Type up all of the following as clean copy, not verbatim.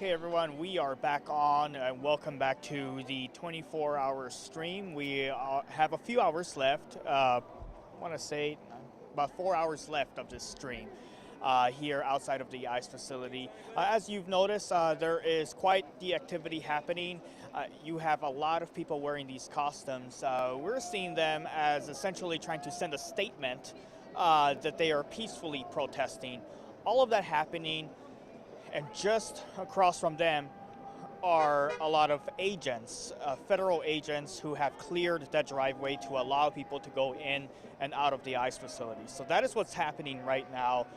Okay, everyone, we are back on, and welcome back to the 24-hour stream. We have a few hours left. I want to say about 4 hours left of this stream here outside of the ICE facility. As you've noticed, there is quite the activity happening. You have a lot of people wearing these costumes. We're seeing them as essentially trying to send a statement that they are peacefully protesting. All of that happening. And just across from them are a lot of agents, federal agents who have cleared that driveway to allow people to go in and out of the ICE facility. So that is what's happening right now.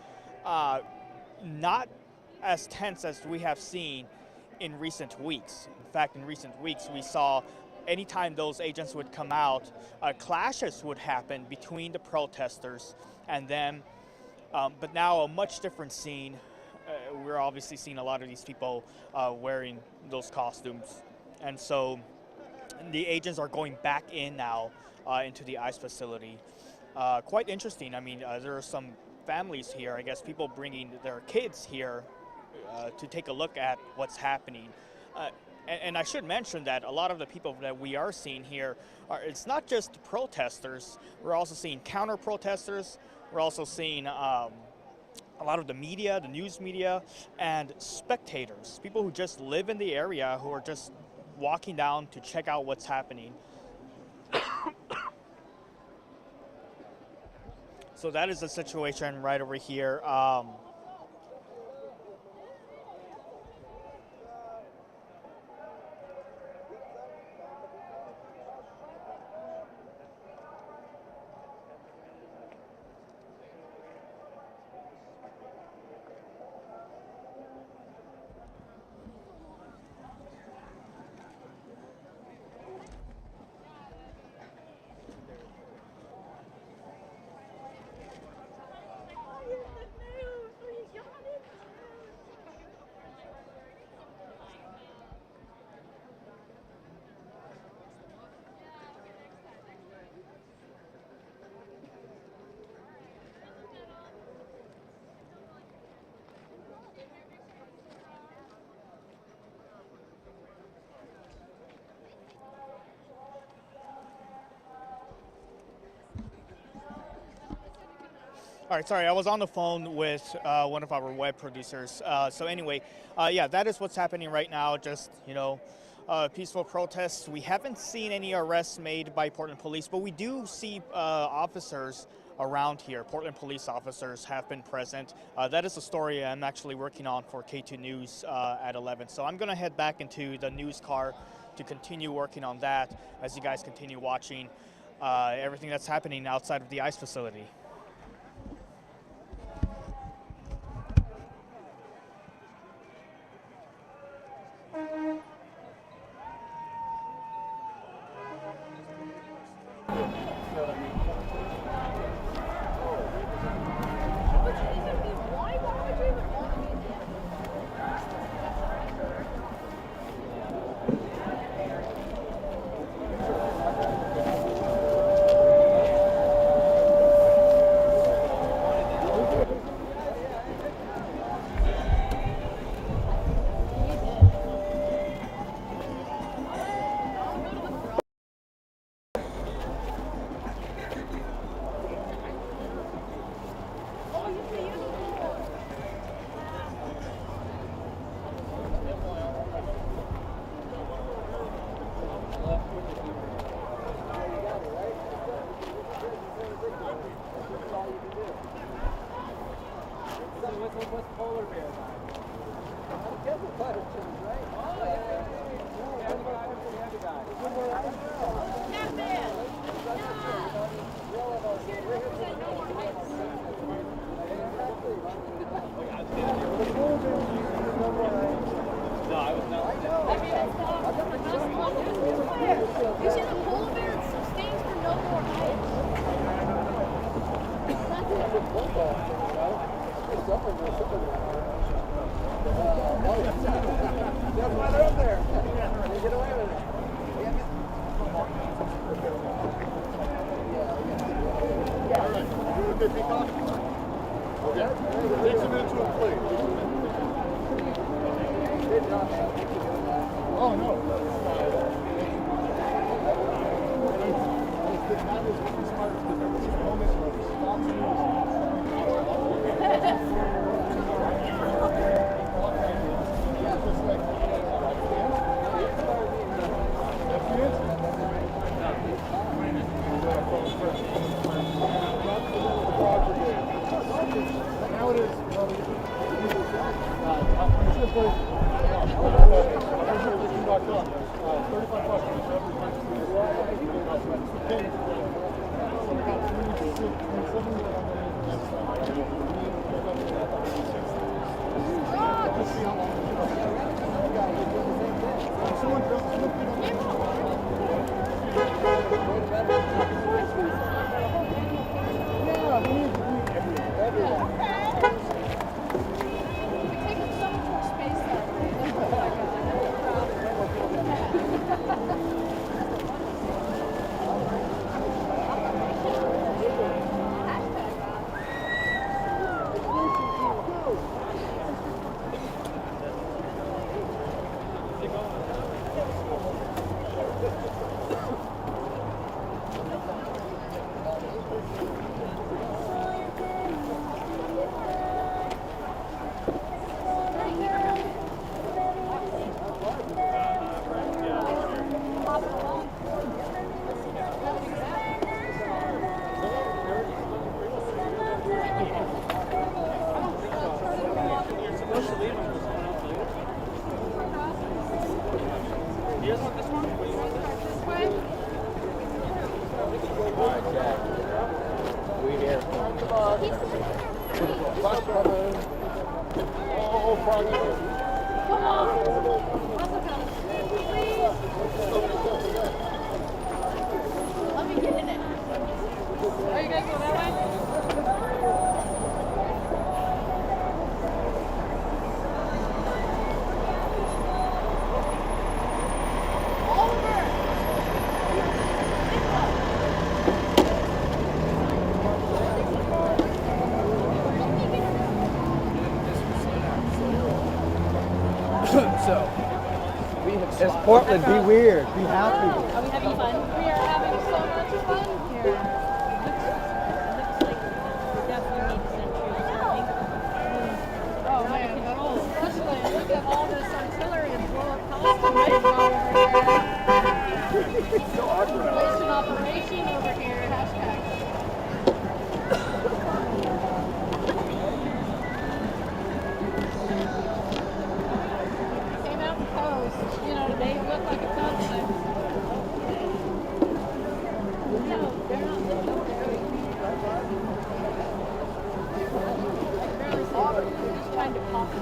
Not as tense as we have seen in recent weeks. In fact, in recent weeks, we saw anytime those agents would come out, clashes would happen between the protesters and them. But now a much different scene. We're obviously seeing a lot of these people wearing those costumes. And so the agents are going back in now into the ICE facility. Quite interesting. I mean, there are some families here, I guess people bringing their kids here to take a look at what's happening. And I should mention that a lot of the people that we are seeing here, it's not just protesters. We're also seeing counter-protesters. We're also seeing a lot of the media, the news media, and spectators, people who just live in the area who are just walking down to check out what's happening. So that is the situation right over here. All right, sorry, I was on the phone with one of our web producers. So anyway, yeah, that is what's happening right now. Just, peaceful protests. We haven't seen any arrests made by Portland police, but we do see officers around here. Portland police officers have been present. That is a story I'm actually working on for K2 News at 11. So I'm going to head back into the news car to continue working on that as you guys continue watching everything that's happening outside of the ICE facility. Oh, no. Now it is. It's Portland, be weird, be happy. Are we having fun? We are having so much fun here. Looks like we definitely need sentries, don't we? Oh man, especially look at all this artillery and blow up costume right over here. Installation operation over here, hashtag. Came out and posed, you know, they look like a conflict. No, they're not looking up there. Barely saw them. They're just trying to pop it.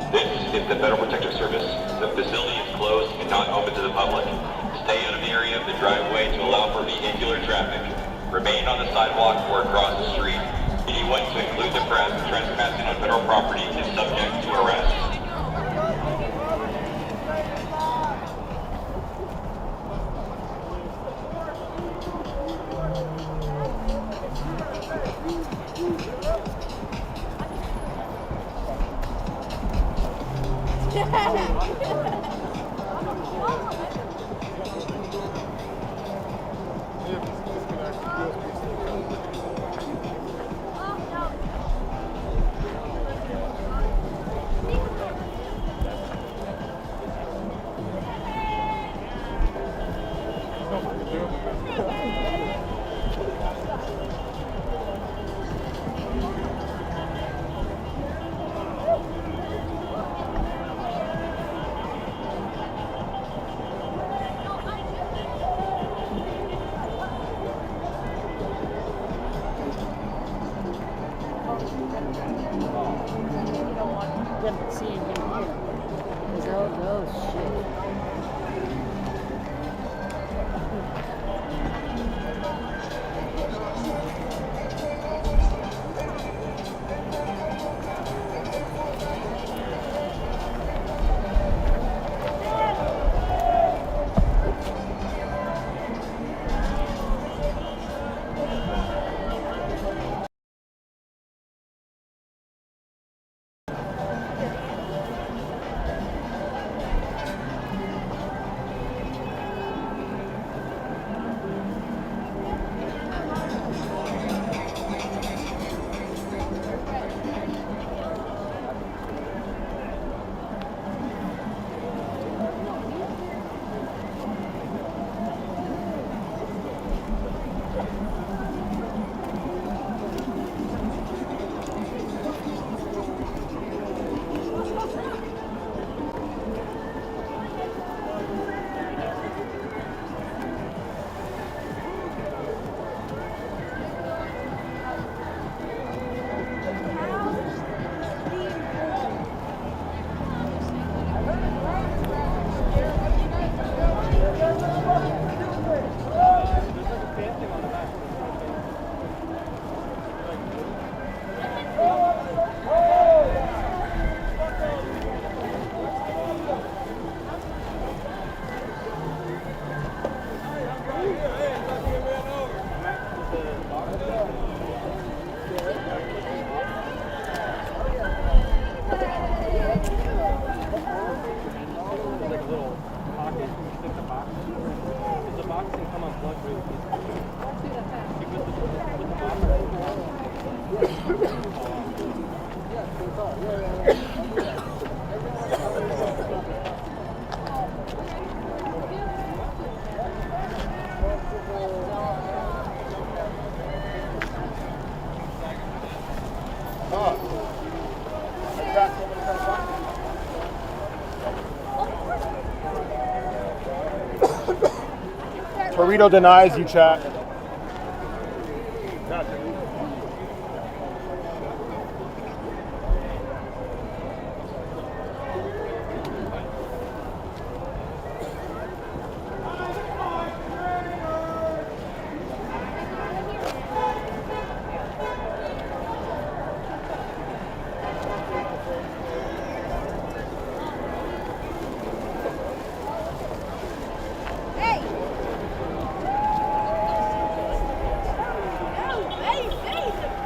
This is the Federal Protective Service. The facility is closed and not open to the public. Stay out of the area of the driveway to allow for vehicular traffic. Remain on the sidewalk or across the street. Anyone, to include the press, trespassing on federal property is subject to arrest. You don't want them seeing him here. Oh shit. Torito denies you, chat. Hey! No, hey, hey!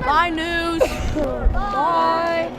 Bye, news. Bye.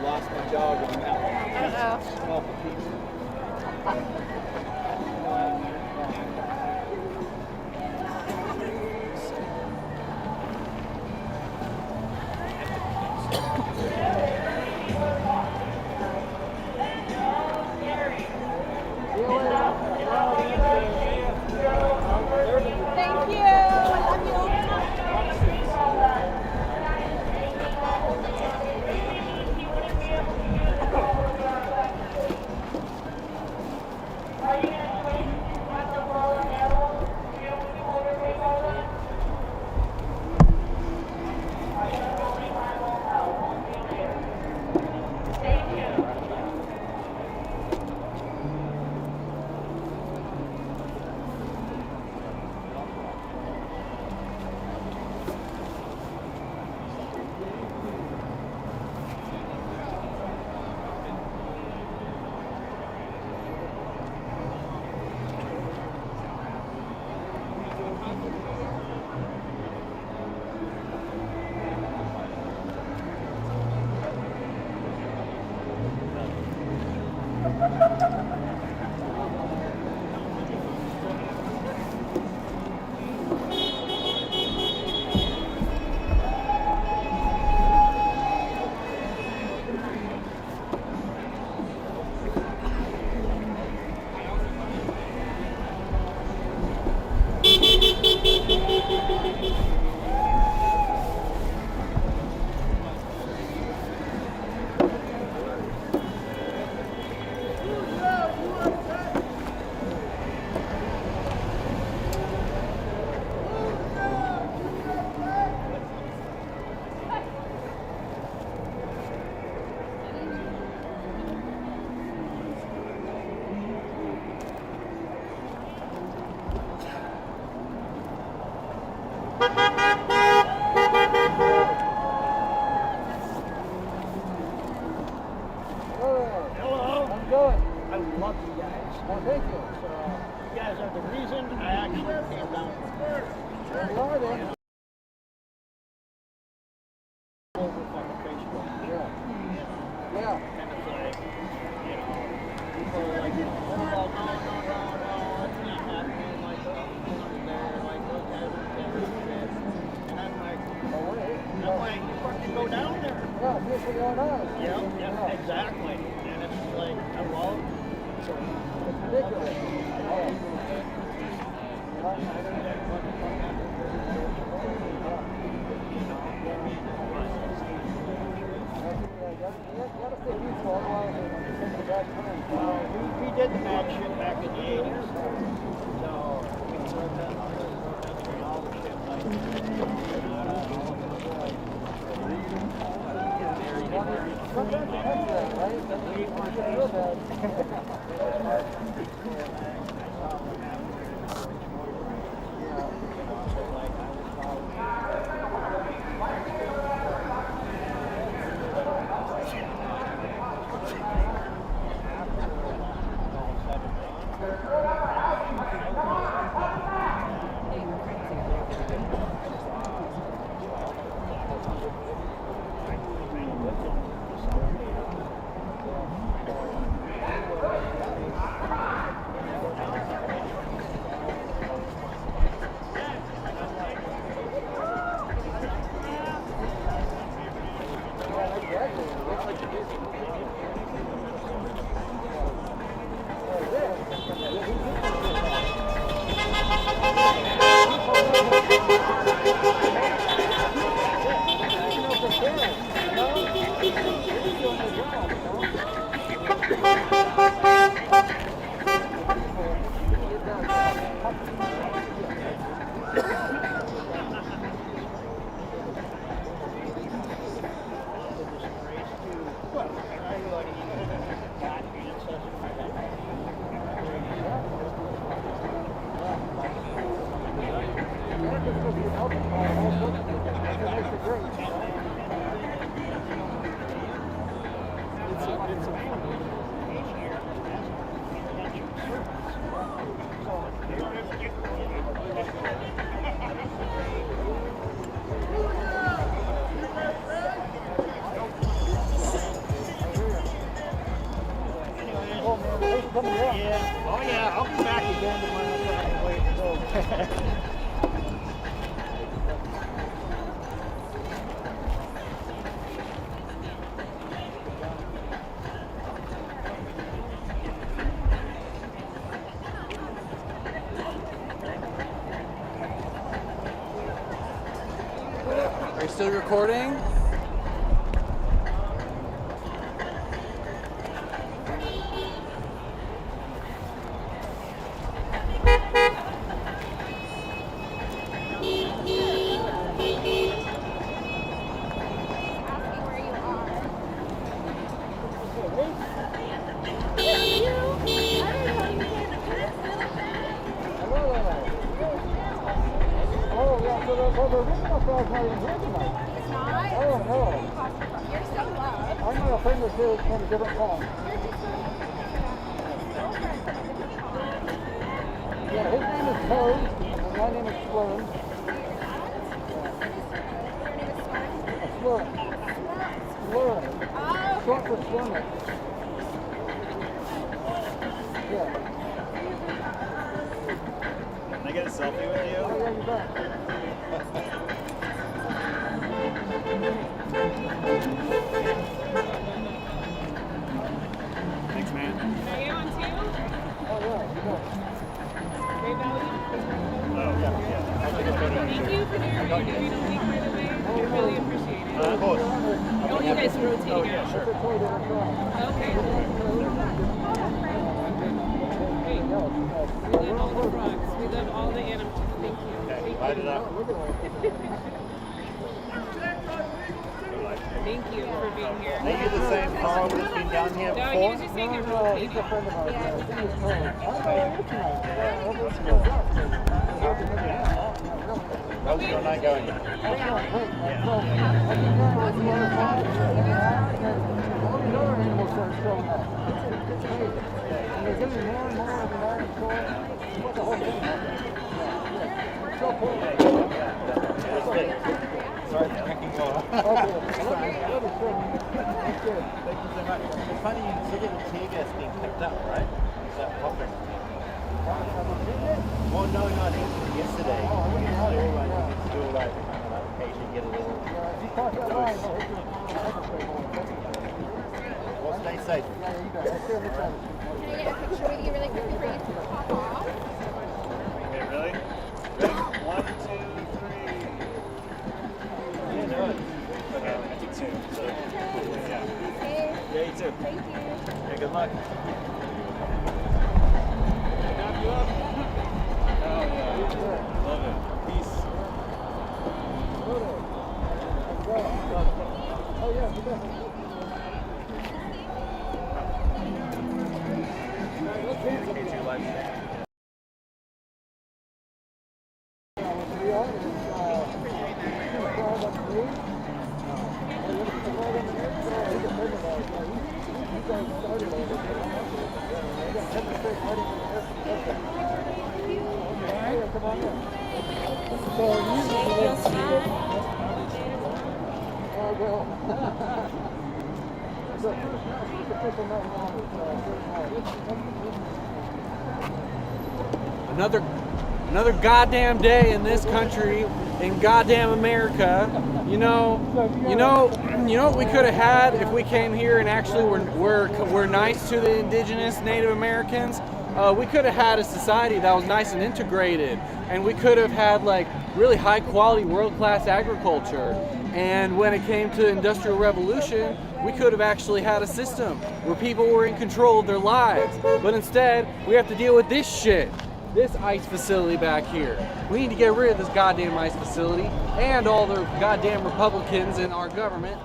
Lost my jog on that one. Thank you. I love you. you guys. Well, thank you. So, you guys are the reason I actually came down from work. There you are then. Over fucking Facebook. Yeah. Yeah. And it's like, you know, people are like, oh, no, it's not happening. Like, oh, I'm there. Like, okay, shit. And I'm like, Oh, wait. you fucking go down there. Yeah, here's what's going on. Yeah, exactly. And it's like, well, It's ridiculous. we did the bad shit back in the 80s. So, we sort that all the shit Sometimes it comes to that, right? Then we get real bad. Yeah. Oh yeah, I'll be back again tomorrow. I wait to go. Are you still recording? Can I get a selfie with you? Oh, yeah, you bet. Thanks, man. Are you on too? Oh, yeah, you bet. Great value. Oh, yeah. Thank you for your agreeing to leak right away. I really appreciate it. Of course. Oh, you guys rotate Oh, now. yeah, sure. Okay. Great. We love all the frogs. We love all the animals. Thank you. Okay, light it up. Thank you for being here. Are you the same car that's been down here No, he before? was just saying you're He's rotating. a friend of ours. How's your night going? That's not great. other animals start showing up. It's crazy. And there's going to be more and more of the Arctic coral. What the whole thing happened. Yeah. It's so cool. Sorry for making you all. Okay. That was good. That's good. Thank you so much. It's funny you see the tear gas being picked up, right? Is that popping? Well, no, I think yesterday. It's still like occasionally get a little. Well, stay safe. Yeah, you bet. Let's do it. Can I get a picture with you really quickly for you to pop off? Okay, really? Ready? 1, 2, 3. Yeah, no. Okay, I think two. So, yeah. Okay. Yeah, you too. Thank you. Yeah, good luck. Knock you up? Oh, yeah. Love it. Peace. Oh, yeah, you bet. KJ Live today. Another goddamn day in this country, in goddamn America. You know what we could have had if we came here and actually were nice to the indigenous Native Americans. We could have had a society that was nice and integrated, and we could have had like really high quality, world class agriculture. And when it came to Industrial Revolution, we could have actually had a system where people were in control of their lives. But instead, we have to deal with this shit. This ICE facility back here. We need to get rid of this goddamn ICE facility and all the goddamn Republicans in our government.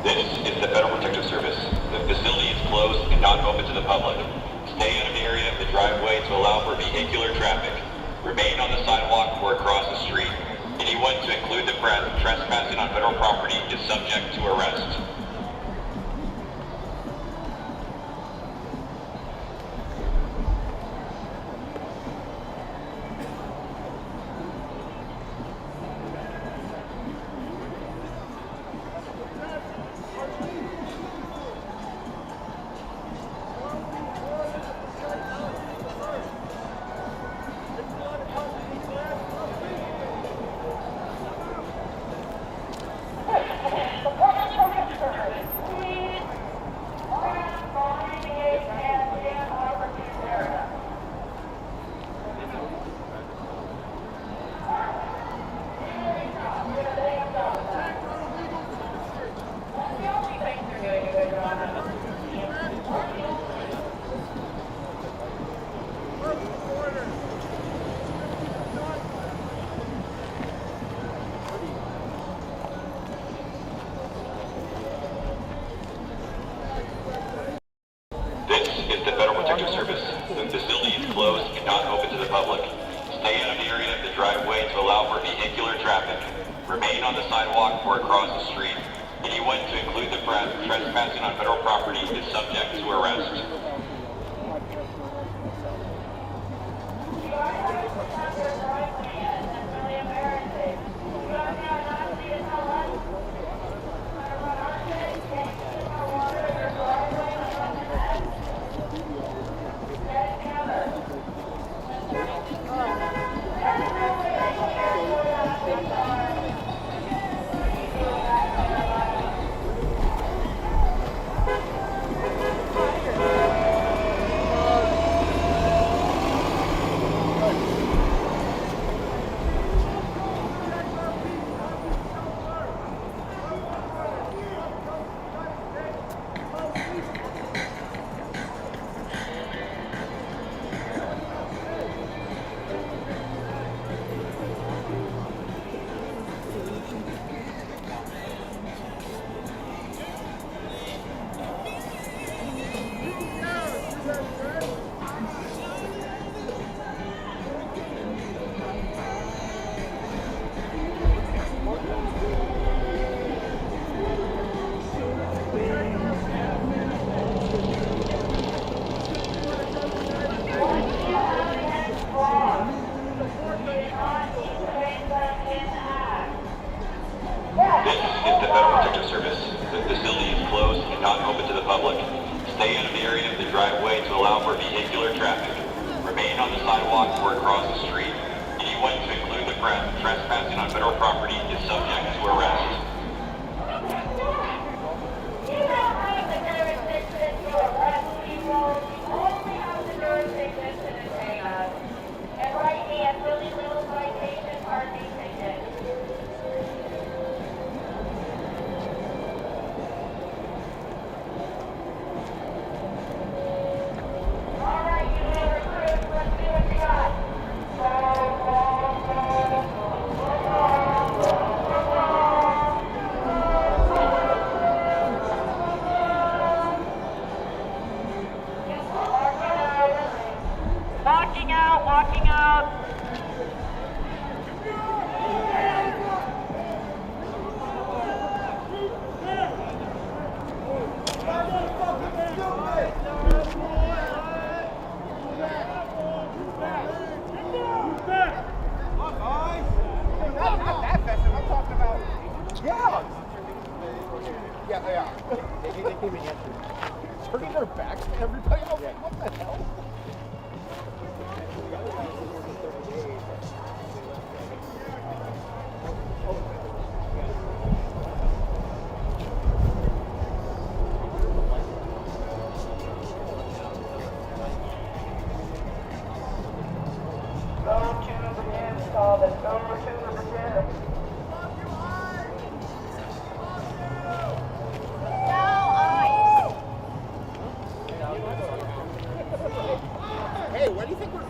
This is the Federal Protective Service. The facility is closed and not open to the public. Stay out of the area of the driveway to allow for vehicular traffic. Remain on the sidewalk or across the street. Anyone, to include the press, trespassing on federal property is subject to arrest. This is the Federal Protective Service. The facility is closed and not open to the public. Stay out of the area of the driveway to allow for vehicular traffic. Remain on the sidewalk or across the street. Anyone, to include the press, trespassing on federal property is subject to arrest. sidewalk or across the street. Anyone, to include the trespassing on federal property, is subject to arrest. You don't have the jurisdiction to arrest people. You only have the jurisdiction to detain us. And write me a really little citation parking ticket. All right, you little recruits, let's see what you got. Walking out, walking out. Not that festive. I'm talking about. Yeah. Yeah, they are. They came in yesterday. Turning their backs to everybody. I was like, what the hell? Hey, where do you think we're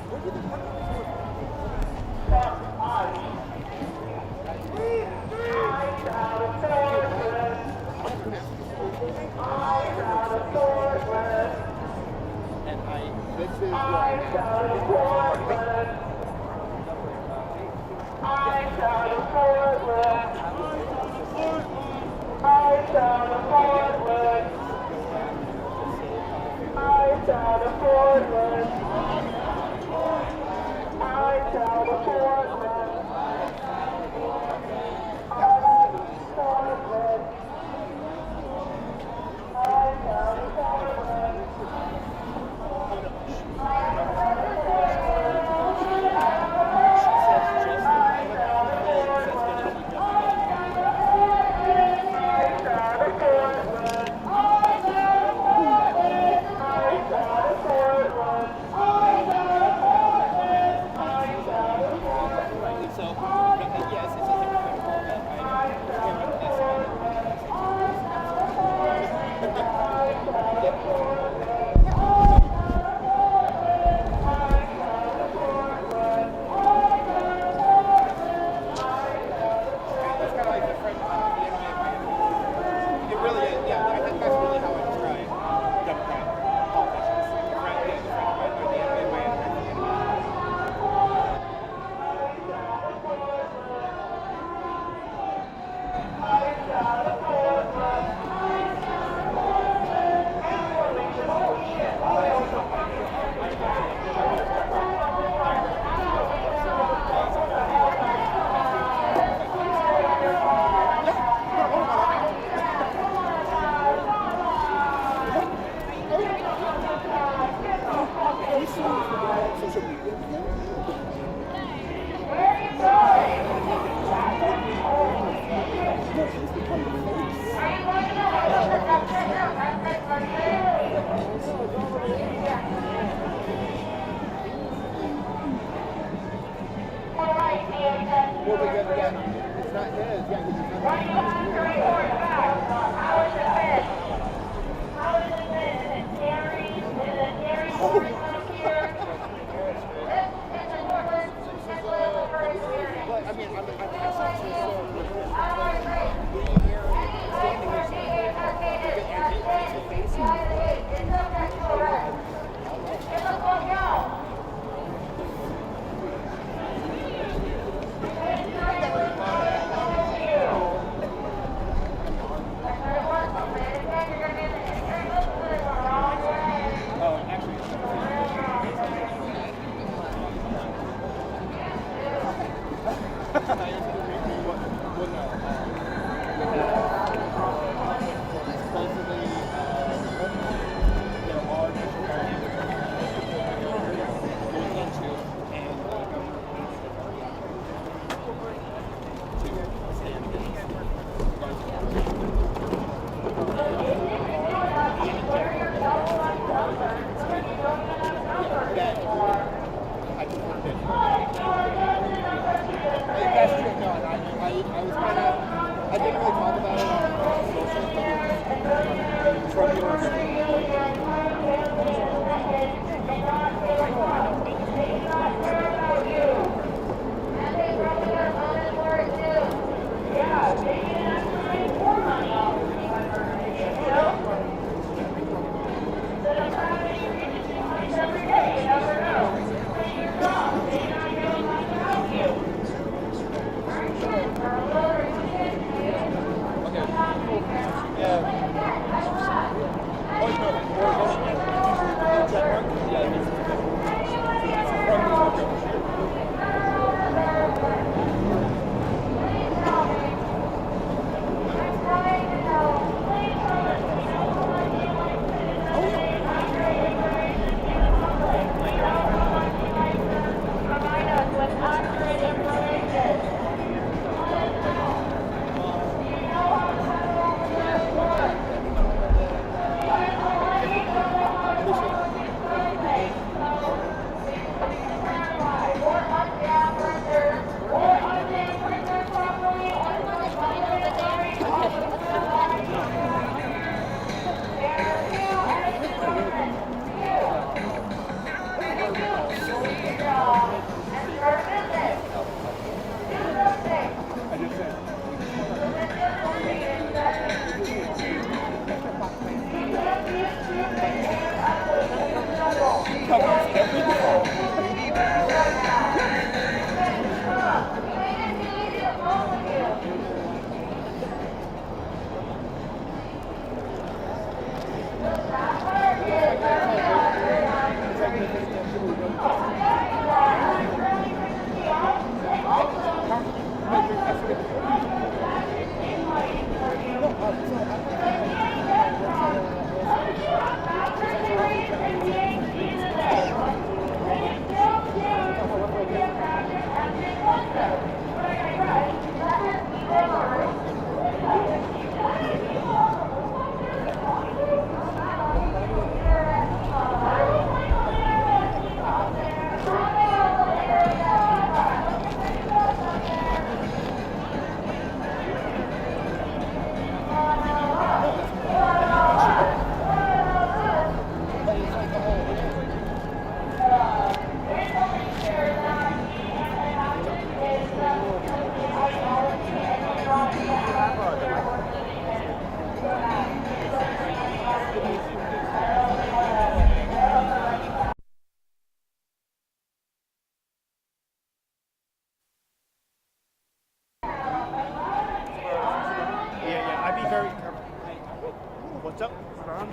What's up? Is it on?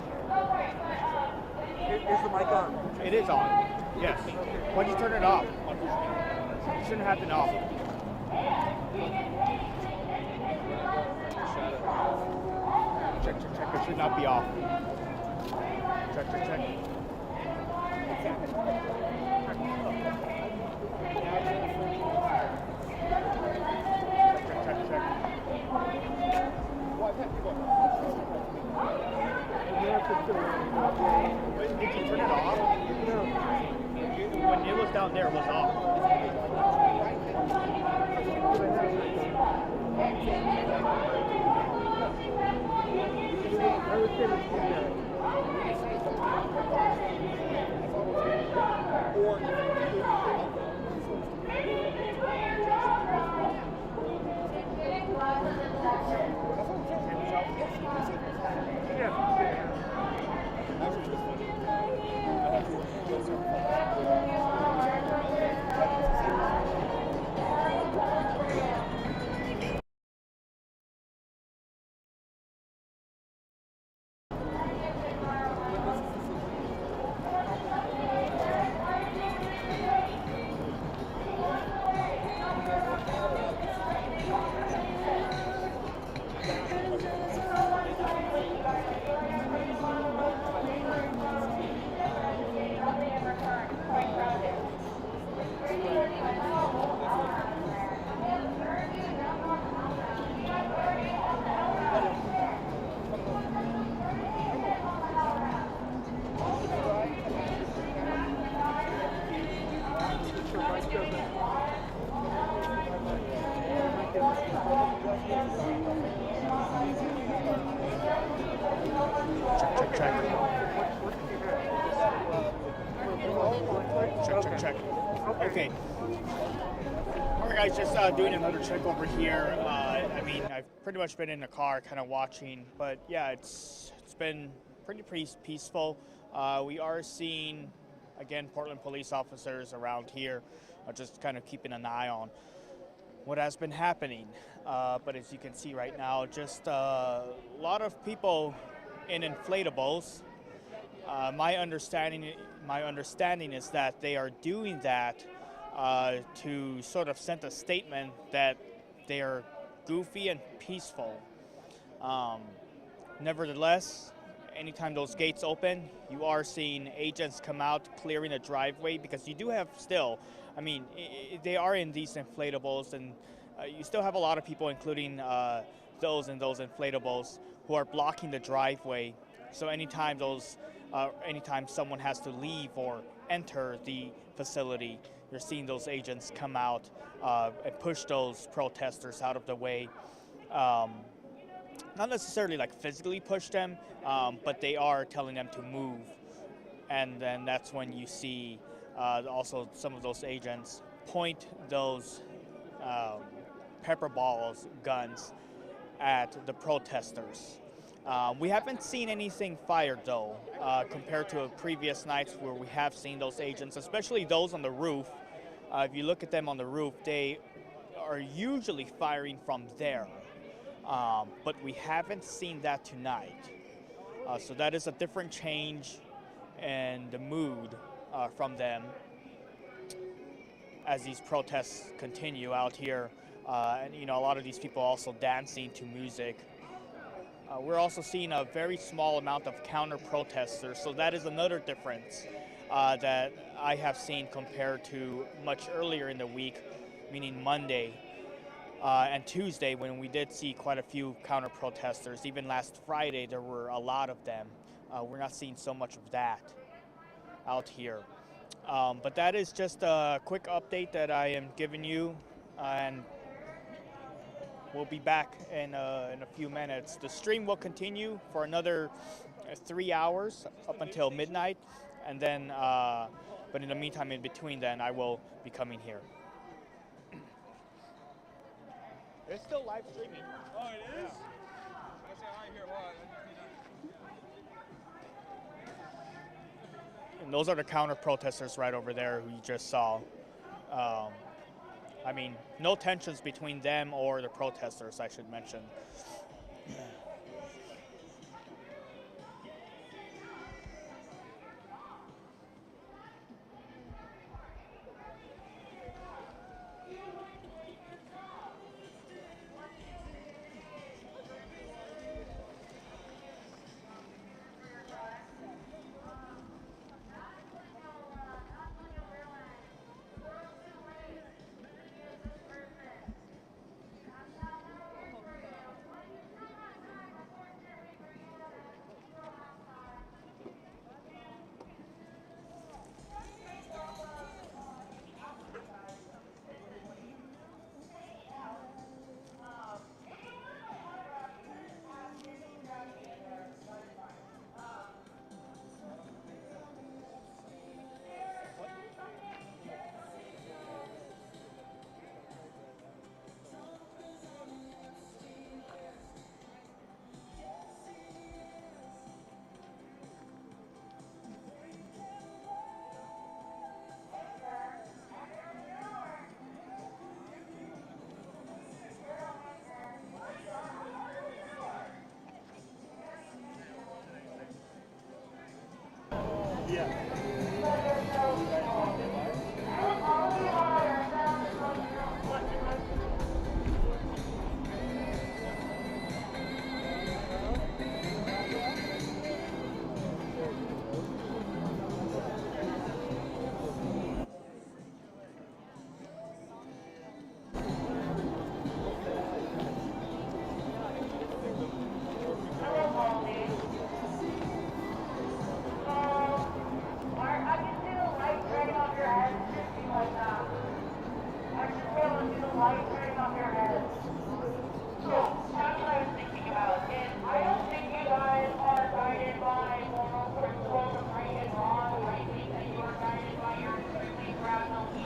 Is the mic on? It is on. Yes. Why'd you turn it off? It shouldn't have been off. Check. It should not be off. Check. Did you turn it off? No. When it was down there, it was off. I was getting feedback. Check. Okay. All right, guys, just doing another check over here. I mean, I've pretty much been in the car kind of watching, but yeah, it's been pretty peaceful. We are seeing, again, Portland police officers around here just kind of keeping an eye on what has been happening. But as you can see right now, just a lot of people in inflatables. My understanding is that they are doing that to sort of send a statement that they are goofy and peaceful. Nevertheless, anytime those gates open, you are seeing agents come out clearing the driveway, because you do have still, I mean, they are in these inflatables, and you still have a lot of people, including those in those inflatables, who are blocking the driveway. So anytime someone has to leave or enter the facility, you're seeing those agents come out and push those protesters out of the way. Not necessarily like physically push them, but they are telling them to move. And then that's when you see also some of those agents point those pepper balls, guns, at the protesters. We haven't seen anything fired, though, compared to previous nights where we have seen those agents, especially those on the roof. If you look at them on the roof, they are usually firing from there. But we haven't seen that tonight. So that is a different change in the mood from them as these protests continue out here. And, you know, a lot of these people also dancing to music. We're also seeing a very small amount of counter-protesters, so that is another difference that I have seen compared to much earlier in the week, meaning Monday and Tuesday, when we did see quite a few counter-protesters. Even last Friday, there were a lot of them. We're not seeing so much of that out here. But that is just a quick update that I am giving you, and we'll be back in a few minutes. The stream will continue for another 3 hours up until midnight, and then, but in the meantime, in between then, I will be coming here. It's still live streaming. Oh, it is? I said I hear what? And those are the counter-protesters right over there who you just saw. I mean, no tensions between them or the protesters, I should mention.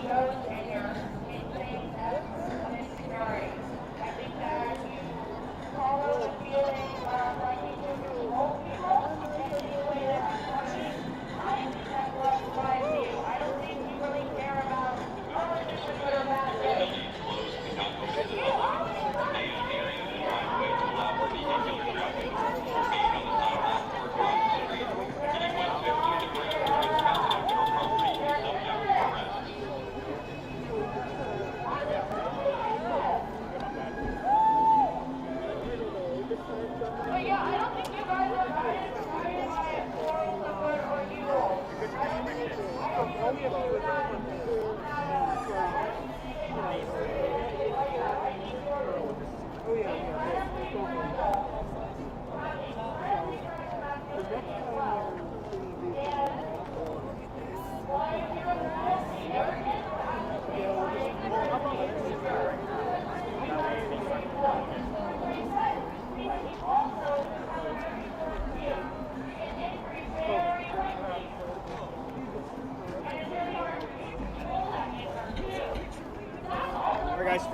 shows and you're maintaining that insecurity. I think that you call out the feeling of liking to control people and take away their autonomy. I think that's what drives you. I don't think you really care about, oh, is this a good or bad thing? If you are but yeah, I don't think you guys are guided by morals of good or evil. All right, guys,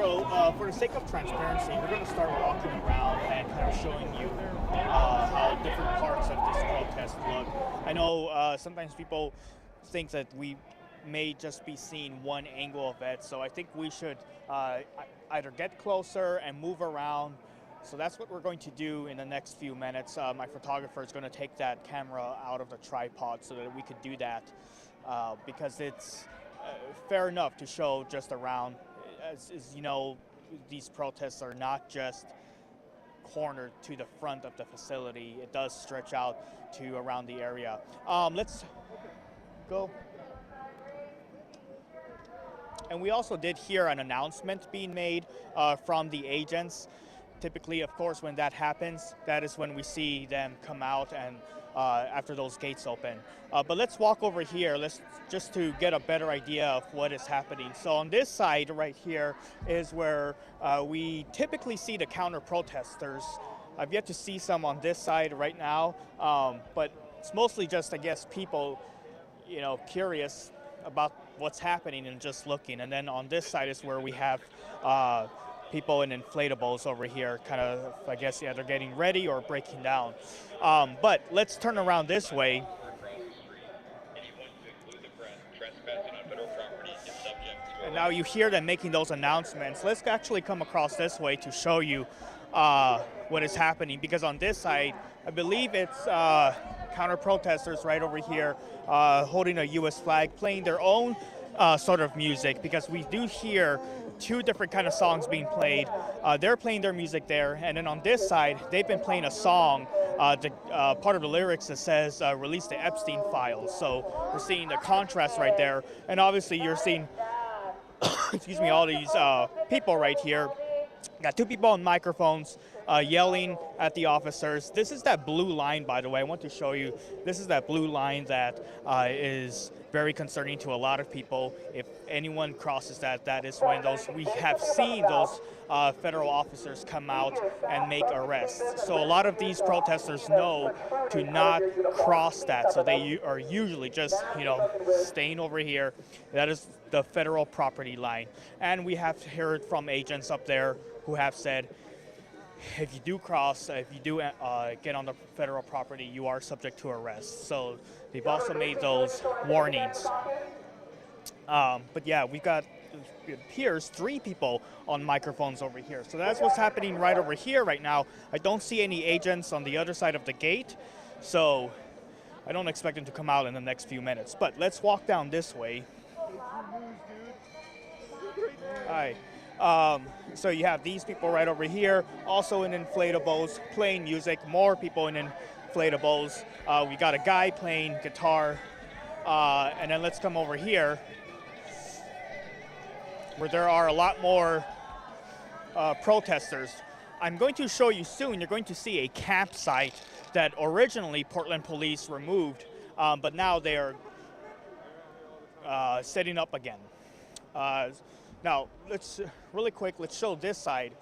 for the sake of transparency, we're going to start walking around and kind of showing you how different parts of this protest look. I know sometimes people think that we may just be seeing one angle of it, so I think we should either get closer and move around. So that's what we're going to do in the next few minutes. My photographer is going to take that camera out of the tripod so that we could do that because it's fair enough to show just around. As you know, these protests are not just cornered to the front of the facility. It does stretch out to around the area. Let's go. And we also did hear an announcement being made from the agents. Typically, of course, when that happens, that is when we see them come out and after those gates open. But let's walk over here, just to get a better idea of what is happening. So on this side right here is where we typically see the counter-protesters. I've yet to see some on this side right now, but it's mostly just, I guess, people, curious about what's happening and just looking. And then on this side is where we have people in inflatables over here, kind of, I guess, yeah, they're getting ready or breaking down. But let's turn around this way. And now you hear them making those announcements. Let's actually come across this way to show you what is happening, because on this side, I believe it's counter-protesters right over here holding a U.S. flag, playing their own sort of music, because we do hear two different kind of songs being played. They're playing their music there, and then on this side, they've been playing a song, part of the lyrics that says, release the Epstein files. So we're seeing the contrast right there, and obviously you're seeing, excuse me, all these people right here. Got two people on microphones yelling at the officers. This is that blue line, by the way. I want to show you. This is that blue line that is very concerning to a lot of people. If anyone crosses that, that is when we have seen those federal officers come out and make arrests. So a lot of these protesters know to not cross that. So they are usually just, staying over here. That is the federal property line. And we have heard from agents up there who have said, if you do cross, if you do get on the federal property, you are subject to arrest. So they've also made those warnings. But yeah, we've got, it appears, 3 people on microphones over here. So that's what's happening right over here right now. I don't see any agents on the other side of the gate, so I don't expect them to come out in the next few minutes. But let's walk down this way. Hi. So you have these people right over here, also in inflatables, playing music, more people in inflatables. We got a guy playing guitar, and then let's come over here, where there are a lot more protesters. I'm going to show you soon, you're going to see a campsite that originally Portland police removed, but now they are setting up again. Now, let's really quick, let's show this side.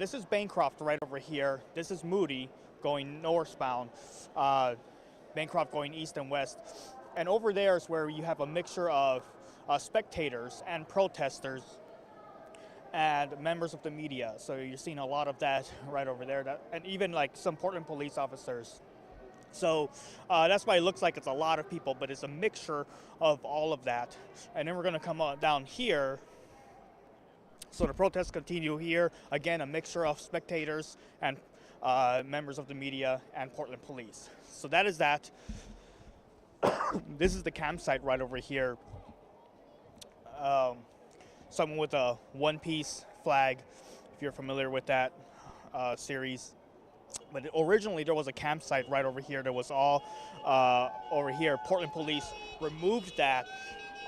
This is Bancroft right over here. This is Moody going northbound. Bancroft going east and west. And over there is where you have a mixture of spectators and protesters and members of the media. So you're seeing a lot of that right over there, and even like some Portland police officers. So that's why it looks like it's a lot of people, but it's a mixture of all of that. And then we're going to come on down here. So the protests continue here. Again, a mixture of spectators and members of the media and Portland police. So that is that. This is the campsite right over here. Someone with a one-piece flag, if you're familiar with that series. But originally there was a campsite right over here that was all over here. Portland police removed that.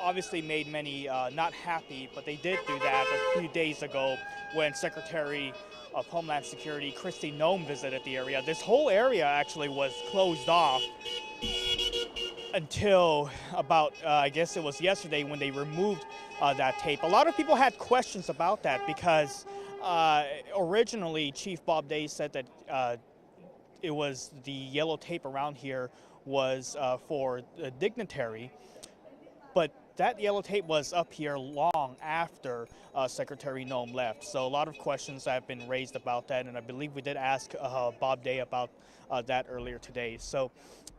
Obviously made many not happy, but they did do that a few days ago when Secretary of Homeland Security Kristi Noem visited the area. This whole area actually was closed off until about, I guess it was yesterday when they removed that tape. A lot of people had questions about that because originally Chief Bob Day said that it was the yellow tape around here was for a dignitary, but that yellow tape was up here long after Secretary Noem left. So a lot of questions have been raised about that, and I believe we did ask Bob Day about that earlier today. So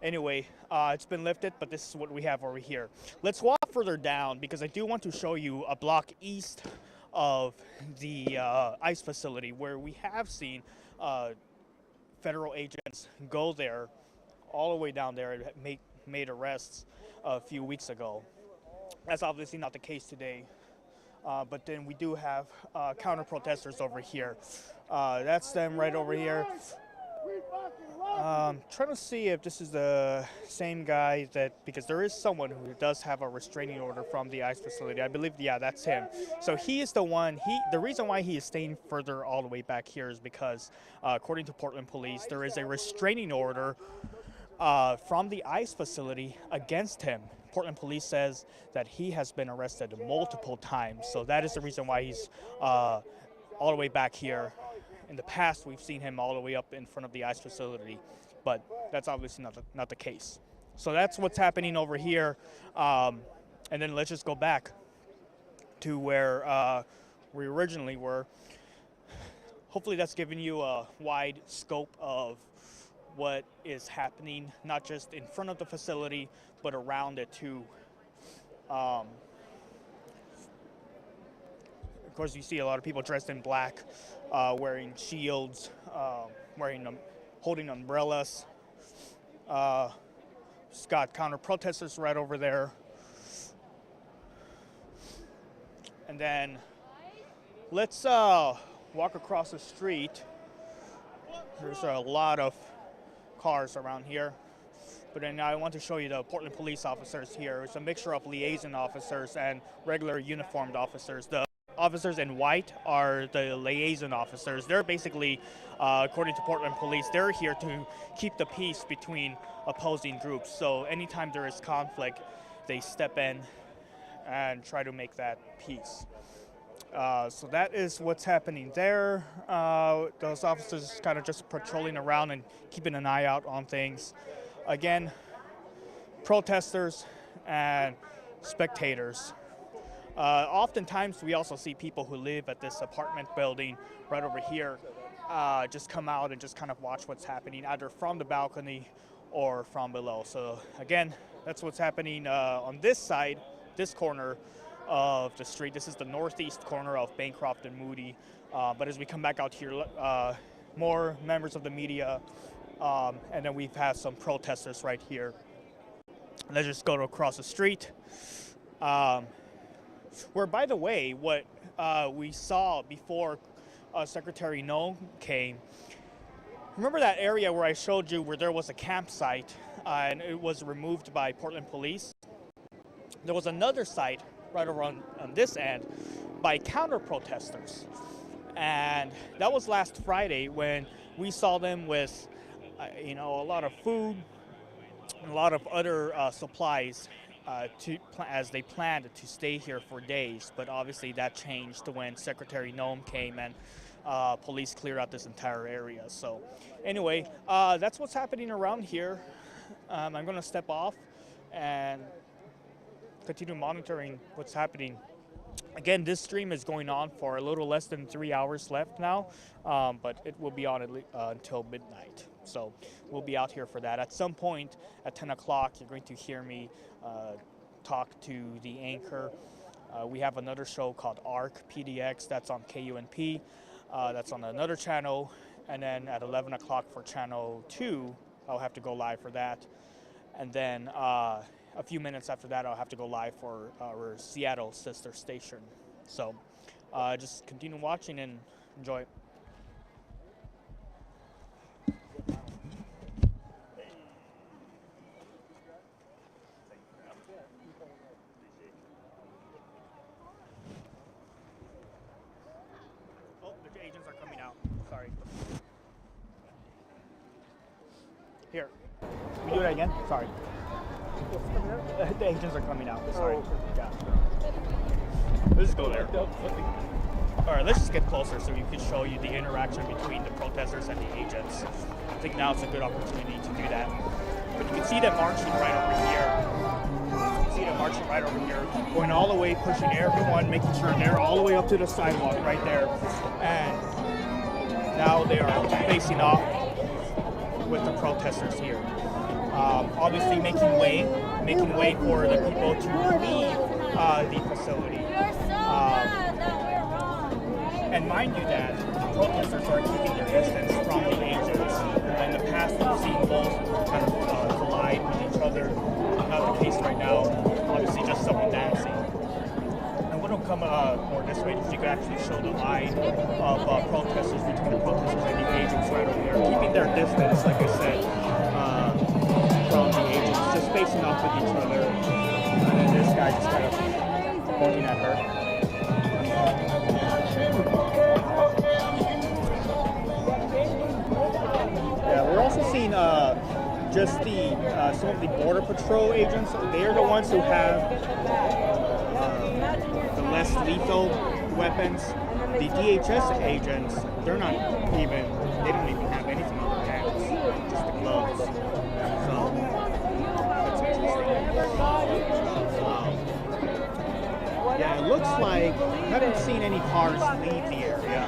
anyway, it's been lifted, but this is what we have over here. Let's walk further down because I do want to show you a block east of the ICE facility where we have seen federal agents go there all the way down there and made arrests a few weeks ago. That's obviously not the case today, but then we do have counter-protesters over here. That's them right over here. Trying to see if this is the same guy because there is someone who does have a restraining order from the ICE facility. I believe, yeah, that's him. So he is the one, the reason why he is staying further all the way back here is because, according to Portland police, there is a restraining order from the ICE facility against him. Portland police says that he has been arrested multiple times, so that is the reason why he's all the way back here. In the past, we've seen him all the way up in front of the ICE facility, but that's obviously not the case. So that's what's happening over here, and then let's just go back to where we originally were. Hopefully that's given you a wide scope of what is happening, not just in front of the facility, but around it too. Of course, you see a lot of people dressed in black, wearing shields, holding umbrellas. Just got counter-protesters right over there. And then let's walk across the street. There's a lot of cars around here. But then I want to show you the Portland police officers here. It's a mixture of liaison officers and regular uniformed officers. The officers in white are the liaison officers. They're basically, according to Portland police, they're here to keep the peace between opposing groups. So anytime there is conflict, they step in and try to make that peace. So that is what's happening there. Those officers kind of just patrolling around and keeping an eye out on things. Again, protesters and spectators. Oftentimes we also see people who live at this apartment building right over here just come out and just kind of watch what's happening either from the balcony or from below. So again, that's what's happening on this side, this corner of the street. This is the northeast corner of Bancroft and Moody. But as we come back out here, more members of the media, and then we've had some protesters right here. Let's just go across the street. Where, by the way, what we saw before Secretary Noem came, remember that area where I showed you where there was a campsite and it was removed by Portland police? There was another site right over on this end by counter-protesters. And that was last Friday when we saw them with, a lot of food and a lot of other supplies as they planned to stay here for days. But obviously that changed when Secretary Noem came and police cleared out this entire area. So anyway, that's what's happening around here. I'm going to step off and continue monitoring what's happening. Again, this stream is going on for a little less than 3 hours left now, but it will be on until midnight. So we'll be out here for that. At some point at 10 o'clock, you're going to hear me talk to the anchor. We have another show called ARC PDX that's on KUNP. That's on another channel. And then at 11 o'clock for channel 2, I'll have to go live for that. And then a few minutes after that, I'll have to go live for our Seattle sister station. So just continue watching and enjoy. Oh, the agents are coming out. Sorry. Here. Can we do that again? Sorry. The agents are coming out. Sorry. Yeah. Let's just go there. All right, let's just get closer so we can show you the interaction between the protesters and the agents. I think now it's a good opportunity to do that. But you can see them marching right over here. You can see them marching right over here, going all the way, pushing everyone, making sure they're all the way up to the sidewalk right there. And now they are facing off with the protesters here. Obviously making way for the people to leave the facility. And mind you that protesters are keeping their distance from the agents. In the past, we've seen both kind of collide with each other. Not the case right now. Obviously, just someone dancing. And we don't come more this way, so you can actually show the line of protesters between the protesters and the agents right over there, keeping their distance, like I said, from the agents, just facing off with each other. And then this guy just kind of pointing at her. Yeah, we're also seeing just the some of the Border Patrol agents. They're the ones who have the less lethal weapons. The DHS agents, they don't even have anything on their hands, just the gloves. So that's interesting. Yeah, it looks like I haven't seen any cars leave the area.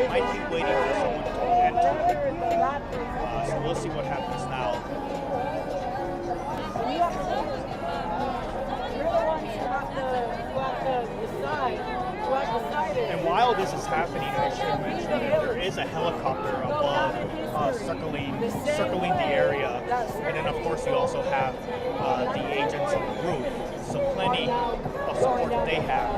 Might be waiting for someone to enter. So we'll see what happens now. And while this is happening, I should mention that there is a helicopter above circling the area. And then, of course, you also have the agents on the roof. So plenty of support that they have.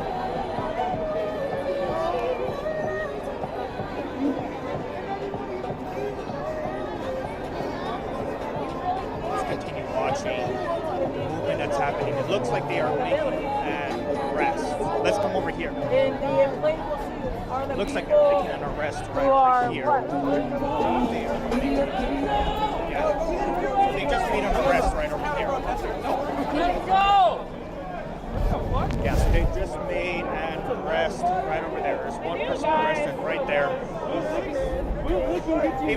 Watching the movement that's happening. It looks like they are making an arrest. Let's come over here. It looks like they're making an arrest right over here. Yeah. They just made an arrest right over here. Let's go! Yeah, so they just made an arrest right over there. There's one person arrested right there. Hey,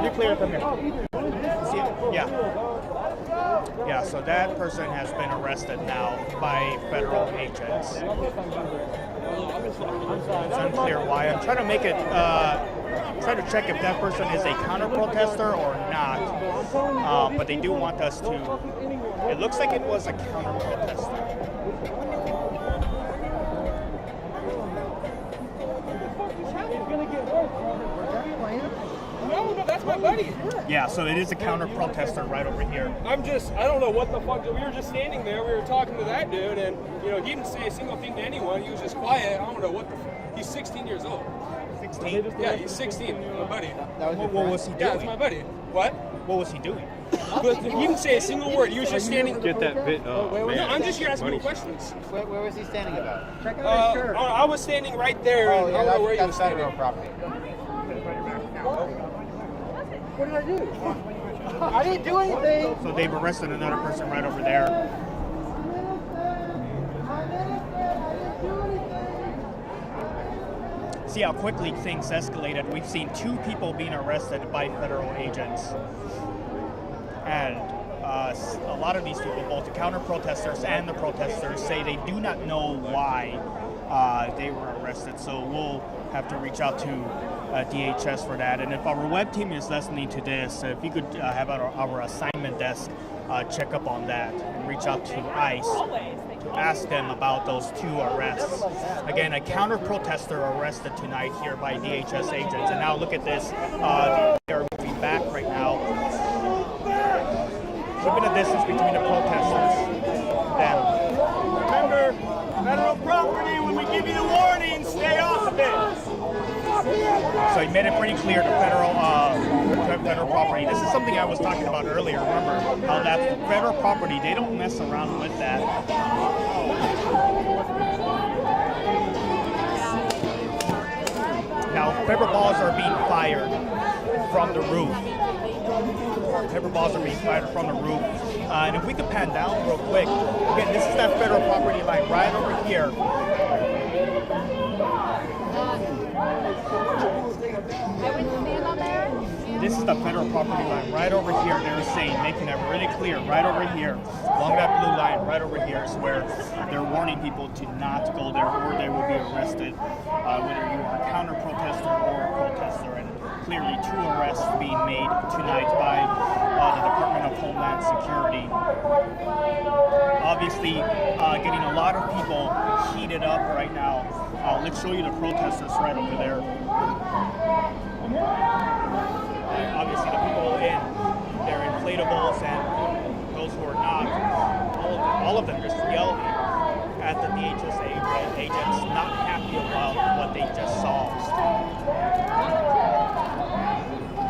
nuclear, come here. See it? Yeah. Yeah, so that person has been arrested now by federal agents. It's unclear why. I'm trying to make it, try to check if that person is a counter-protester or not. But they do want us to, it looks like it was a counter-protester. No, that's my buddy. Yeah, so it is a counter-protester right over here. I don't know what the fuck. We were just standing there. We were talking to that dude, and he didn't say a single thing to anyone. He was just quiet. I don't know what the fuck. He's 16 years old. 16? Yeah, he's 16. My buddy. What was he doing? Yeah, that's my buddy. What? What was he doing? But he didn't say a single word. He was just standing. Get that bit. Oh, No, man. I'm just here asking you questions. Where was he standing about? Check out his shirt. I was standing right there. Oh, and yeah, I don't know where he was that's standing. federal property. What did I do? I didn't do anything. So they've arrested another person right over there. See how quickly things escalated. We've seen 2 people being arrested by federal agents. And DHS, a lot of these people, both the counter-protesters and the protesters, say they do not know why they were arrested. So we'll have to reach out to DHS for that. And if our web team is listening to this, if you could have our assignment desk check up on that and reach out to ICE to ask them about those 2 arrests. Again, a counter-protester arrested tonight here by DHS agents. And now look at this. They are moving back right now. Keeping a distance between the protesters and them. Remember, federal property, when we give you the warning, stay off of it. So he made it pretty clear to federal property. This is something I was talking about earlier. Remember how that's federal property. They don't mess around with that. Now, pepper balls are being fired from the roof. Pepper balls are being fired from the roof. And if we could pan down real quick, again, this is that federal property line right over here. This is the federal property line right over here. They're saying, making it really clear, right over here, along that blue line, right over here is where they're warning people to not go there or they will be arrested, whether you are a counter-protester or a protester. And clearly 2 arrests being made tonight by the Department of Homeland Security. Obviously, getting a lot of people heated up right now. Let's show you the protesters right over there. Obviously, the people in their inflatables and those who are not, all of them just yelling at the DHS agents, not happy about what they just saw.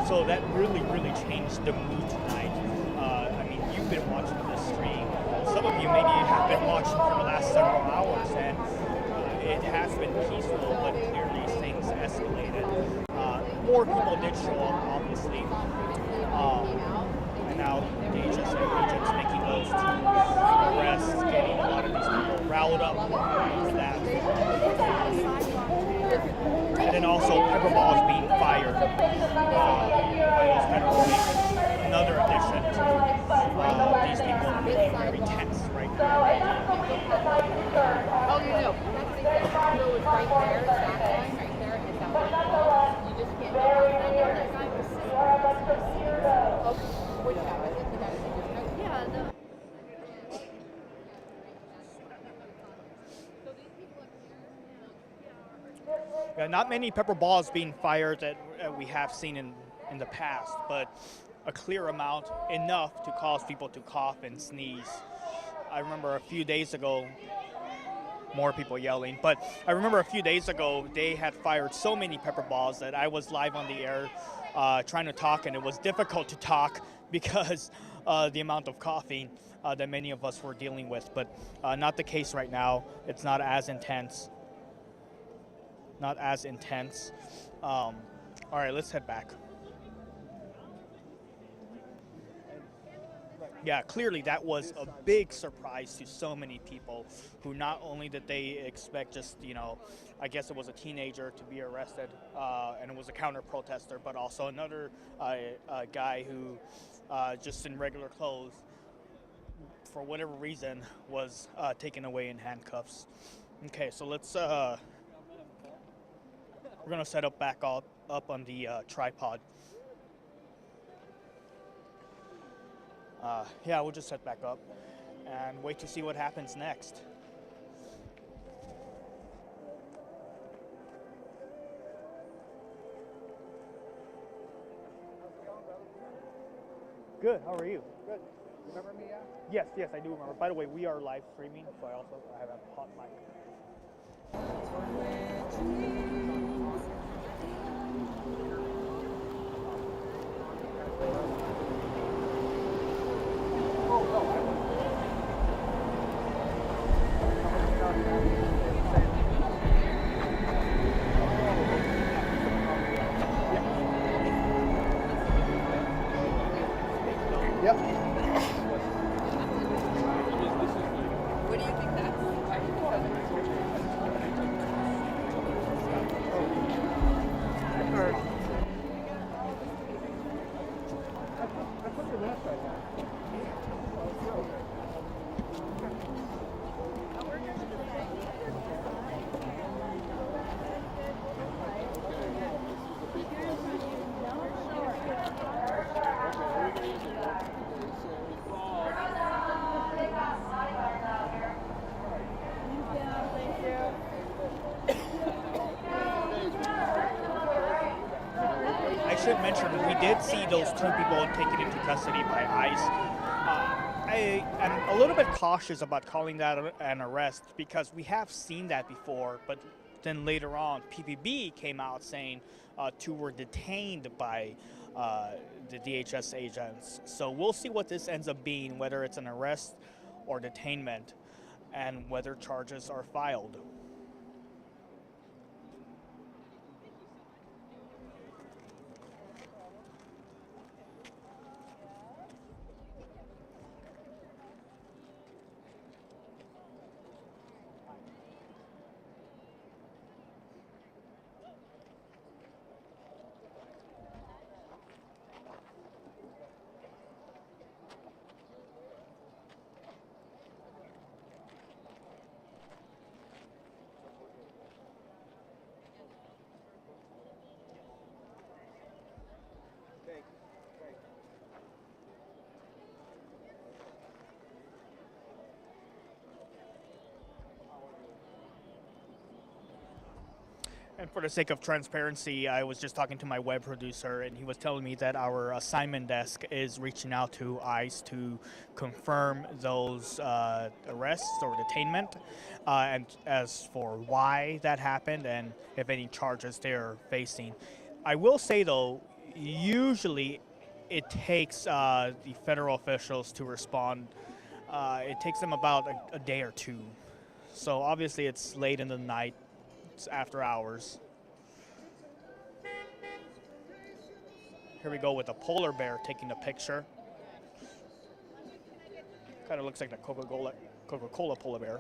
So that really, really changed the mood tonight. I mean, you've been watching this stream. Some of you maybe have been watching for the last several hours, and it has been peaceful, but clearly things escalated. More people did show up, obviously. And now the DHS agents making those 2 arrests, getting a lot of these people riled up for that. And then also pepper balls being fired by those federal agents. Another addition to these people being very tense right now. Oh, you know. That's the road right there. That line right there is that one. You just can't go on that guy was sitting. Okay. Which guy was it? The guy that just got. Yeah, no. So these people up here. Yeah, not many pepper balls being fired that we have seen in the past, but a clear amount, enough to cause people to cough and sneeze. I remember a few days ago, more people yelling, but I remember a few days ago they had fired so many pepper balls that I was live on the air trying to talk, and it was difficult to talk because the amount of coughing that many of us were dealing with, but not the case right now. It's not as intense. Not as intense. All right, let's head back. Yeah, clearly that was a big surprise to so many people who not only did they expect just, I guess it was a teenager to be arrested and it was a counter-protester, but also another guy who just in regular clothes, for whatever reason, was taken away in handcuffs. Okay, so let's, we're going to set up back up on the tripod. Yeah, we'll just set back up and wait to see what happens next. Good, how are you? Good. Remember me, yeah? Yes, I do remember. By the way, we are live streaming, so I have a hot mic. Yep. What do you think that's? I put the rest right now. should mention, we did see those two people taken into custody by ICE. I am a little bit cautious about calling that an arrest because we have seen that before, but then later on, PPB came out saying two were detained by the DHS agents. So we'll see what this ends up being, whether it's an arrest or detainment, and whether charges are filed. And for the sake of transparency, I was just talking to my web producer, and he was telling me that our assignment desk is reaching out to ICE to confirm those arrests or detainment, and as for why that happened and if any charges they're facing. I will say, though, usually it takes the federal officials to respond. It takes them about a day or two. So obviously it's late in the night. It's after hours. Here we go with a polar bear taking a picture. Kind of looks like the Coca-Cola polar bear.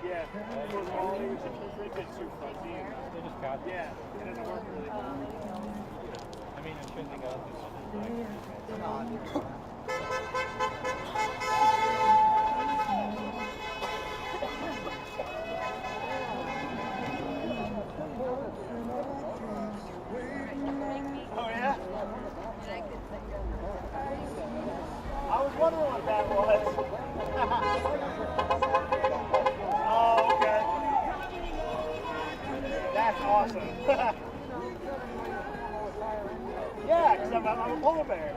Yeah, it's too fuzzy. They just got yeah, it doesn't work really well. I mean, it shouldn't go Oh yeah? I was wondering what that was. Oh, okay. That's awesome. Yeah, because I'm a polar bear.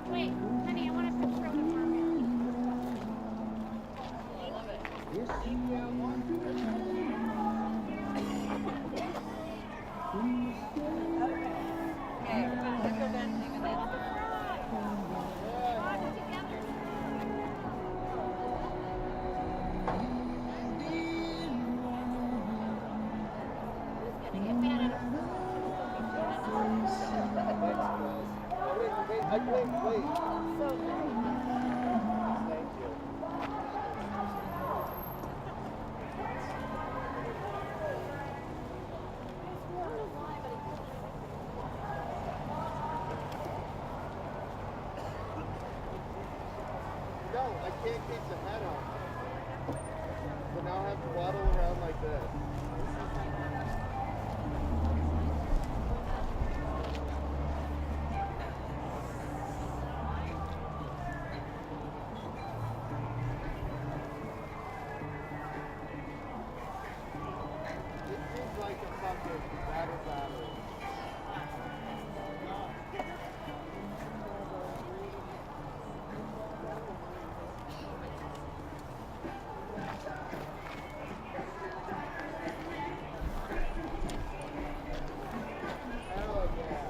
Wait, honey, I want a picture of the mermaid. I love it. Okay, we're going to go dancing and then... can't keep the head on. So now I have to waddle around like this. It seems like a fucking battle. Hell yeah.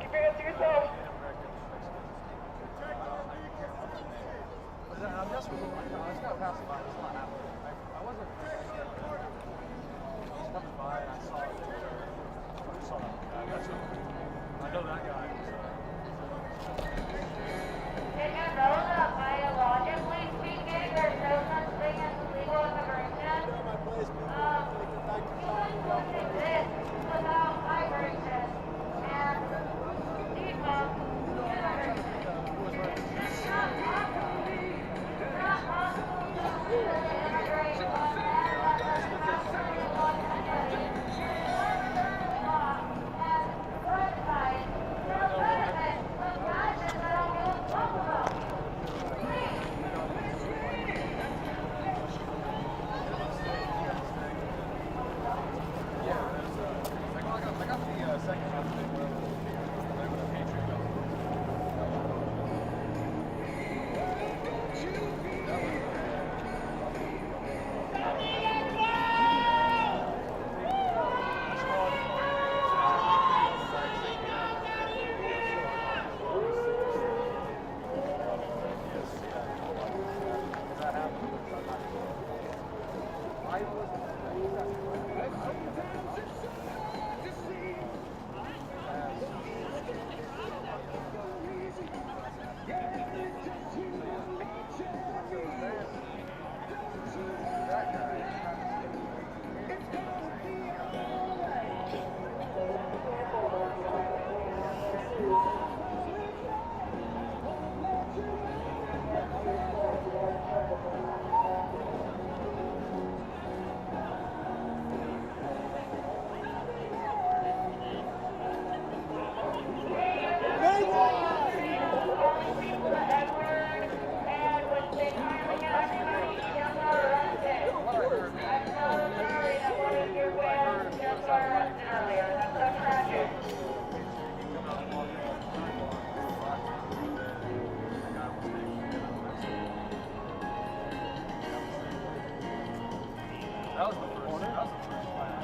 Keep your hands to yourself. I'm just I just got passed by. It's not happening. I wasn't. I was coming by and I saw it. I saw that guy. That's it. I know that guy. Taking those up biologically speaking, there's no such thing as illegal immigration. Humans wouldn't exist without migration and Antifa immigration. It's not possible. It's not possible to immigrate on that illegal activity. It's law and recognize the benefits of actions that don't give a fuck about. I got the second half of it where they were the Patriot. That was the first. That was the first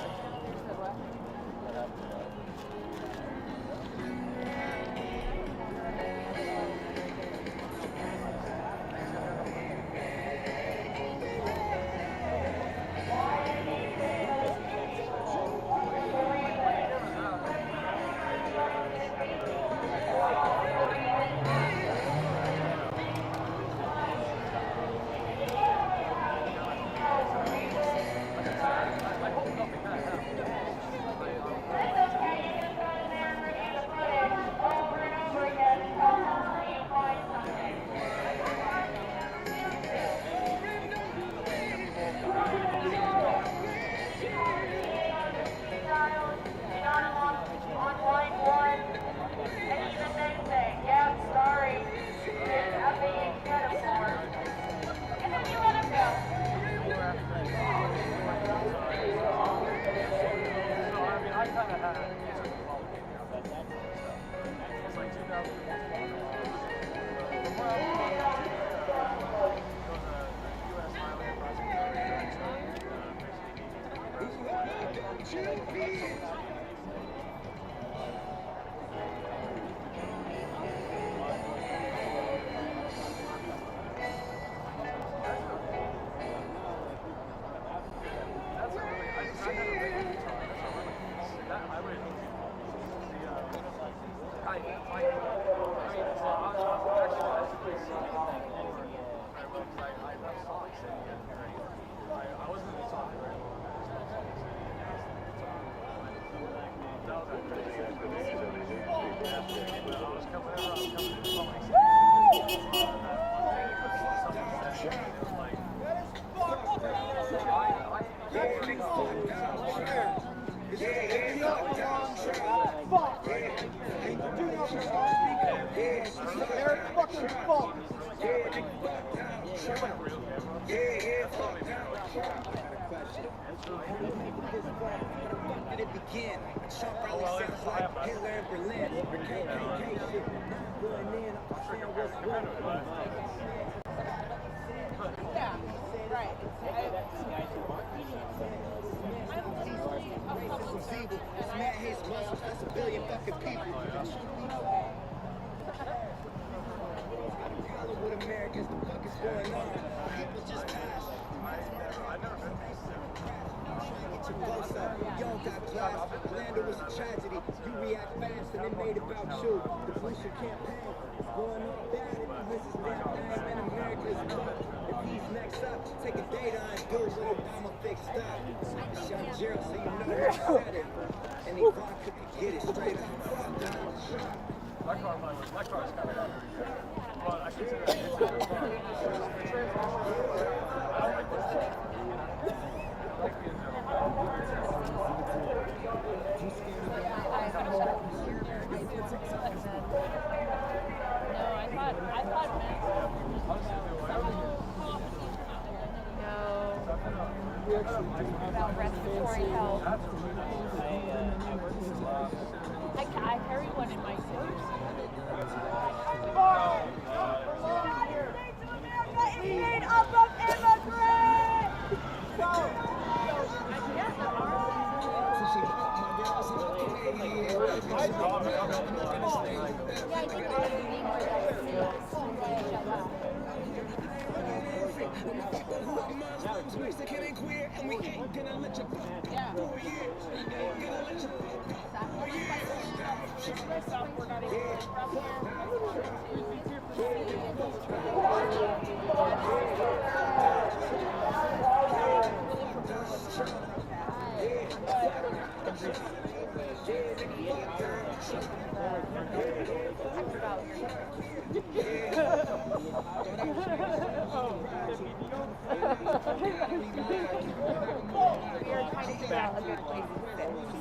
This man hates muscles, that's a billion fucking people. going on. People just pass. Get your voice up. You don't got class. Orlando was a tragedy. You react fast and it made about you. The pollution campaign is going on bad. If this is damn thing, man, America's good. If he's next up, take a data and do what Obama fixed up. It's young Gerald, so you know who said it. And Ivanka could get it straight up. Fuck Donald Trump. My car's coming up. Well, I consider that it's not a car. I don't like this. About respiratory health. I carry one in my suit. Mexican and queer, and we ain't gonna let you fuck up 4 years. Ain't gonna let you fuck up 4 years. We are trying to figure out a good place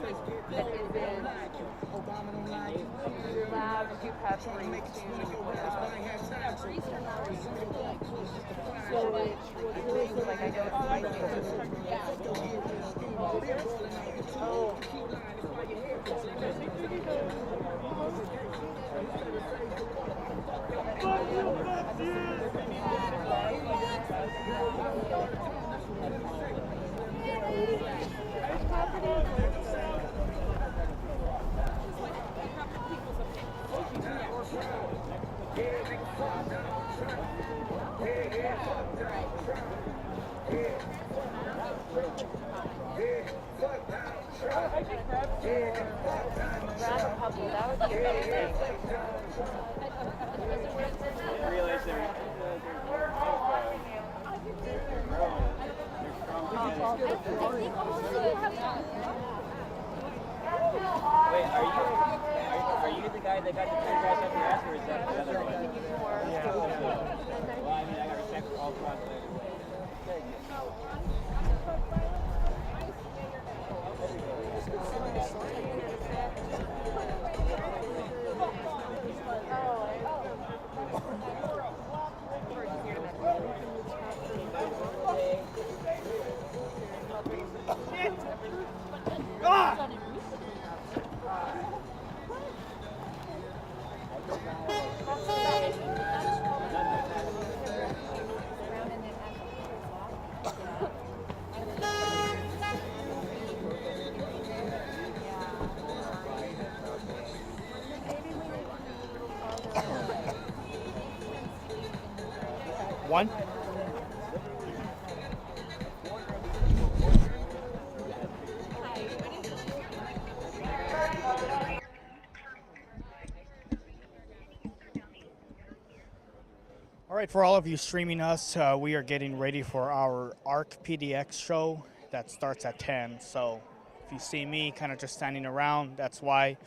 to sit that isn't loud, too peppery, too like I know Are you the guy that got the toothbrush up your ass, or is that the other one? Yeah. Well, I mean, I got respect for all translators. One. All right, for all of you streaming us, we are getting ready for our ARC PDX show that starts at 10. So if you see me kind of just standing around, that's why.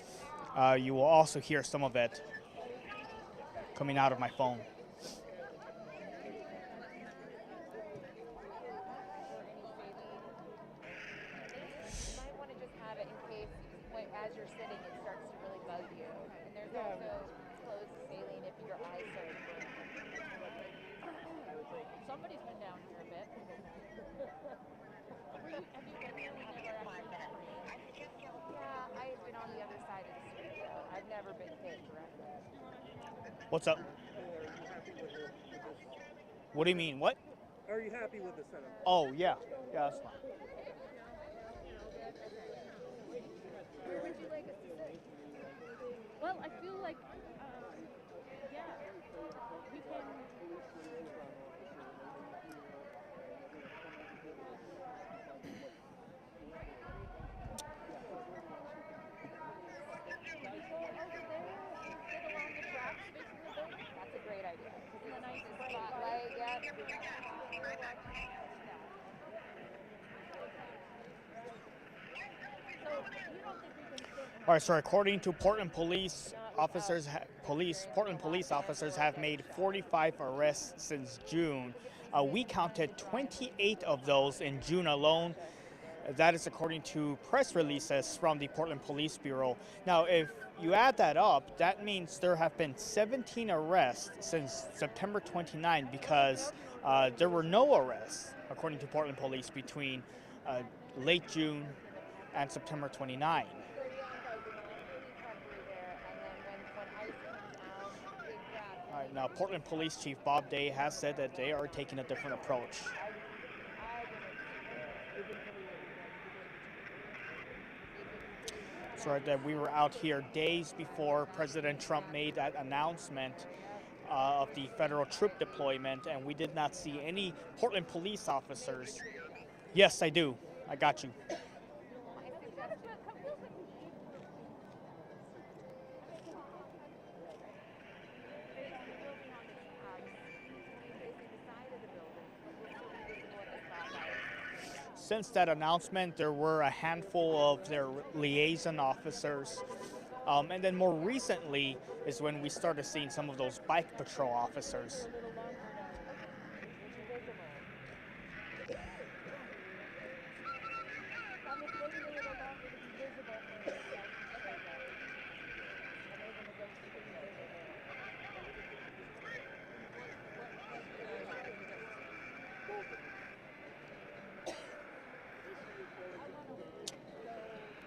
You will also hear some of it coming out of my phone. As you're sitting, it starts to really bug you. And there's also closed saline if your eyes start burning. Somebody's been down here a bit. Have you been here whenever Yeah, I've been on the other side of the street though. I've never been hit directly. What's up? What do you mean? What? Are you happy with the setup? Oh, yeah. Yeah, that's fine. Where would you like us to sit? Well, I feel like, yeah, we can. All right, so according to Portland police officers, Portland police officers have made 45 arrests since June. We counted 28 of those in June alone. That is according to press releases from the Portland Police Bureau. Now, if you add that up, that means there have been 17 arrests since September 29 because there were no arrests, according to Portland Police, between late June and September 29. All right, now Portland Police Chief Bob Day has said that they are taking a different approach. So that we were out here days before President Trump made that announcement of the federal troop deployment, and we did not see any Portland police officers. Yes, I do. I got you. Since that announcement, there were a handful of their liaison officers. And then more recently is when we started seeing some of those bike patrol officers.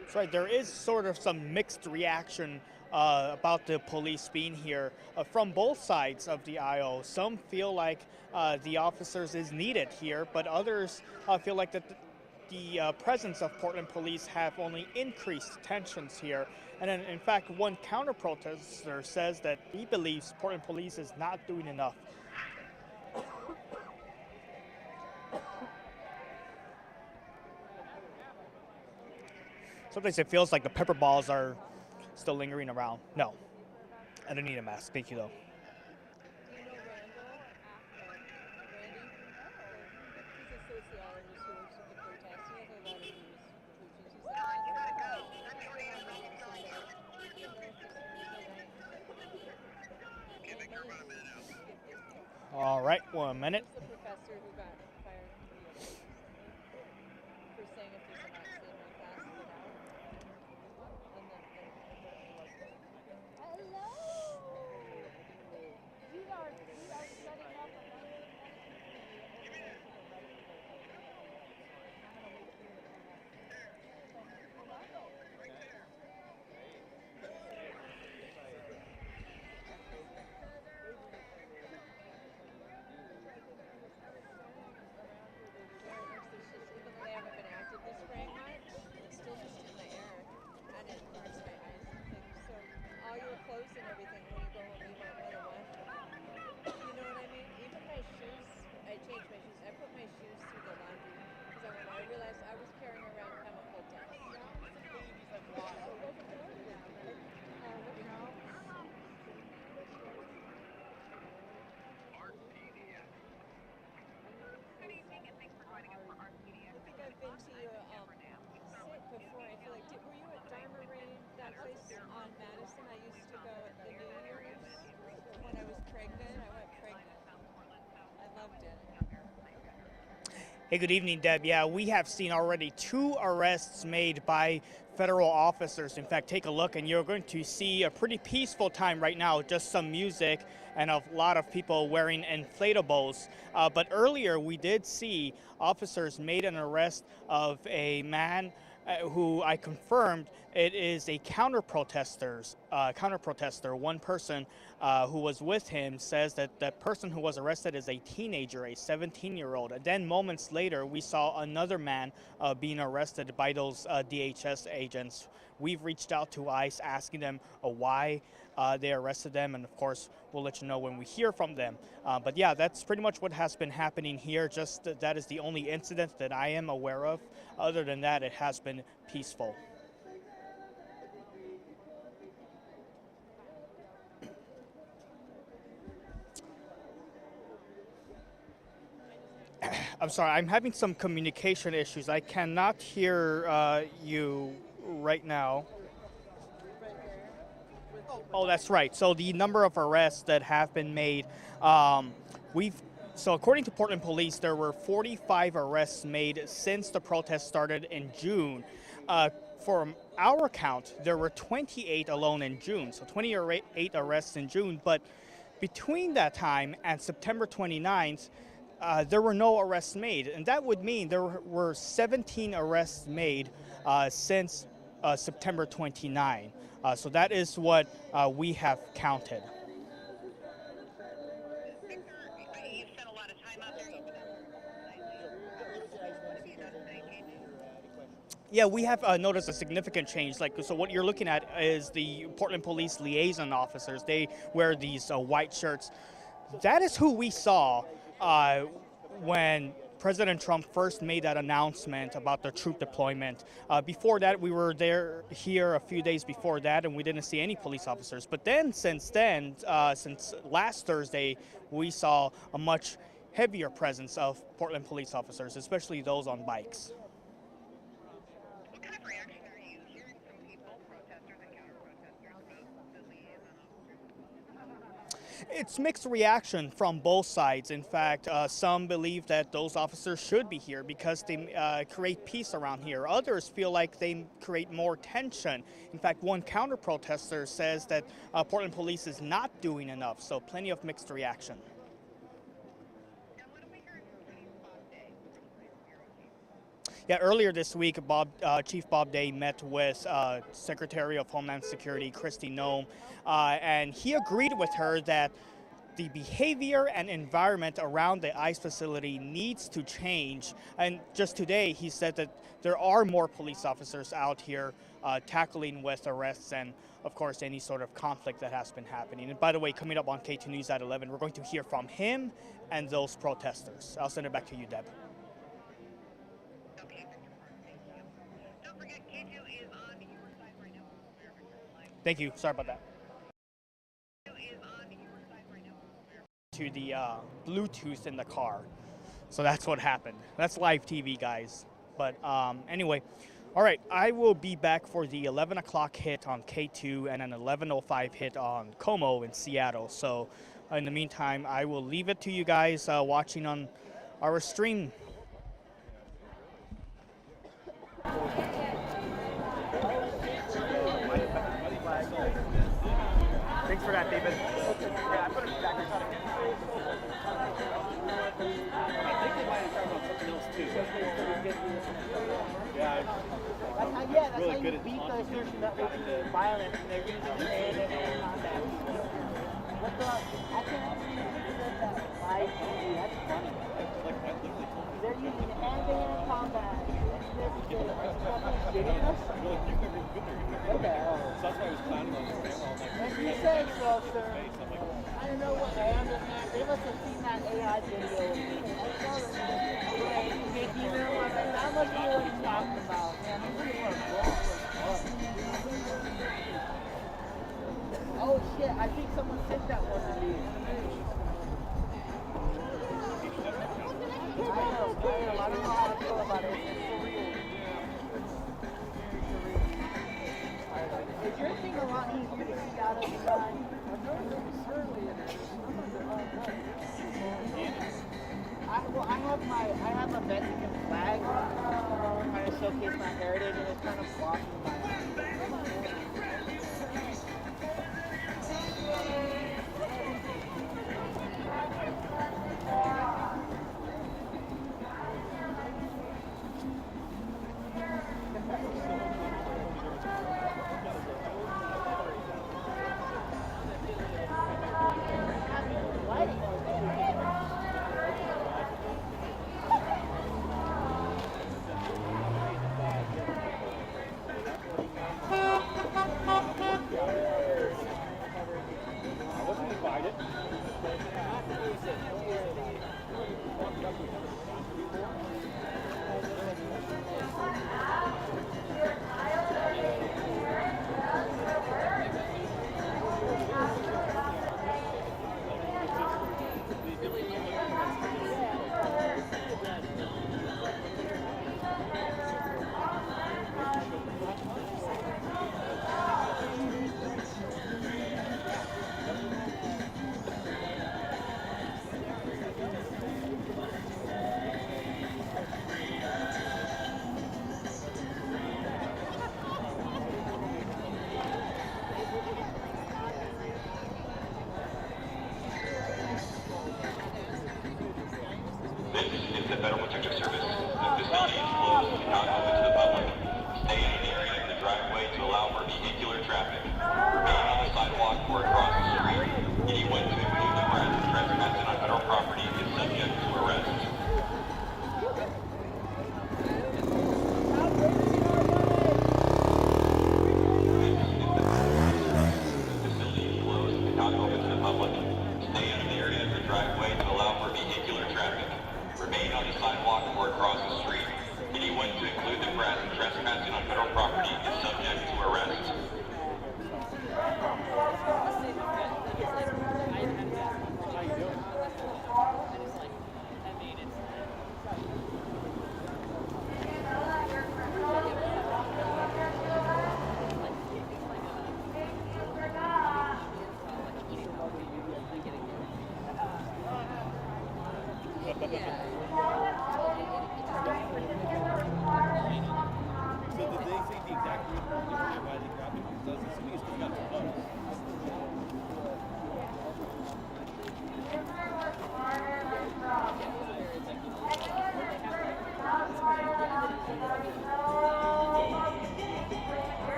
That's right, there is sort of some mixed reaction about the police being here from both sides of the aisle. Some feel like the officers is needed here, but others feel like that the presence of Portland police have only increased tensions here. And then, in fact, one counter-protester says that he believes Portland police is not doing enough. Sometimes it feels like the pepper balls are still lingering around. No, I don't need a mask. Thank you, though. All right, 1 minute. Hey, good evening, Deb. Yeah, we have seen already 2 arrests made by federal officers. In fact, take a look and you're going to see a pretty peaceful time right now, just some music and a lot of people wearing inflatables. But earlier we did see officers made an arrest of a man who I confirmed it is a counter-protester. One person who was with him says that the person who was arrested is a teenager, a 17-year-old. And then moments later, we saw another man being arrested by those DHS agents. We've reached out to ICE asking them why they arrested them, and of course, we'll let you know when we hear from them. But yeah, that's pretty much what has been happening here. Just that is the only incident that I am aware of. Other than that, it has been peaceful. I'm sorry, I'm having some communication issues. I cannot hear you right now. Oh, that's right. So the number of arrests that have been made, so according to Portland Police, there were 45 arrests made since the protest started in June. From our count, there were 28 alone in June, so 28 arrests in June. But between that time and September 29th, there were no arrests made, and that would mean there were 17 arrests made since September 29. So that is what we have counted. You spent a lot of time out there. Yeah, we have noticed a significant change. So what you're looking at is the Portland Police liaison officers. They wear these white shirts. That is who we saw when President Trump first made that announcement about the troop deployment. Before that, we were here a few days before that, and we didn't see any police officers. But then, since last Thursday, we saw a much heavier presence of Portland police officers, especially those on bikes. What kind of reaction are you hearing from people, protesters and counter-protesters, about the liaison officers? It's mixed reaction from both sides. In fact, some believe that those officers should be here because they create peace around here. Others feel like they create more tension. In fact, one counter-protester says that Portland Police is not doing enough, so plenty of mixed reaction. Now, what have we heard from Chief Bob Day, Bureau Chief? Yeah, earlier this week, Chief Bob Day met with Secretary of Homeland Security Kristi Noem, and he agreed with her that the behavior and environment around the ICE facility needs to change. And just today, he said that there are more police officers out here tackling with arrests and, of course, any sort of conflict that has been happening. And by the way, coming up on K2 News at 11, we're going to hear from him and those protesters. I'll send it back to you, Deb. Okay, Mr. Park, thank you. Don't forget, K2 is on your side right now. Thank you. Sorry about that. K2 is on your side right now. To the Bluetooth in the car. So that's what happened. That's live TV, guys. But anyway, all right, I will be back for the 11 o'clock hit on K2 and an 11:05 hit on Como in Seattle. So in the meantime, I will leave it to you guys watching on our stream. Thanks for that, David. Yeah, I put it back. I think they might have talked about something else too. Yeah, That's really how you beat the assertion that we're being violent and they're using hand-to-hand combat. I can't believe you said that live TV. That's funny. They're using hand-to-hand combat. Shitting us? What the hell? So that's why I was planning on staying all night. As you said so, sir. I don't know what I understand. They must have seen that AI video of me. I saw them. I must know what he's talking about. Man, these people are broke as fuck. Oh shit, I think someone sent that one to me. I don't know how to feel about it. It's surreal. Is your thing a lot easier to see out of the side? I have a Mexican flag trying to showcase my heritage and it's kind of blocking my So did they say the exact reason why they grabbed him? Because assuming he's still got the votes.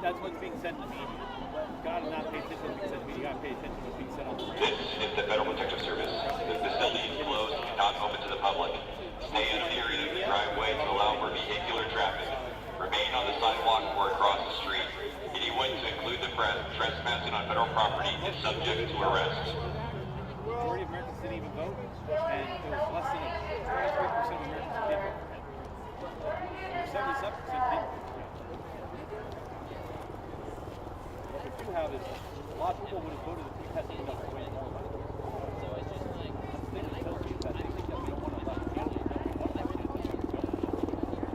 That's what's being said to me. God, not pay attention to what's being said to me. You gotta pay attention to what's being said on the radio. This is the Federal Protective Service. The facility is closed and not open to the public. Stay out of the area of the driveway to allow for vehicular traffic. Remain on the sidewalk or across the street. Anyone to include the press trespassing on federal property is subject to arrest. The majority of Americans didn't even vote, and there was less than 23% of Americans did vote. 77% didn't. What we do have is a lot of people would have voted if we had something else way more about it. So it's just like, the thing that tells me that they think that we don't want to let candidates know we want them to do it.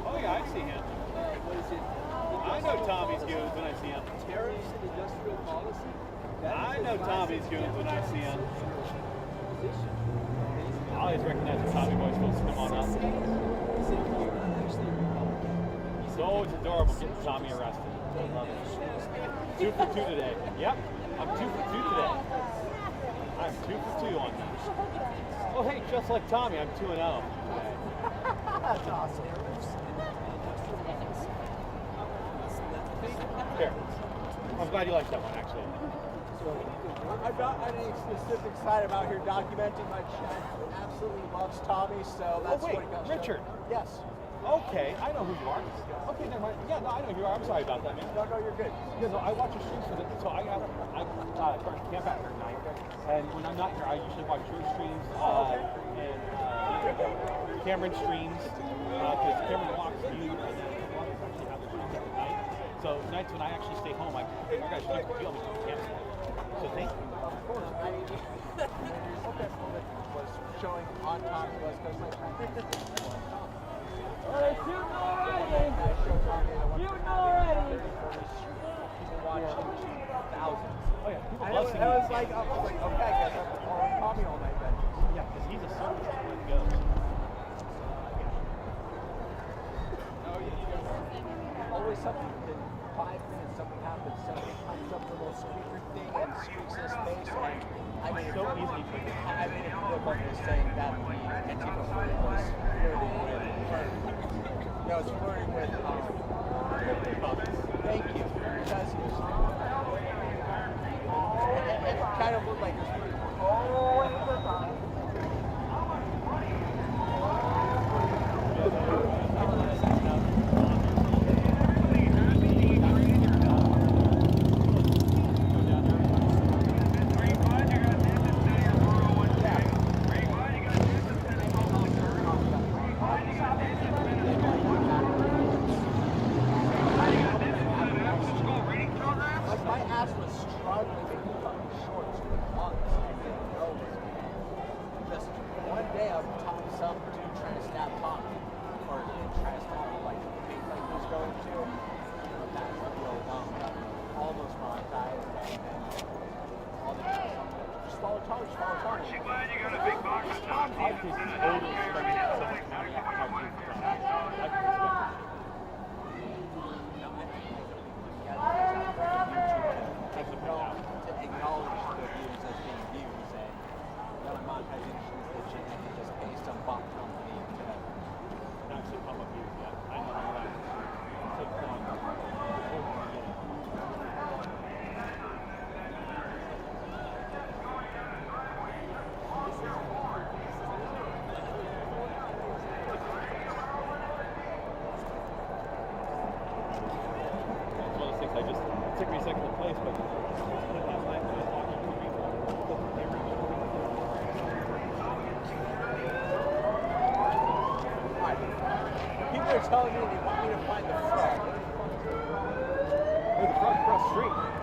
Oh yeah, I see him. What is it? I know Tommy's goons when I see him. Tariffs and industrial policy? I know Tommy's goons when I see him. I always recognize the Tommy boy's supposed to come on up. So it's adorable getting Tommy arrested. I love it. 2 for 2 today. Yep, I'm 2 for 2 today. I'm 2 for 2 on that. Oh hey, just like Tommy, I'm 2-0. That's awesome. Here. I'm glad you liked that one, actually. I'm not on any specific side. I'm out here documenting my chat. Absolutely loves Tommy, so that's wait, what it comes Richard. to. Yes. Okay, I know who you are. Okay, never mind. Yeah, no, I know who you are. I'm sorry about that, man. No, you're good. Yeah, no, I watch your streams for the. So I try to camp out here at night, and when I'm not here, I usually watch your streams and Cameron streams because Cameron walks you, and then actually have the streams at night. So nights when I actually stay home, I hey, you guys keep the deal me from campsite. So thank you. Of course. Okay. Was showing on Tommy was because my Shooting already! Shooting already! People watch thousands. Oh yeah, people I love seeing you. was like, okay, I guess I'm following Tommy all night then. Yeah, because he's a soldier where he goes. Always something within 5 minutes, something happens. Somebody comes up with a little speaker thing and speaks in his face. And I made So easily put. I made a clip on this saying that the Antifa was flirting with her. No, it's flirting with thank you. Because he was it kind of looked like it was my ass was struggling to keep up the shorts for months. People are telling me they want me to find the frog. Hey, the frog across the street.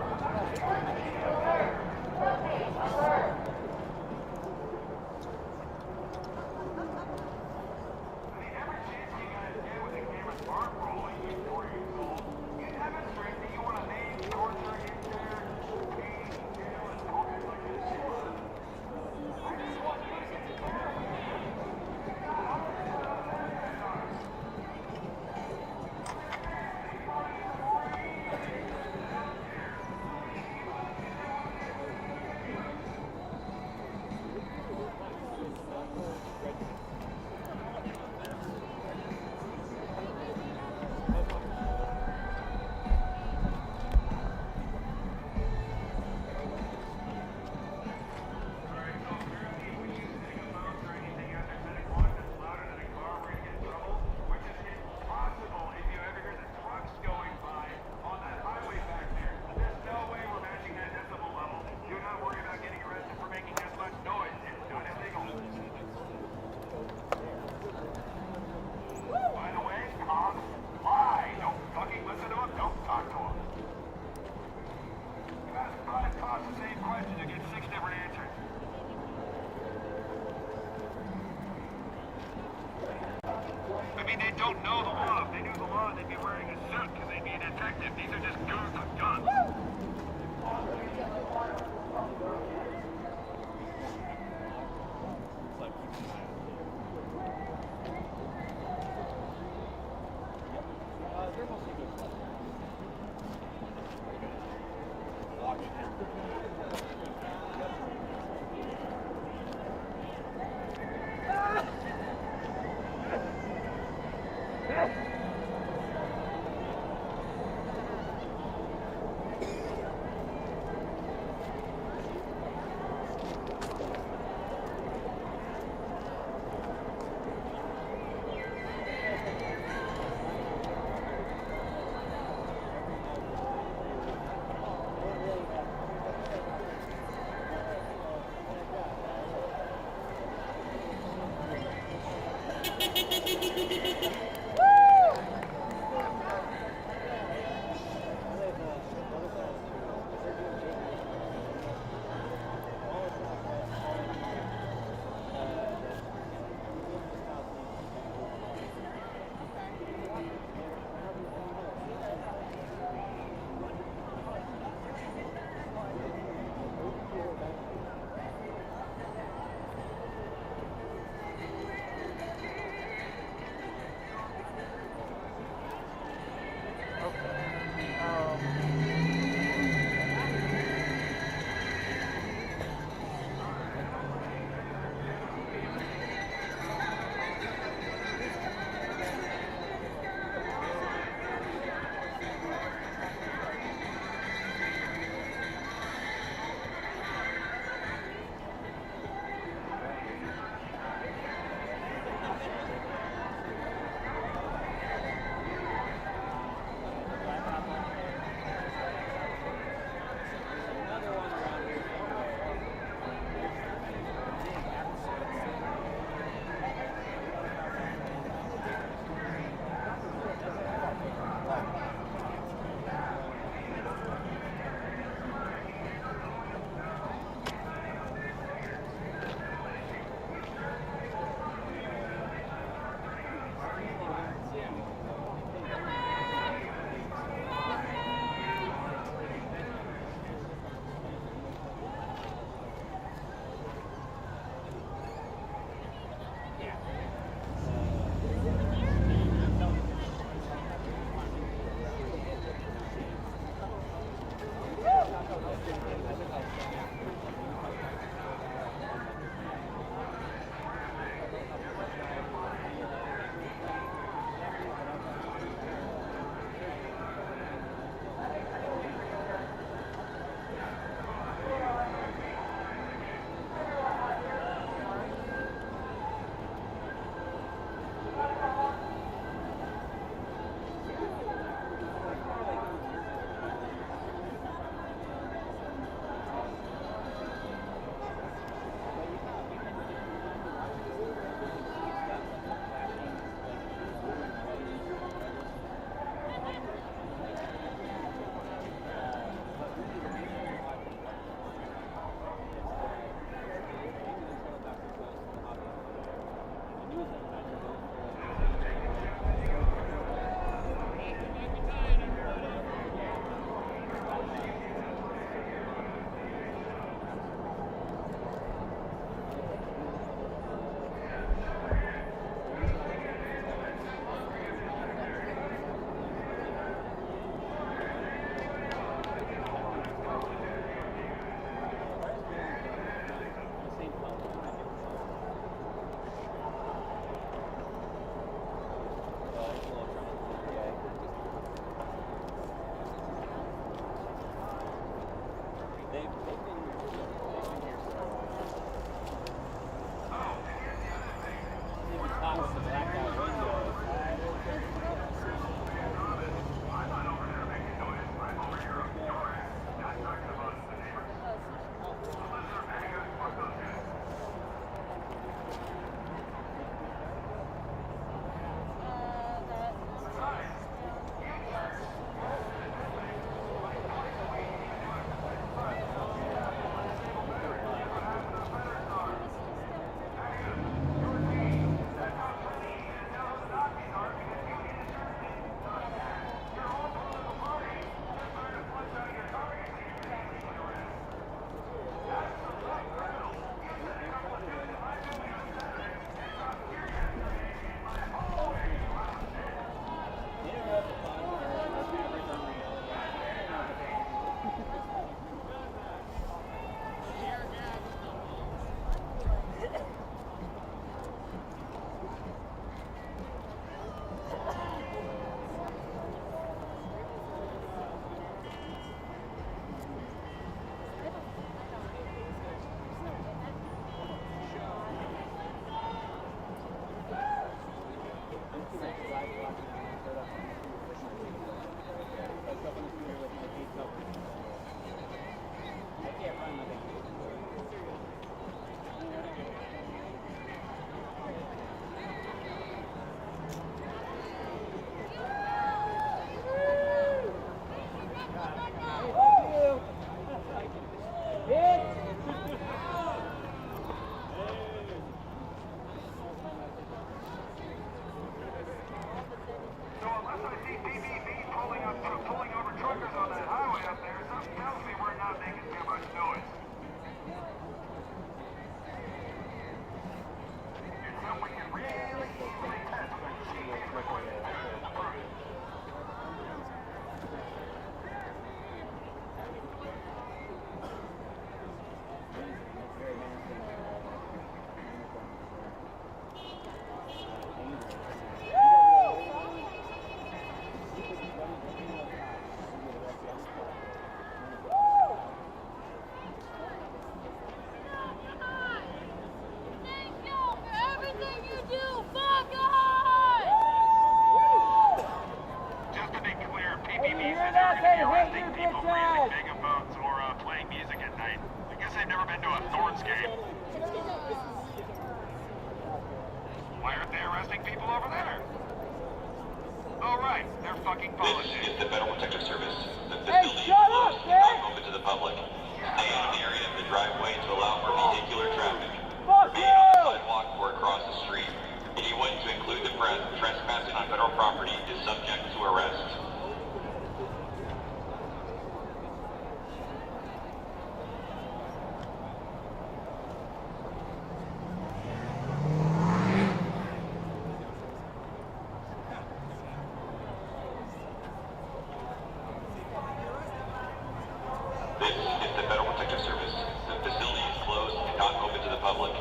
public.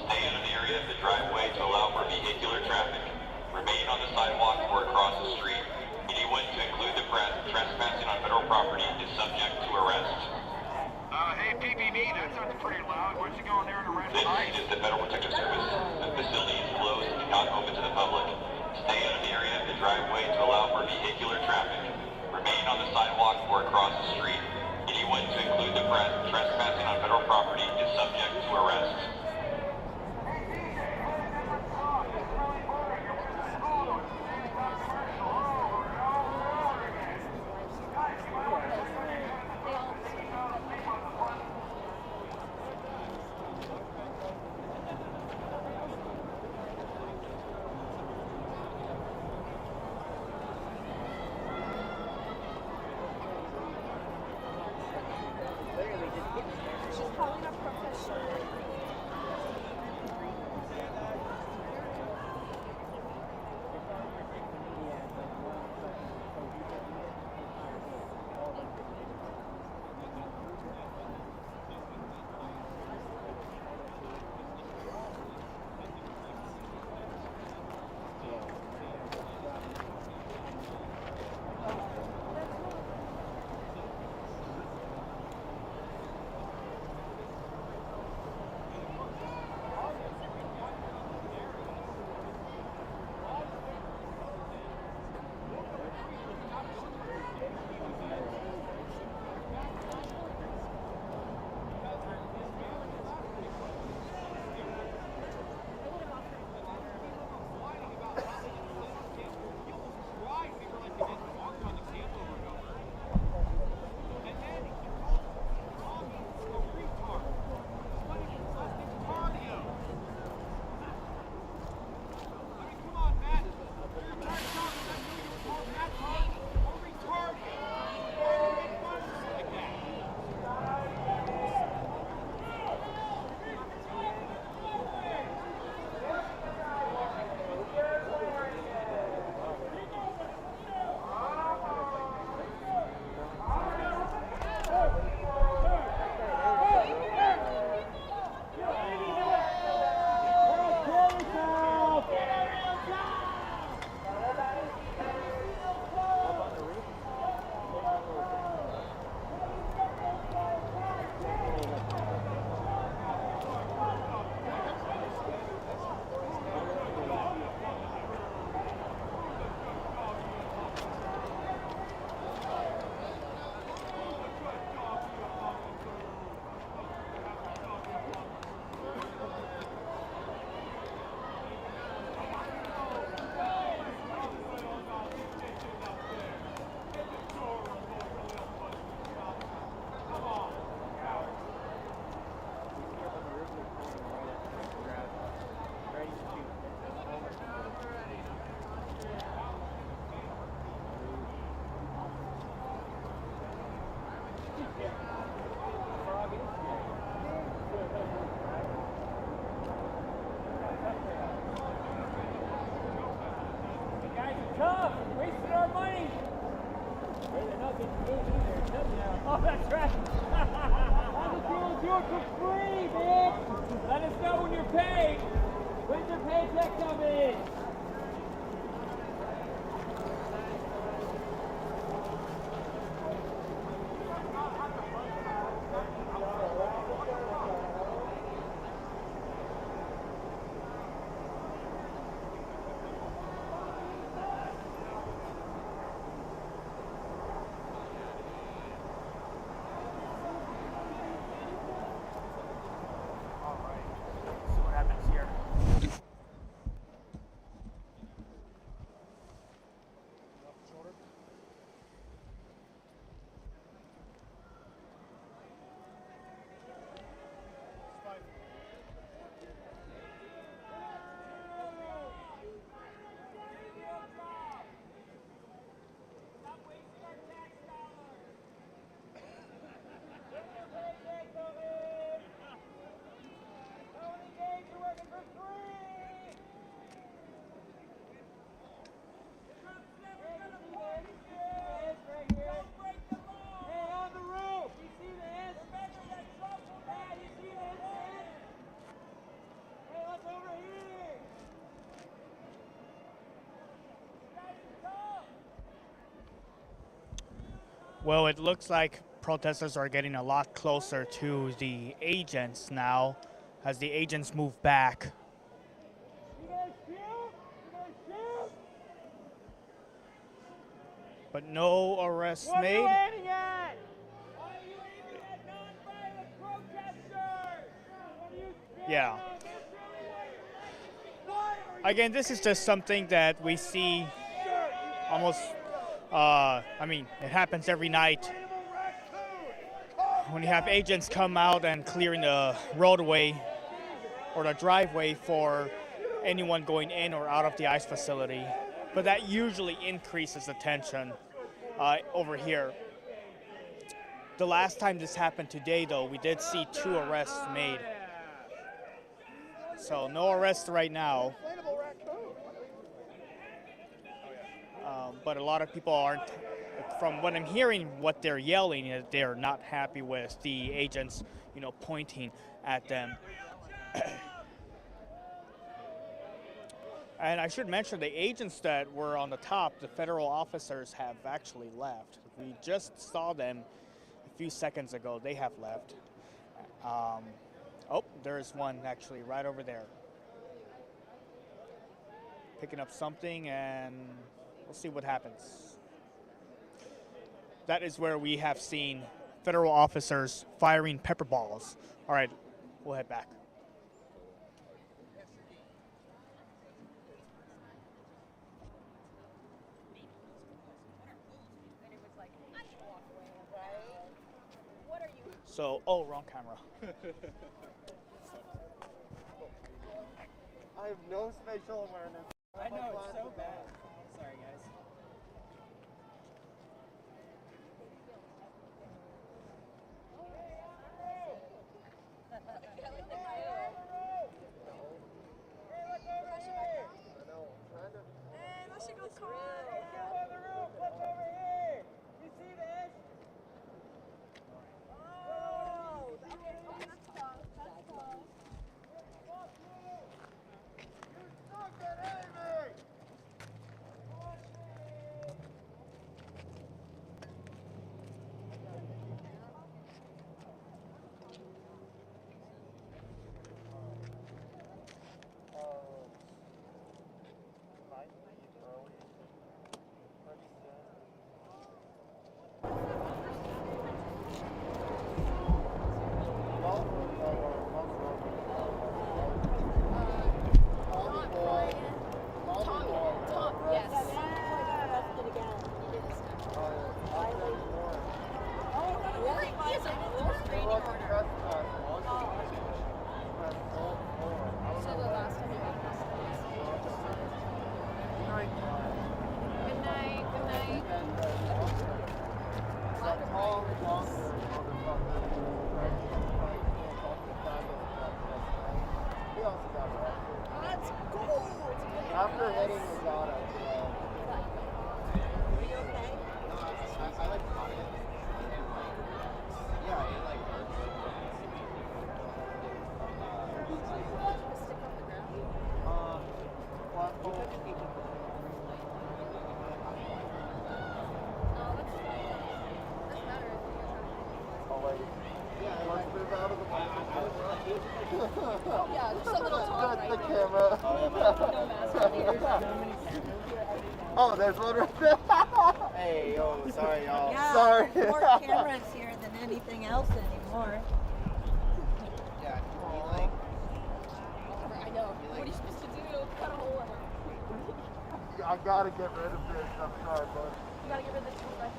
Stay out of the area of the driveway to allow for vehicular traffic. Remain on the sidewalk or across the street. Anyone, to include the press, trespassing on federal property is subject to arrest. Hey, PPB, that sounds pretty loud. Why don't you go in there and arrest This ICE? is the Federal Protective Service. The facility is closed and not open to the public. Stay out of the area of the driveway to allow for vehicular traffic. Remain on the sidewalk or across the street. Anyone, to include the press, trespassing on federal property is subject to arrest. She's calling a professional. Tough, wasting our money. Hey, they're not getting paid either. Touchdown. Oh, that's right. How's it feel to do it for free, bitch? Let us know when you're paid. When's your paycheck coming? Well, it looks like protesters are getting a lot closer to the agents now as the agents move back. But no arrests made. Yeah. Again, this is just something that we see almost, I mean, it happens every night when you have agents come out and clearing the roadway or the driveway for anyone going in or out of the ICE facility. But that usually increases the tension over here. The last time this happened today, though, we did see 2 arrests made. So no arrests right now. But a lot of people aren't, from what I'm hearing, what they're yelling is they're not happy with the agents, you know, pointing at them. And I should mention the agents that were on the top, the federal officers, have actually left. We just saw them a few seconds ago. They have left. Oh, there's one actually right over there. Picking up something, and we'll see what happens. That is where we have seen federal officers firing pepper balls. All right, we'll head back. So, oh, wrong camera. I have no spatial awareness. I know, it's so bad. Sorry, guys. After hitting his auto, Are you okay? I like caught it. Yeah, it like hurts. Oh wait. Yeah, let's move out of the Oh yeah, just a little talk That's right the now. camera. No mask. Oh, there's one right there. Hey, yo, sorry, y'all. Yeah, Sorry. there's more cameras here than anything else anymore. Yeah, I know. What are you supposed to do? Cut a hole in it. I gotta get rid of this. I'm sorry, bud. You gotta get rid of this one.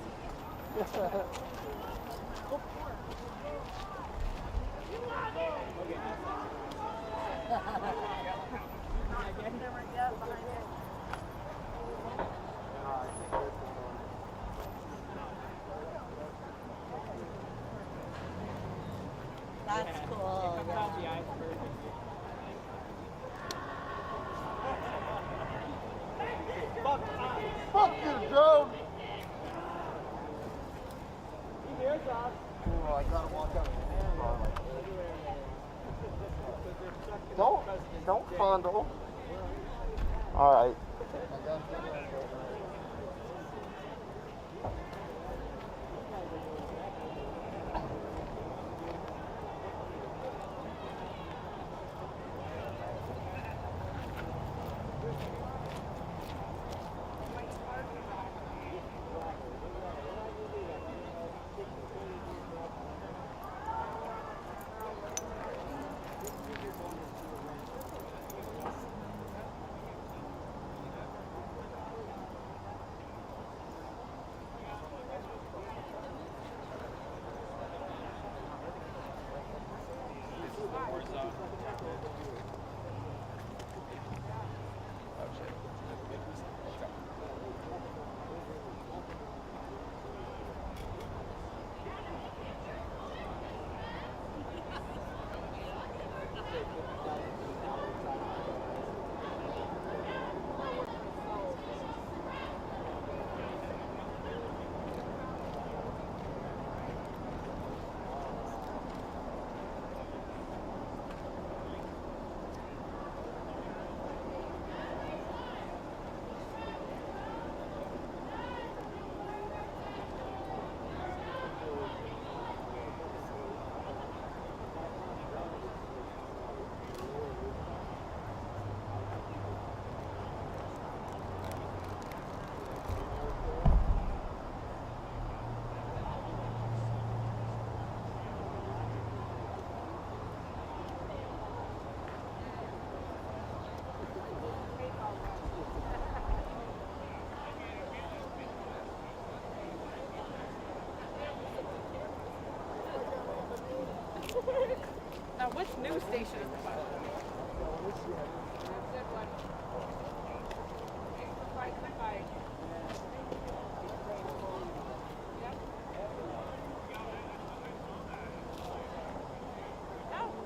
That's cool. Yeah. Fuck you, Joe! Oh, I gotta walk out. Don't fondle. Alright. station at the bottom. Good one. Bye. Yep. Oh.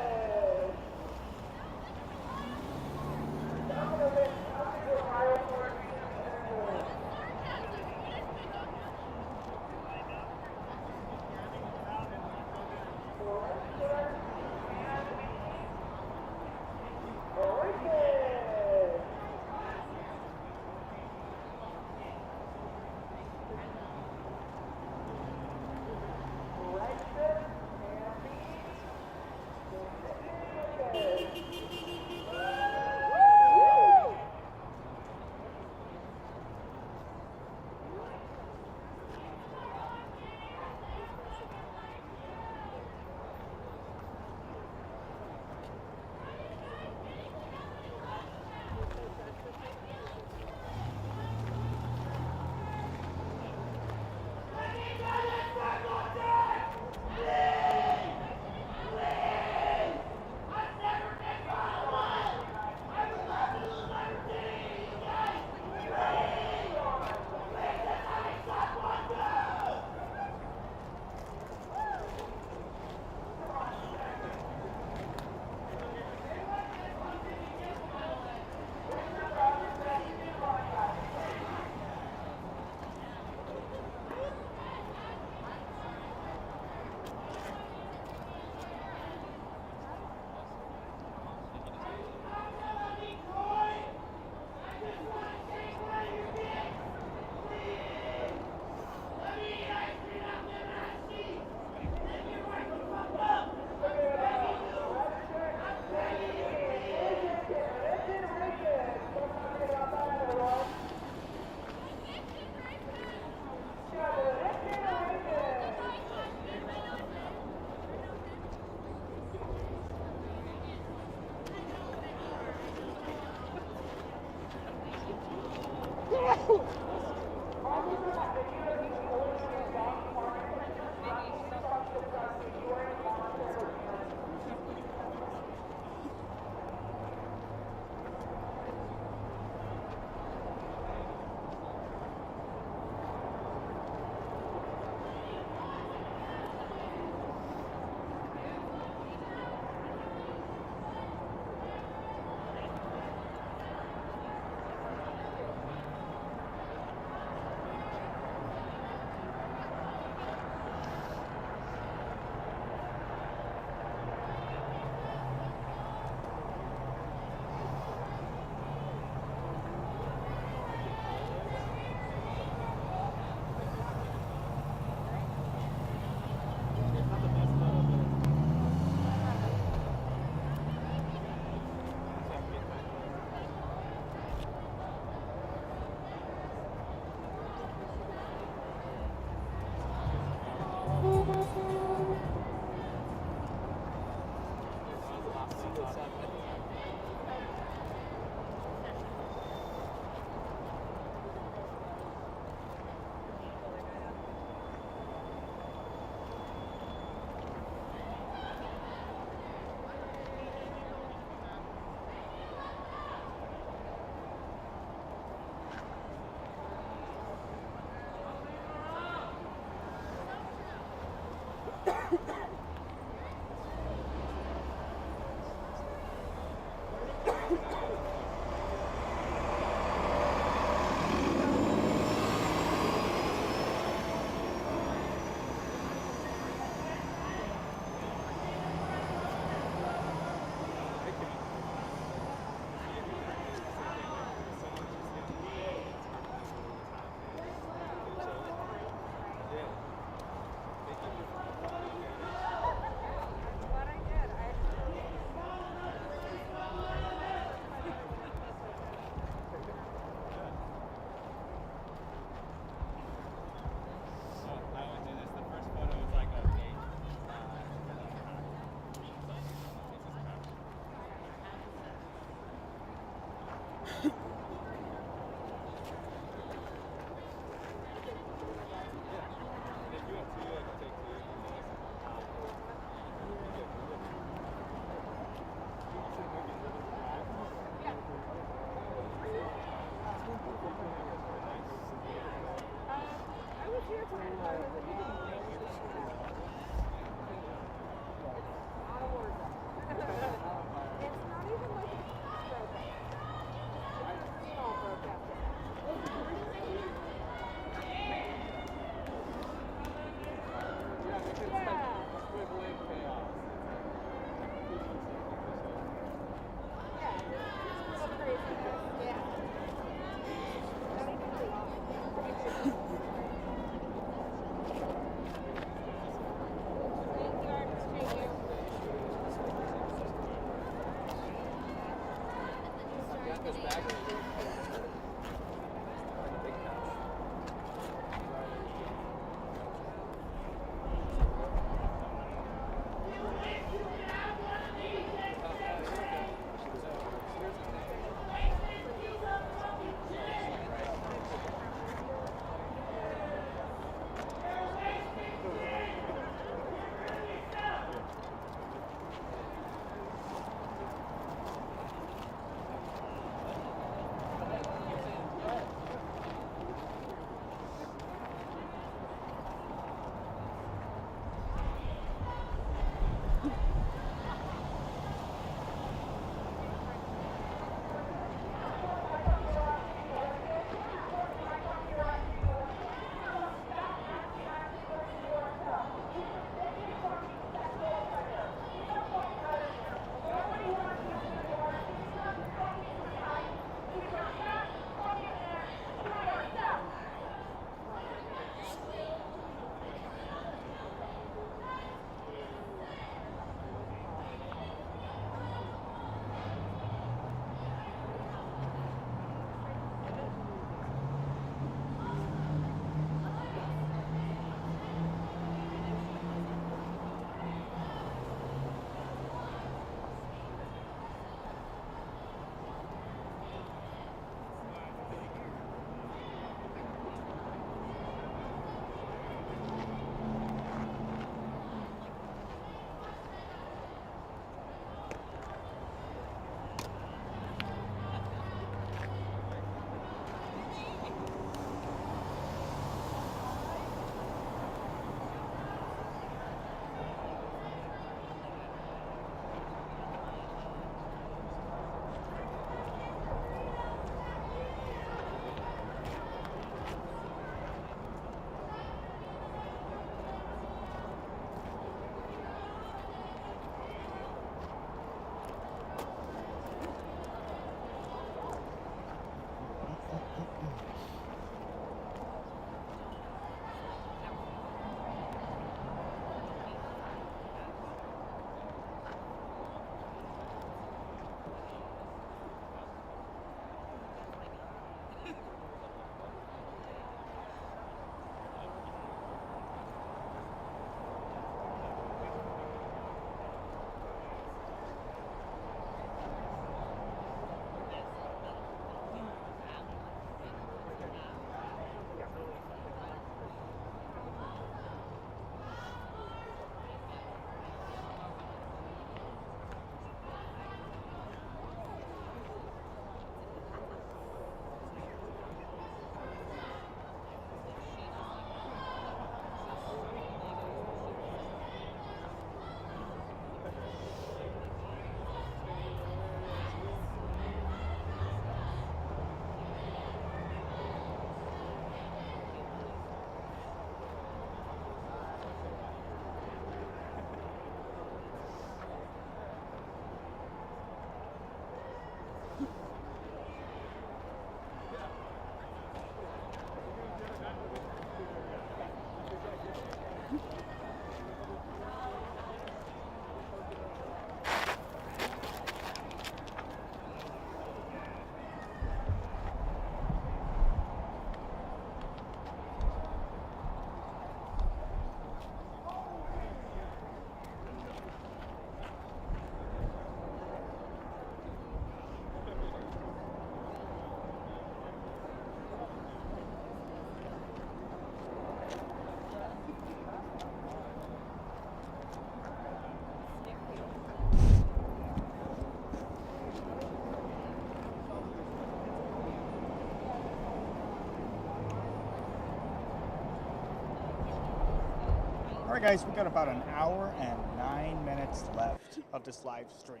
All right, guys, we got about an hour and 9 minutes left of this live stream.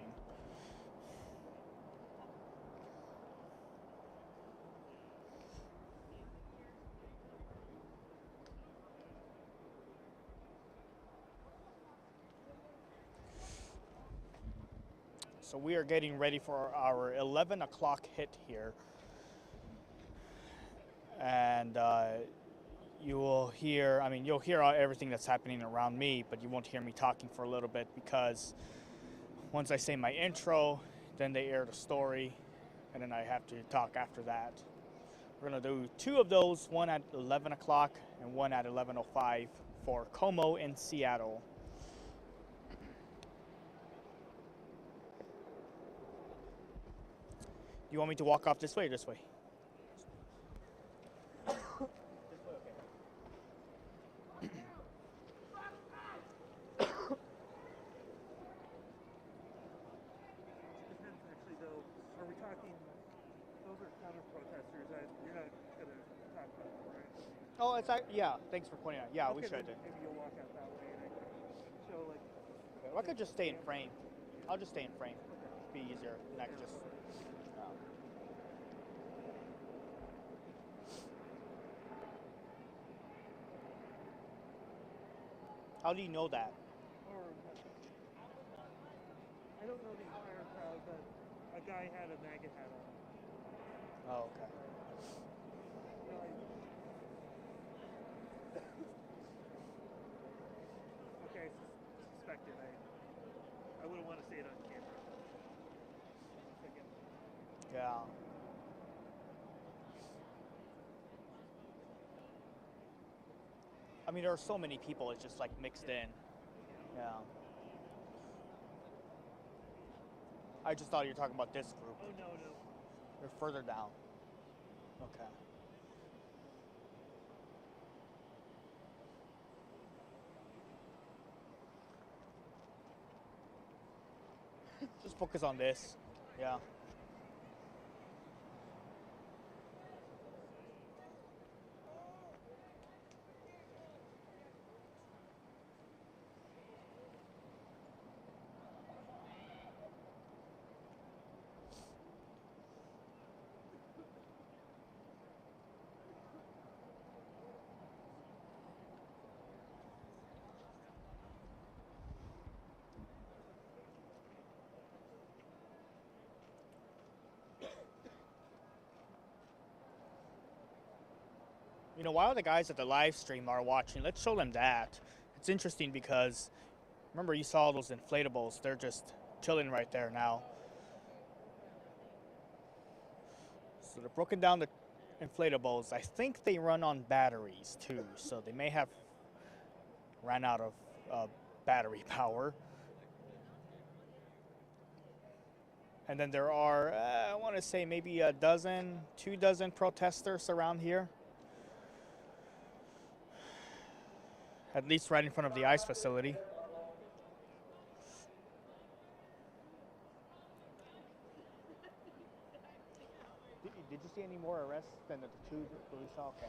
So we are getting ready for our 11 o'clock hit here. And you will hear, I mean, you'll hear everything that's happening around me, but you won't hear me talking for a little bit because once I say my intro, then they air the story, and then I have to talk after that. We're gonna do 2 of those, one at 11 o'clock and one at 11:05 for Como in Seattle. You want me to walk off this way or this way? Depends actually though. Are we talking? Those are counter protesters. You're not gonna talk about them, right? Oh, it's yeah. Thanks for pointing out. Yeah, we should. Maybe you'll walk out that way and I can show like. Well, I could just stay in frame. I'll just stay in frame. It'd be easier. And I could just. How do you know that? I don't know the entire crowd, but a guy had a MAGA hat on. Oh, okay. Okay, I suspected. I wouldn't want to say it on camera. Yeah. I mean, there are so many people, it's just like mixed in. Yeah. I just thought you were talking about this group. Oh, no. They're further down. Okay. Just focus on this. Yeah. You know, while the guys at the live stream are watching, let's show them that. It's interesting because, remember you saw those inflatables, they're just chilling right there now. So they're broken down the inflatables. I think they run on batteries too, so they may have ran out of battery power. And then there are, I want to say maybe 2 dozen protesters around here. At least right in front of the ICE facility. Did you see any more arrests than the 2 that we saw? Okay.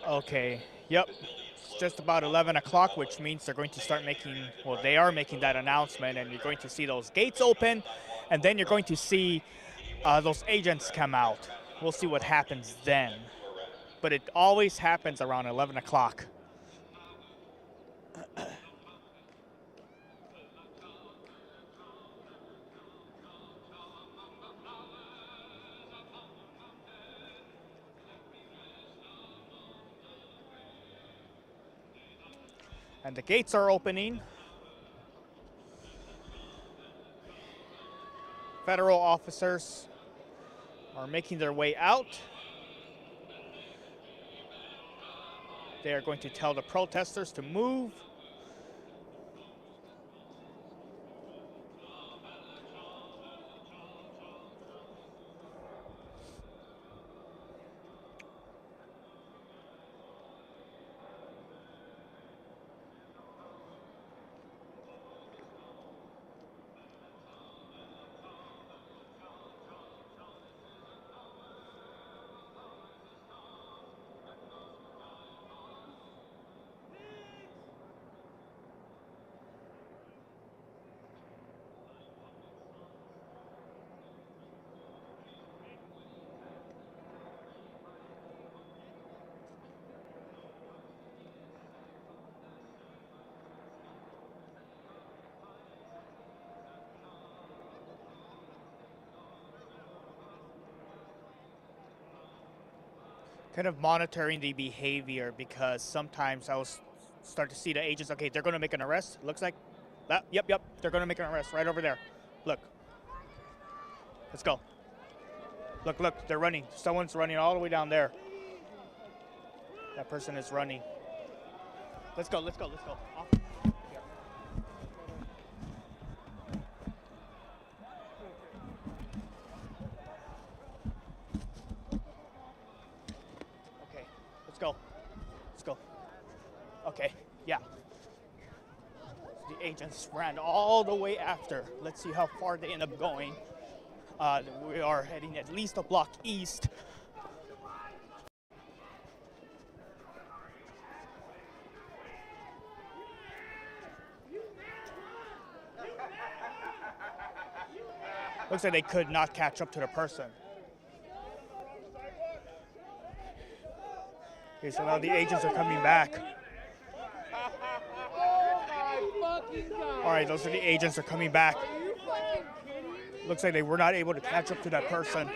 Okay, yep. It's just about 11 o'clock, which means they're going to start making, well, they are making that announcement, and you're going to see those gates open, and then you're going to see those agents come out. We'll see what happens then. But it always happens around 11 o'clock. And the gates are opening. Federal officers are making their way out. They are going to tell the protesters to move. Kind of monitoring the behavior, because sometimes I will start to see the agents. Okay, they're going to make an arrest. Looks like that. Yep, they're going to make an arrest right over there. Look. Let's go. Look, they're running. Someone's running all the way down there. That person is running. Let's go. Off. Here. Okay, let's go. Okay, yeah. The agents ran all the way after. Let's see how far they end up going. We are heading at least a block east. Looks like they could not catch up to the person. Okay, so now the agents are coming back. All right, those are the agents are coming back. Looks like they were not able to catch up to that person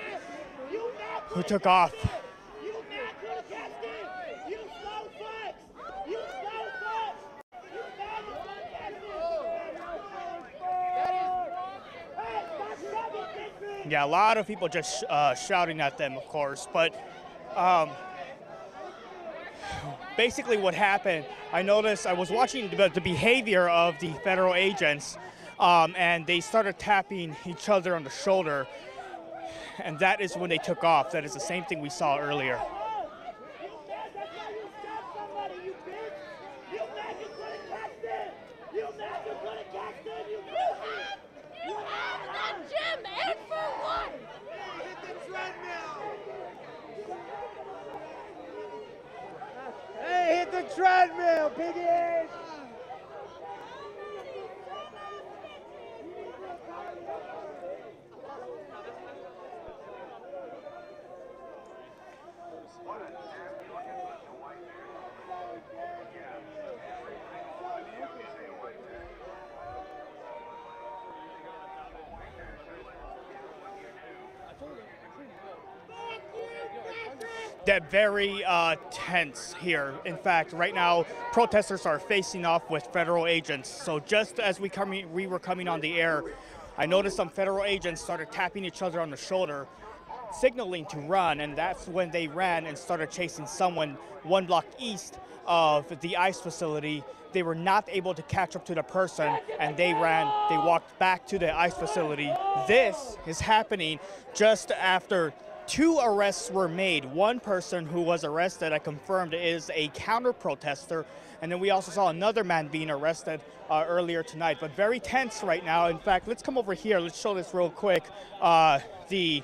who took off. Yeah, a lot of people just shouting at them, of course, but basically what happened, I noticed, I was watching the behavior of the federal agents, and they started tapping each other on the shoulder, and that is when they took off. That is the same thing we saw earlier. Hey, hit the treadmill, piggy! That very tense here. In fact, right now, protesters are facing off with federal agents. So just as we were coming on the air, I noticed some federal agents started tapping each other on the shoulder, signaling to run, and that's when they ran and started chasing someone 1 block east of the ICE facility. They were not able to catch up to the person, and they walked back to the ICE facility. This is happening just after 2 arrests were made. One person who was arrested, I confirmed, is a counter-protester, and then we also saw another man being arrested earlier tonight. But very tense right now. In fact, let's come over here. Let's show this real quick. The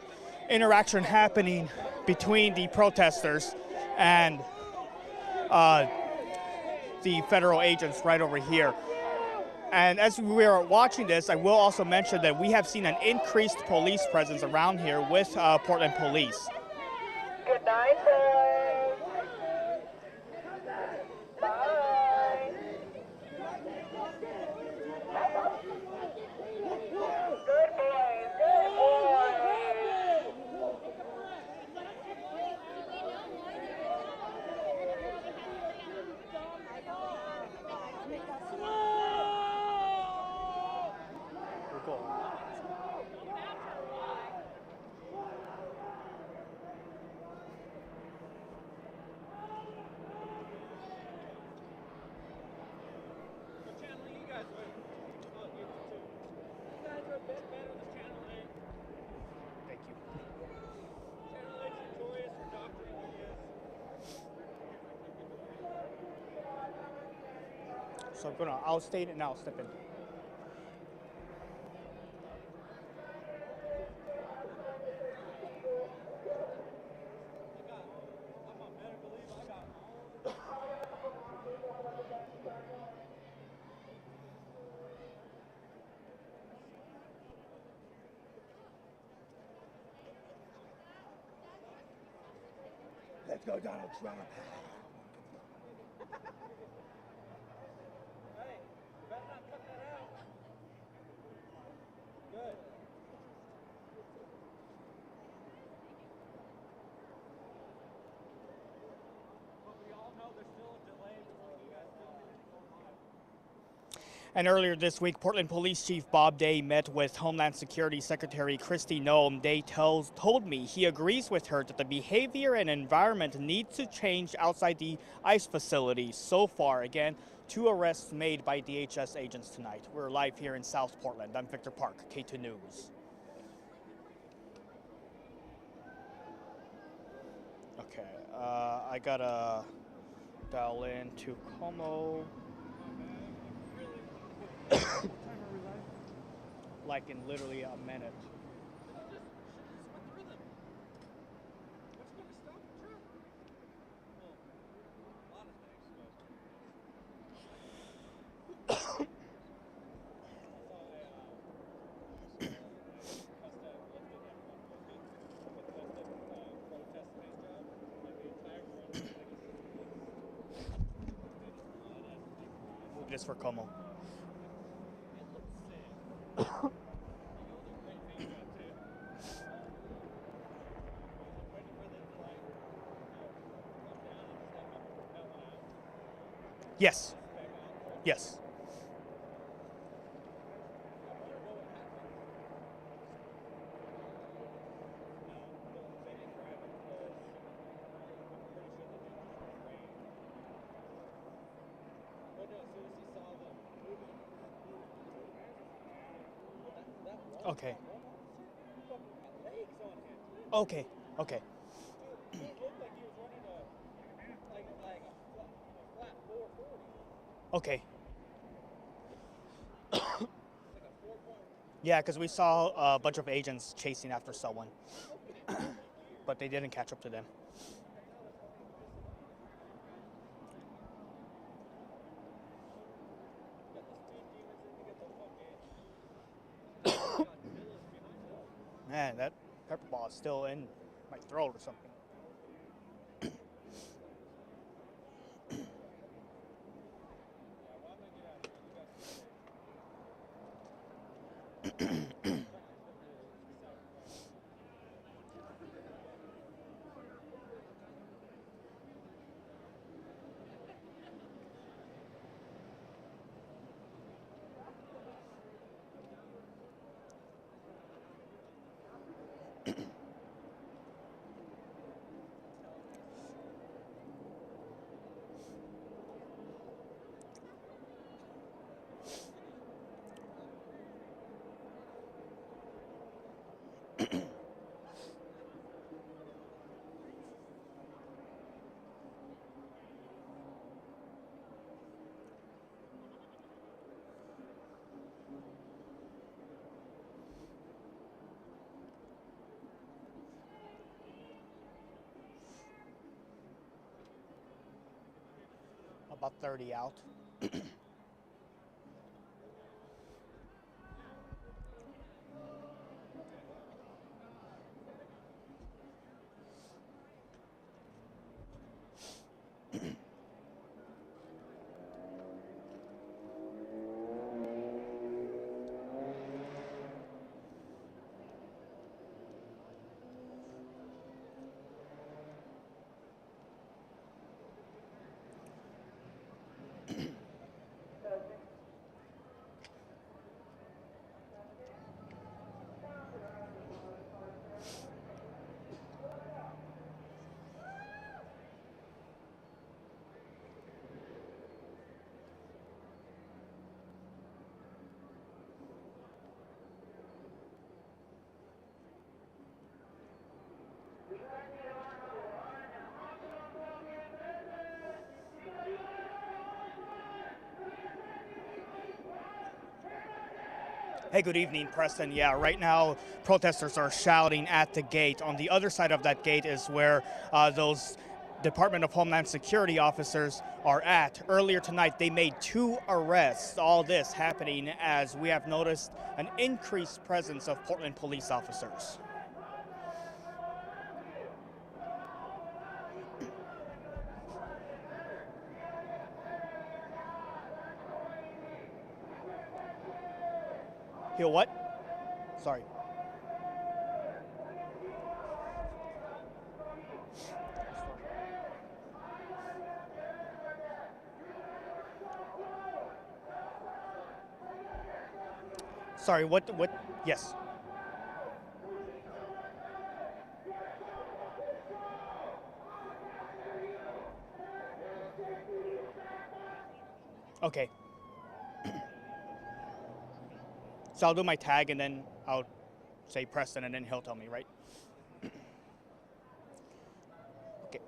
interaction happening between the protesters and the federal agents right over here. And as we are watching this, I will also mention that we have seen an increased police presence around here with Portland Police. Good night, boys. Bye. Good boys, good boys. So I'm gonna, I'll state it and I'll step in. Let's go, Donald Trump. And earlier this week, Portland Police Chief Bob Day met with Homeland Security Secretary Kristi Noem. Day told me he agrees with her that the behavior and environment need to change outside the ICE facility. So far, again, 2 arrests made by DHS agents tonight. We're live here in South Portland. I'm Victor Park, K2 News. Okay, I gotta dial in to Como. Like in literally a minute. This for Como. Yes. Yes. Okay. Okay. Okay. Okay. Yeah, because we saw a bunch of agents chasing after someone, but they didn't catch up to them. Man, that pepper ball is still in my throat or something. About 30 out. Hey, good evening, Preston. Yeah, right now protesters are shouting at the gate. On the other side of that gate is where those Department of Homeland Security officers are at. Earlier tonight, they made 2 arrests. All this happening as we have noticed an increased presence of Portland police officers. Hear what? Sorry. Sorry, what, yes. Okay. So I'll do my tag and then I'll say Preston and then he'll tell me, right? Okay.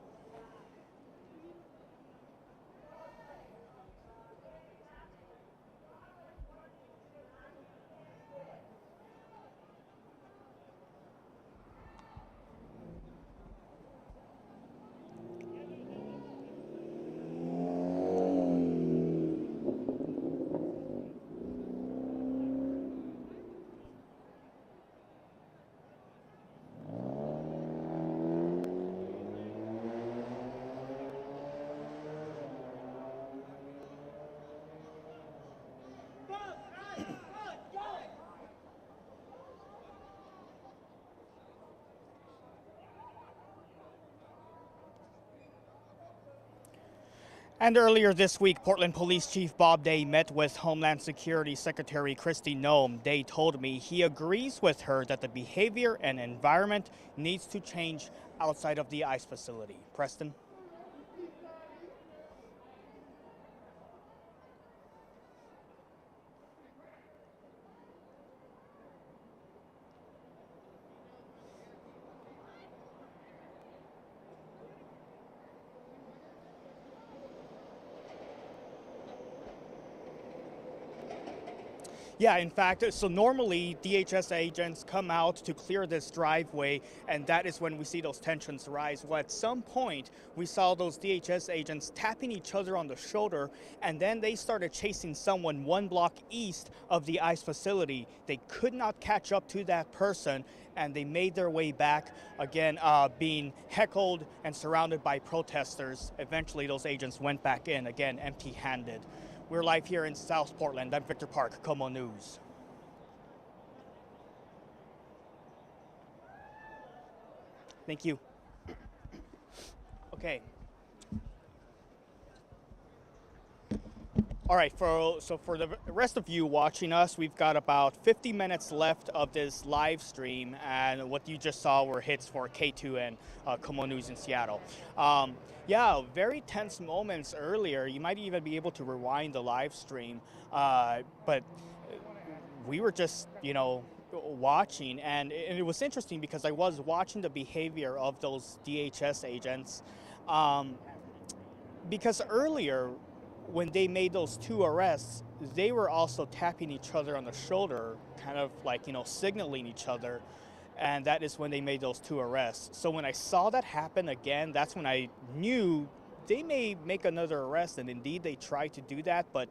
And earlier this week, Portland Police Chief Bob Day met with Homeland Security Secretary Kristi Noem. Day told me he agrees with her that the behavior and environment needs to change outside of the ICE facility. Preston? Yeah, in fact, so normally DHS agents come out to clear this driveway, and that is when we see those tensions rise. Well, at some point, we saw those DHS agents tapping each other on the shoulder, and then they started chasing someone 1 block east of the ICE facility. They could not catch up to that person, and they made their way back, again, being heckled and surrounded by protesters. Eventually, those agents went back in, again, empty-handed. We're live here in South Portland. I'm Victor Park, Como News. Thank you. Okay. All right, so for the rest of you watching us, we've got about 50 minutes left of this live stream, and what you just saw were hits for K2 and Como News in Seattle. Yeah, very tense moments earlier. You might even be able to rewind the live stream, but we were just, watching, and it was interesting because I was watching the behavior of those DHS agents, because earlier, when they made those 2 arrests, they were also tapping each other on the shoulder, kind of like, signaling each other. And that is when they made those 2 arrests. So when I saw that happen again, that's when I knew they may make another arrest. And indeed, they tried to do that, but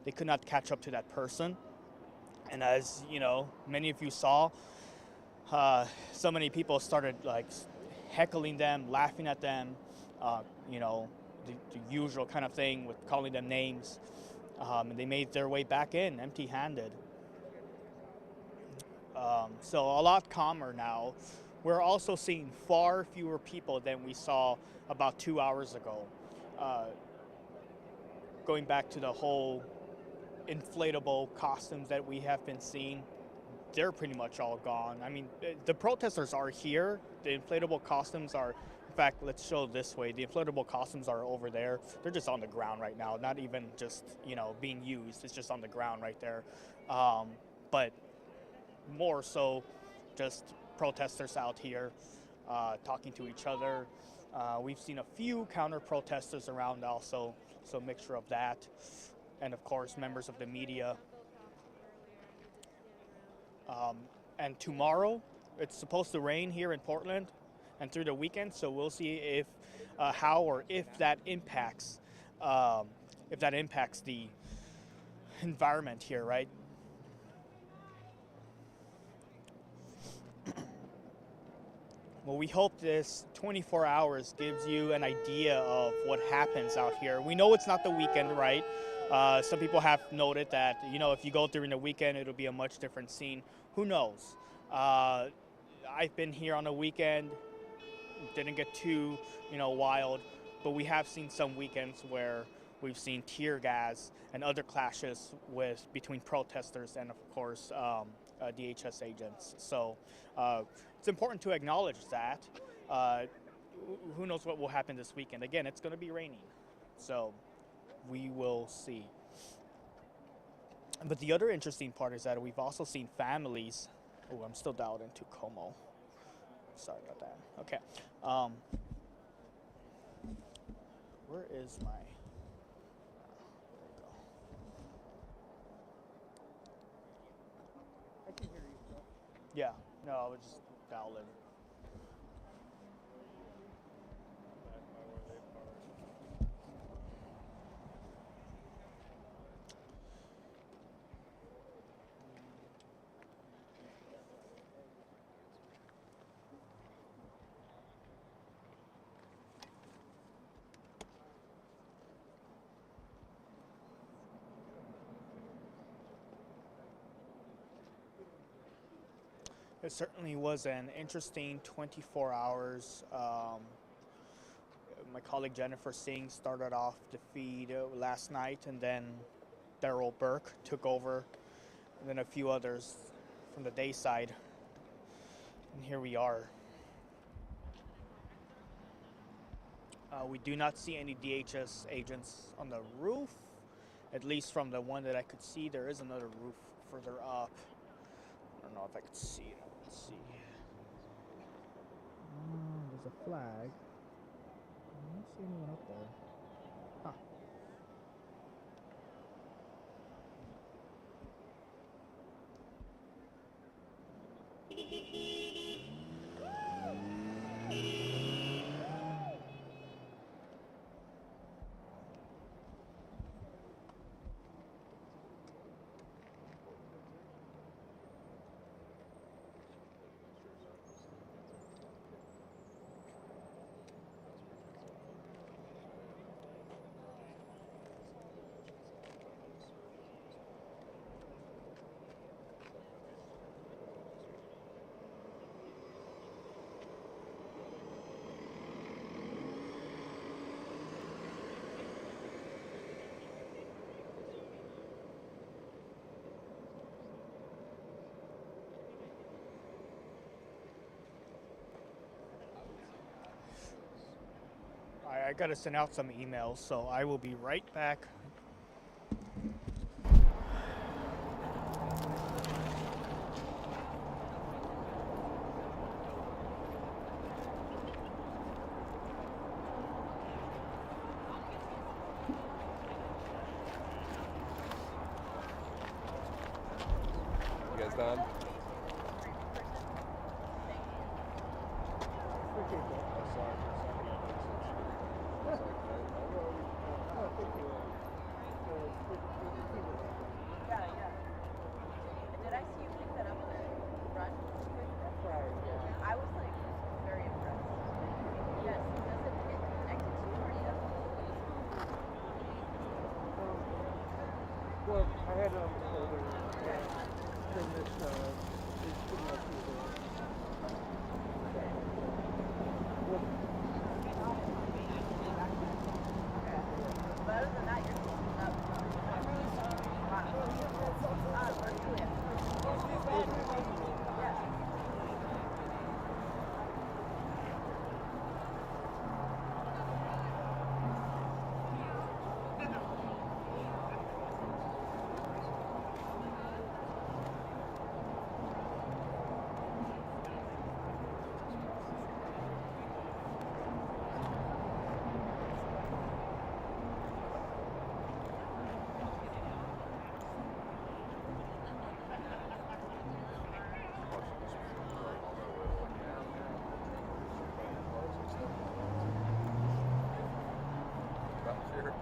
they could not catch up to that person. And as, many of you saw, so many people started like heckling them, laughing at them, the usual kind of thing with calling them names, and they made their way back in empty-handed. So a lot calmer now. We're also seeing far fewer people than we saw about 2 hours ago. Going back to the whole inflatable costumes that we have been seeing, they're pretty much all gone. I mean, the protesters are here. The inflatable costumes are, in fact, let's show this way. The inflatable costumes are over there. They're just on the ground right now, not even just, being used. It's just on the ground right there. But more so just protesters out here talking to each other. We've seen a few counter-protesters around also, so a mixture of that. And of course, members of the media. And tomorrow, it's supposed to rain here in Portland and through the weekend, so we'll see if how or if that impacts the environment here, right? Well, we hope this 24 hours gives you an idea of what happens out here. We know it's not the weekend, right? Some people have noted that, you know, if you go during the weekend, it'll be a much different scene. Who knows? I've been here on a weekend, didn't get too, you know, wild, but we have seen some weekends where we've seen tear gas and other clashes between protesters and, of course, DHS agents. So it's important to acknowledge that. Who knows what will happen this weekend? Again, it's going to be raining, so we will see. But the other interesting part is that we've also seen families. Oh, I'm still dialed into Como. Sorry about that. Okay. Where is my... There we go. I can hear you, bro. Yeah. No, I was just dialed in. It certainly was an interesting 24 hours. My colleague Jennifer Singh started off the feed last night, and then Daryl Burke took over, and then a few others from the day side. And here we are. We do not see any DHS agents on the roof, at least from the one that I could see. There is another roof further up. I don't know if I could see it. Let's see. There's a flag. I don't see anyone up there. Huh. I gotta send out some emails, so I will be right back. You guys done? Well, I had it on the shoulder, and then this is pretty much But other than that, you're keeping up. Sure.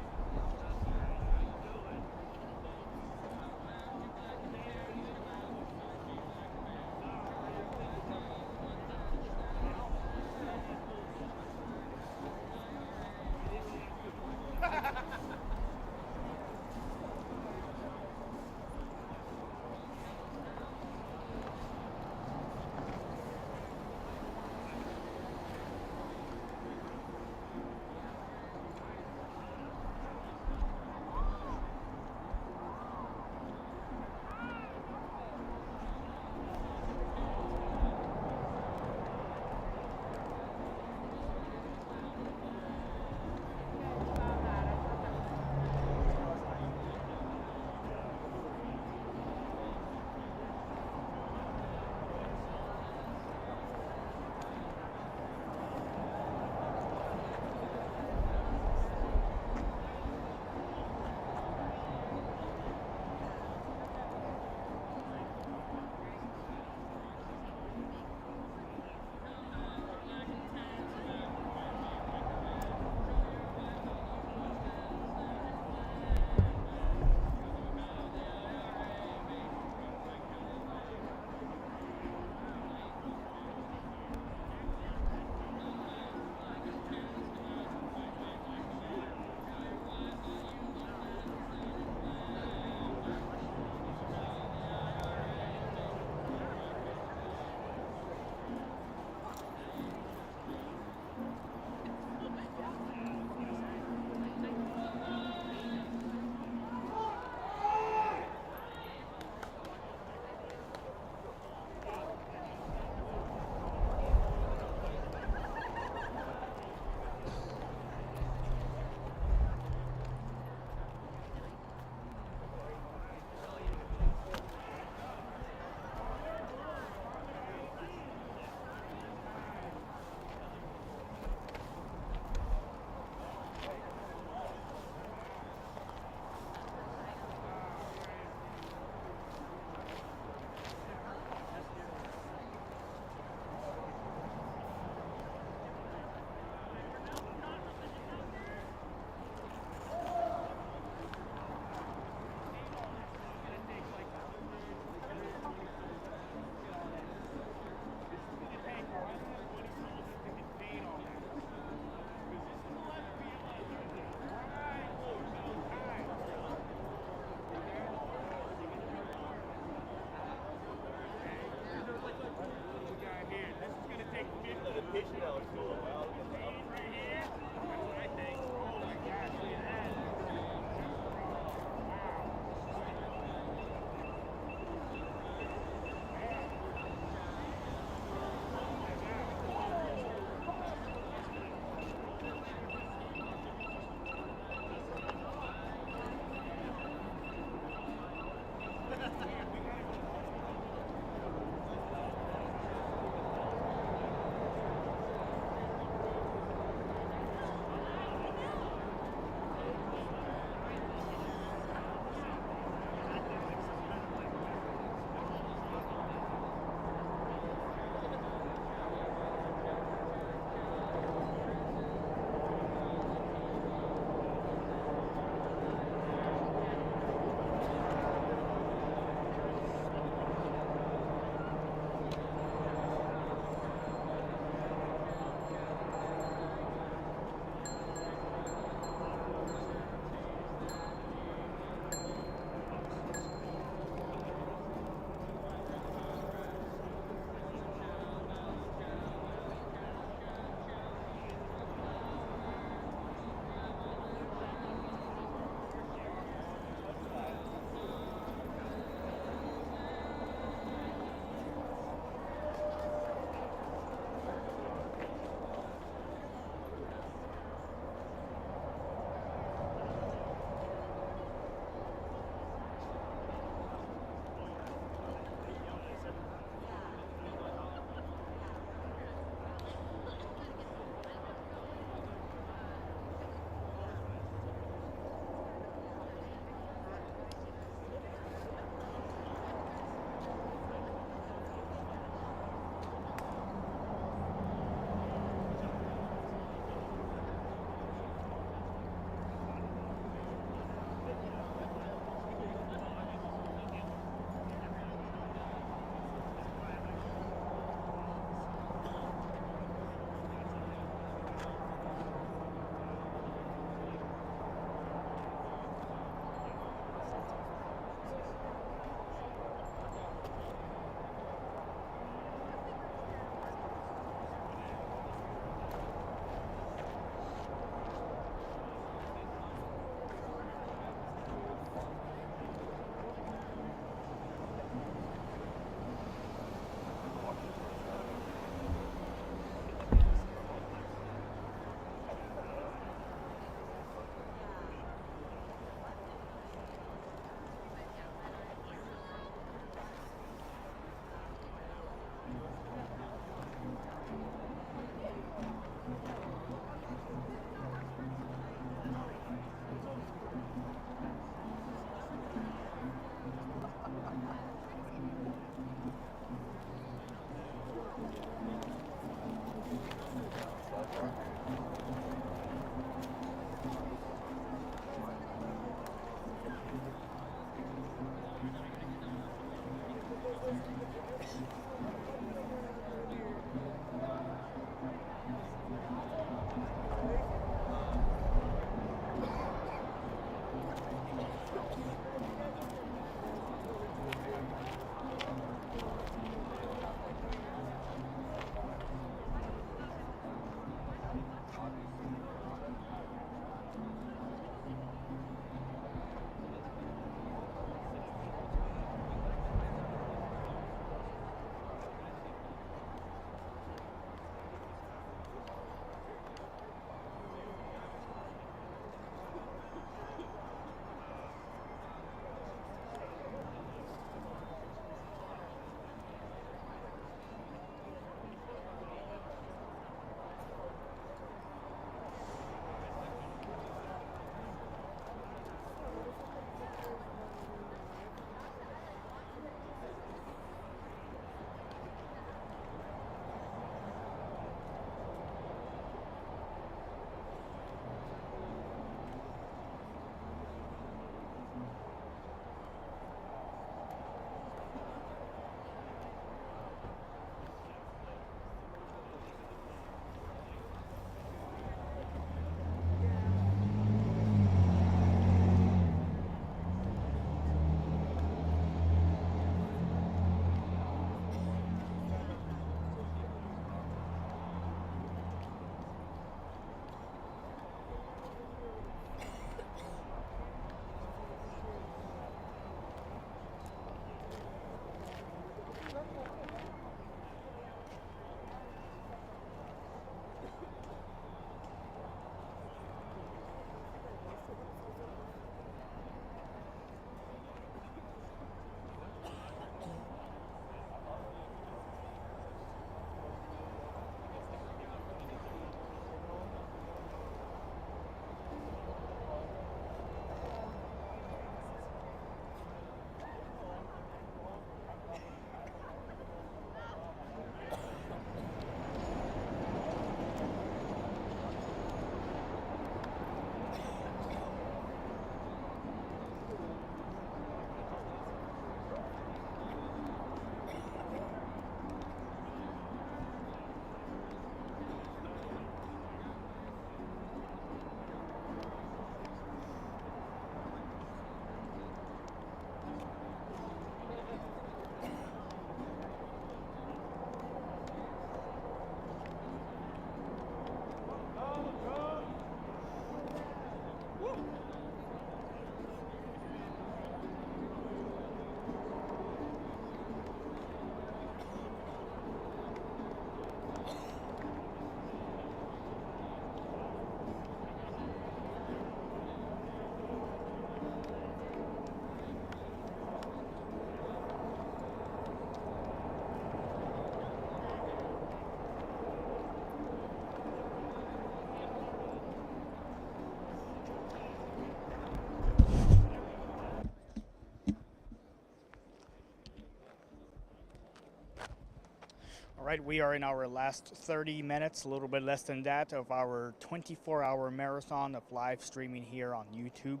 right, we are in our last 30 minutes, a little bit less than that, of our 24-hour marathon of live streaming here on YouTube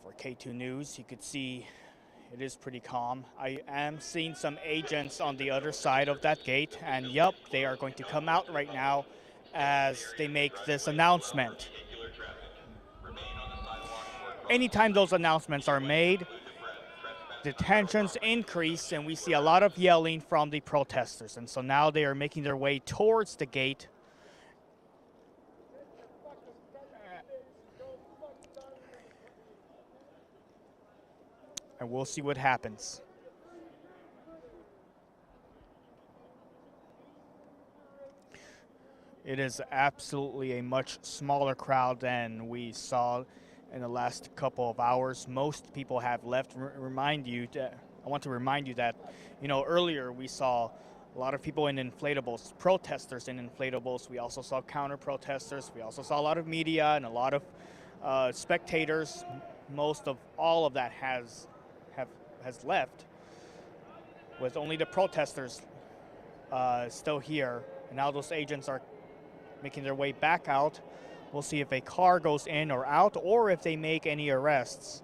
for K2 News. You could see it is pretty calm. I am seeing some agents on the other side of that gate, and yep, they are going to come out right now as they make this announcement. Anytime those announcements are made, the tensions increase, and we see a lot of yelling from the protesters. And so now they are making their way towards the gate. And we'll see what happens. It is absolutely a much smaller crowd than we saw in the last couple of hours. Most people have left. I want to remind you that, earlier we saw a lot of people in inflatables, protesters in inflatables. We also saw counter protesters. We also saw a lot of media and a lot of spectators. Most of all of that has left, with only the protesters still here. And now those agents are making their way back out. We'll see if a car goes in or out, or if they make any arrests.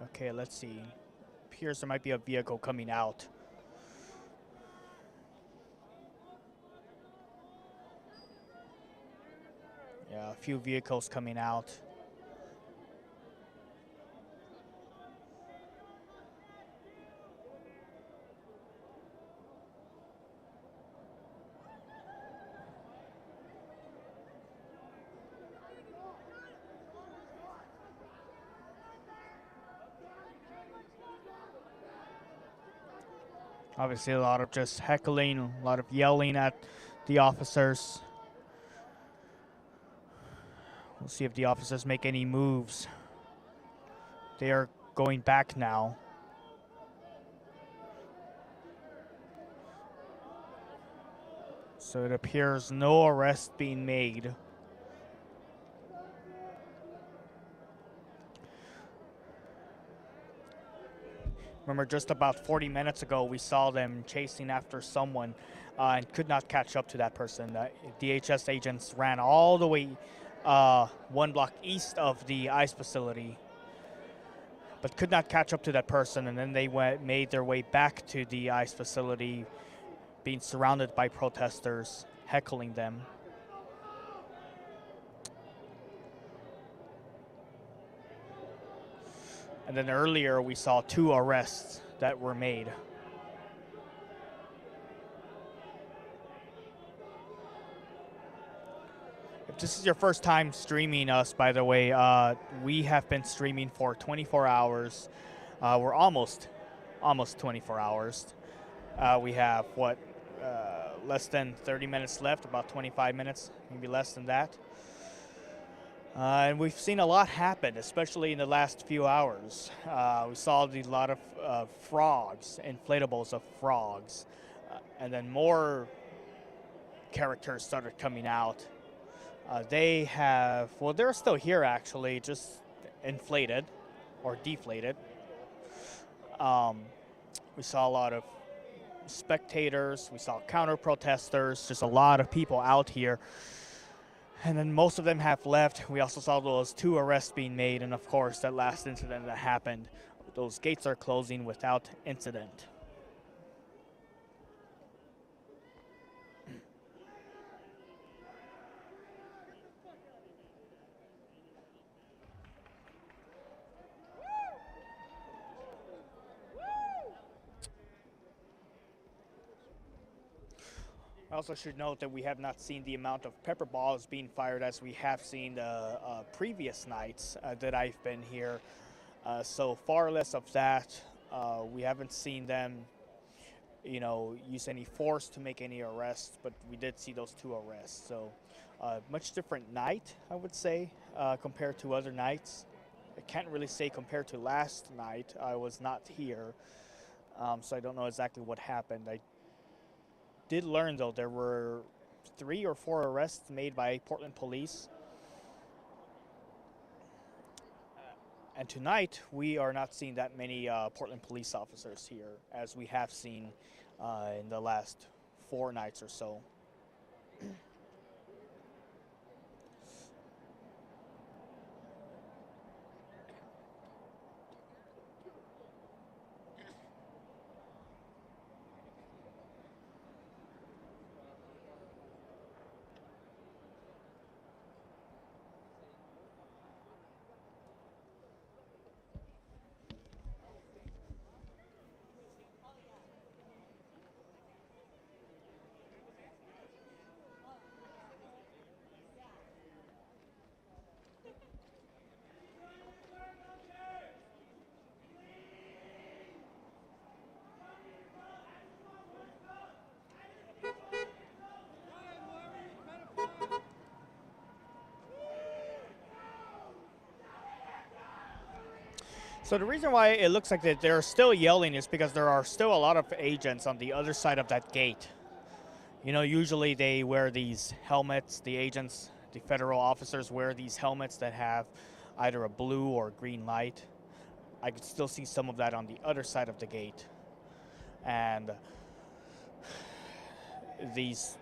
Okay, let's see. Appears there might be a vehicle coming out. Yeah, a few vehicles coming out. Obviously a lot of just heckling, a lot of yelling at the officers. We'll see if the officers make any moves. They are going back now. So it appears no arrest being made. Remember, just about 40 minutes ago, we saw them chasing after someone and could not catch up to that person. DHS agents ran all the way 1 block east of the ICE facility, but could not catch up to that person, and then they made their way back to the ICE facility, being surrounded by protesters, heckling them. And then earlier we saw 2 arrests that were made. If this is your first time streaming us, by the way, we have been streaming for 24 hours. We're almost 24 hours. We have, less than 30 minutes left, about 25 minutes, maybe less than that. And we've seen a lot happen, especially in the last few hours. We saw a lot of frogs, inflatables of frogs, and then more characters started coming out. They're still here actually, just inflated or deflated. We saw a lot of spectators, we saw counter protesters, just a lot of people out here. And then most of them have left. We also saw those 2 arrests being made, and of course that last incident that happened. Those gates are closing without incident. I also should note that we have not seen the amount of pepper balls being fired as we have seen the previous nights that I've been here. So far less of that. We haven't seen them, use any force to make any arrests, but we did see those 2 arrests. So much different night, I would say, compared to other nights. I can't really say compared to last night. I was not here. So I don't know exactly what happened. I did learn, though, there were 3 or 4 arrests made by Portland police. And tonight, we are not seeing that many Portland police officers here, as we have seen in the last 4 nights or so. So the reason why it looks like that they're still yelling is because there are still a lot of agents on the other side of that gate. You know, usually they wear these helmets, the agents, the federal officers wear these helmets that have either a blue or green light. I could still see some of that on the other side of the gate. And these,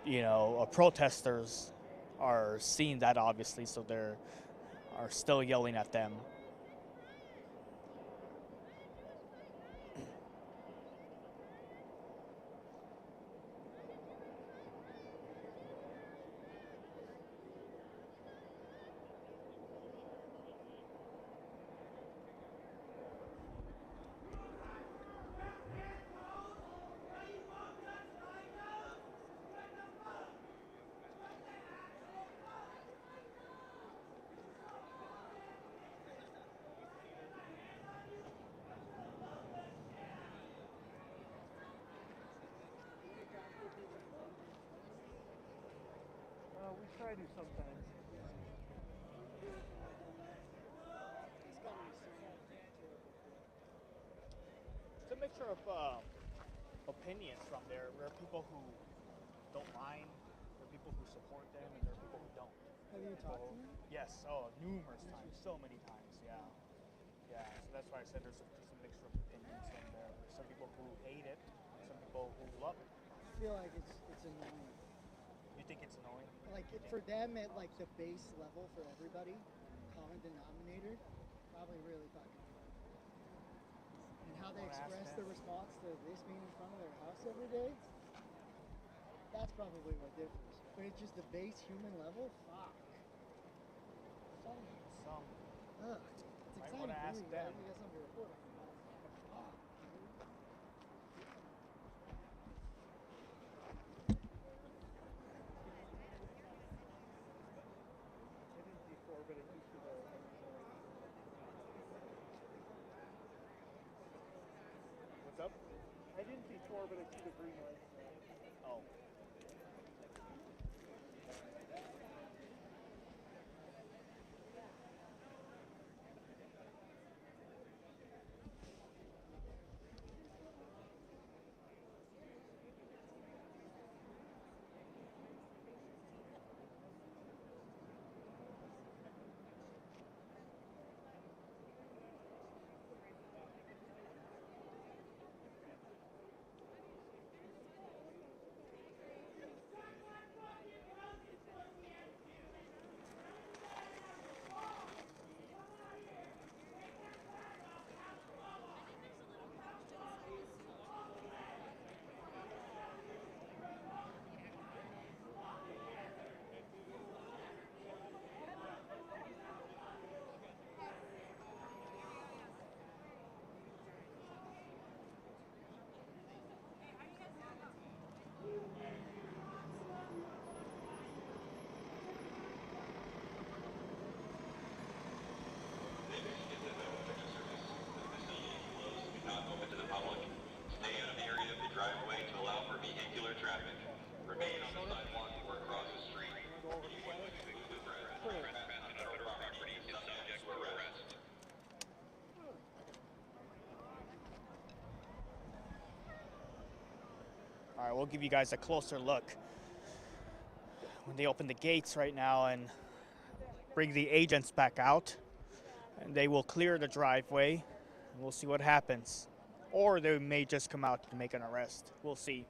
protesters are seeing that, obviously, so they're are still yelling at them. We try to sometimes. It's a mixture of opinions from there. There are people who don't mind, there are people who support them, and there are people who don't. Have you talked to them? Yes, numerous times, so many times, yeah. Yeah, so that's why I said there's just a mixture of opinions from there. There's some people who hate it, some people who love it. I feel like it's annoying. You think it's annoying? Like for them at like the base level for everybody, common denominator, probably really fucking annoying. And how they express their response to this being in front of their house every day, that's probably what differs. But it's just the base human level, fuck. Some. Ugh, it's Might exciting wanna for ask me. them. You got something to report on. Fuck, dude. I didn't before, but it used to go. What's up? I didn't before, but I see the green light. Oh. we'll give you guys a closer look when they open the gates right now and bring the agents back out. And they will clear the driveway. And we'll see what happens. Or they may just come out to make an arrest. We'll see.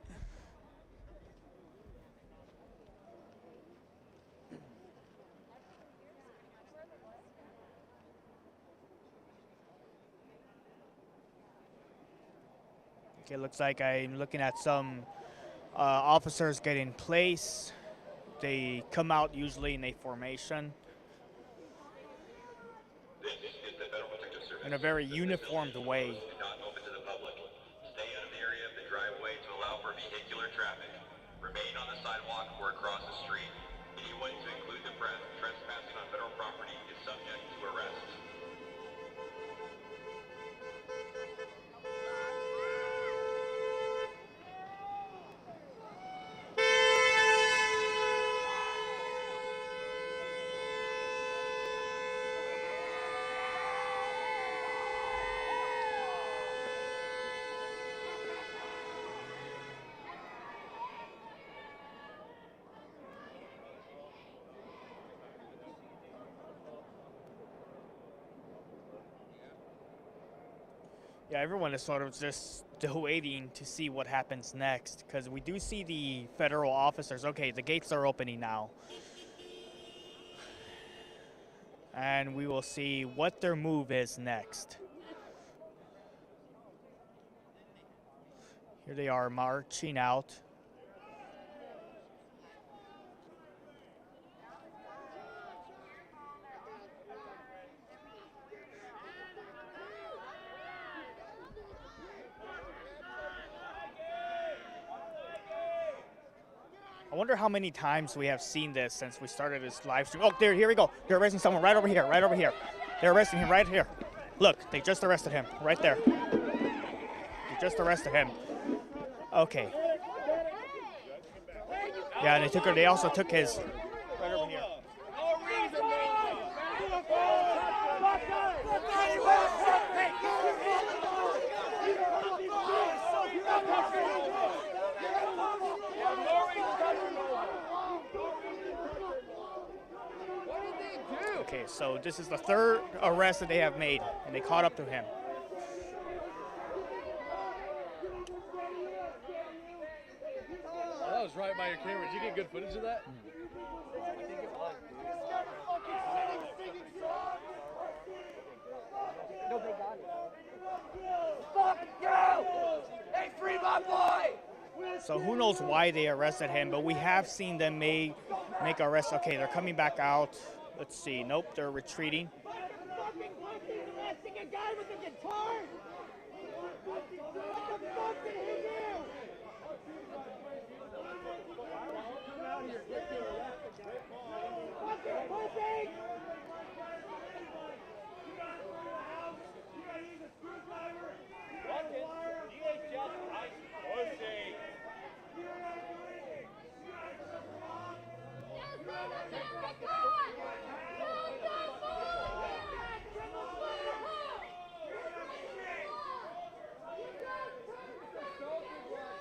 Okay, looks like I'm looking at some officers get in place. They come out usually in a formation. In a very uniformed way. Not open to the public. Stay out of the area of the driveway to allow for vehicular traffic. Remain on the sidewalk or across the street. Anyone, to include the press, trespassing on federal property is subject to arrest. Yeah, everyone is sort of just still waiting to see what happens next, because we do see the federal officers. Okay, the gates are opening now. And we will see what their move is next. Here they are marching out. I wonder how many times we have seen this since we started this live stream. Oh, here we go. They're arresting someone right over here, right over here. They're arresting him right here. Look, they just arrested him right there. They just arrested him. Okay. Yeah, and they also took his right over here. Okay, so this is the third arrest that they have made, and they caught up to him. That was right by your camera. Did you get good footage of that? I think it was, dude. No, they got it. Fuck you! Hey, free my boy! So who knows why they arrested him, but we have seen them make arrests. Okay, they're coming back out. Let's see. Nope, they're retreating. Arresting a guy with a guitar! What the fuck did he do? Fucking pussy!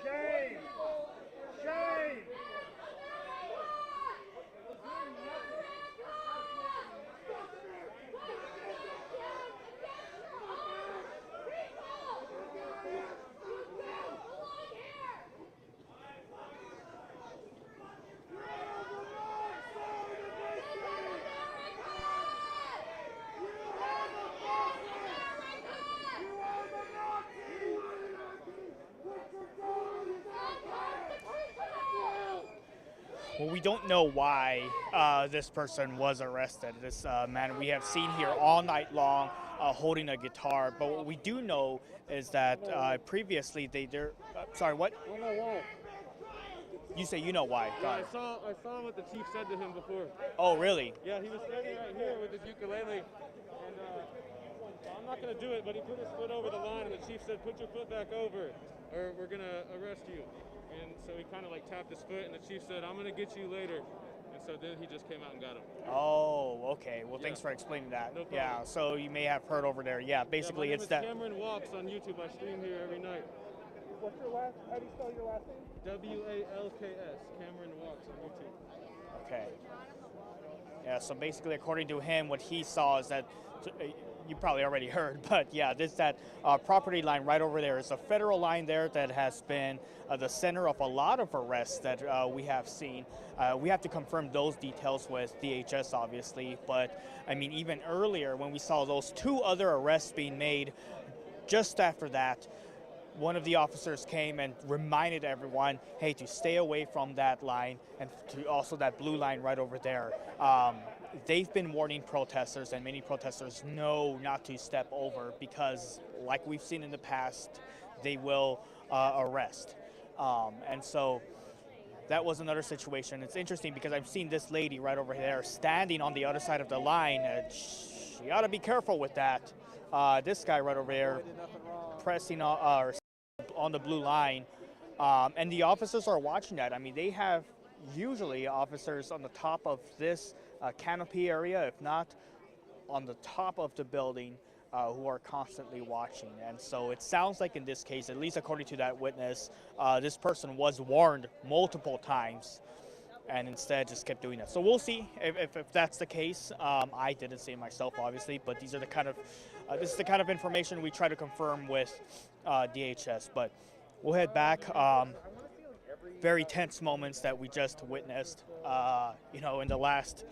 Shame! Shame! Well, we don't know why this person was arrested. This man we have seen here all night long holding a guitar. But what we do know is that previously they're sorry, what? I don't know why. You say you know why. Yeah, I saw what the chief said to him before. Oh, really? Yeah, he was standing right here with his ukulele, and I'm not gonna do it, but he put his foot over the line, and the chief said, "Put your foot back over, or we're gonna arrest you." And so he kind of like tapped his foot, and the chief said, "I'm gonna get you later." And so then he just came out and got him. Oh, okay. Well, thanks for explaining that. No problem. Yeah, so you may have heard over there. Yeah, basically my name it's is that. Cameron Walks on YouTube. I stream here every night. What's your last? How do you spell your last name? W-A-L-K-S. Cameron Walks on YouTube. Okay. Yeah, so basically, according to him, what he saw is that, you probably already heard, but yeah, this that property line right over there is a federal line there that has been the center of a lot of arrests that we have seen. We have to confirm those details with DHS, obviously, but I mean, even earlier when we saw those 2 other arrests being made, just after that, one of the officers came and reminded everyone, hey, to stay away from that line and to also that blue line right over there. They've been warning protesters, and many protesters know not to step over because, like we've seen in the past, they will arrest. And so that was another situation. It's interesting because I've seen this lady right over there standing on the other side of the line. She ought to be careful with that. This guy right over there pressing on the blue line, and the officers are watching that. I mean, they have usually officers on the top of this canopy area, if not on the top of the building, who are constantly watching. And so it sounds like in this case, at least according to that witness, this person was warned multiple times and instead just kept doing that. So we'll see if that's the case. I didn't see it myself, obviously, but these are the kind of this is the kind of information we try to confirm with DHS. But we'll head back. Very tense moments that we just witnessed, in the last,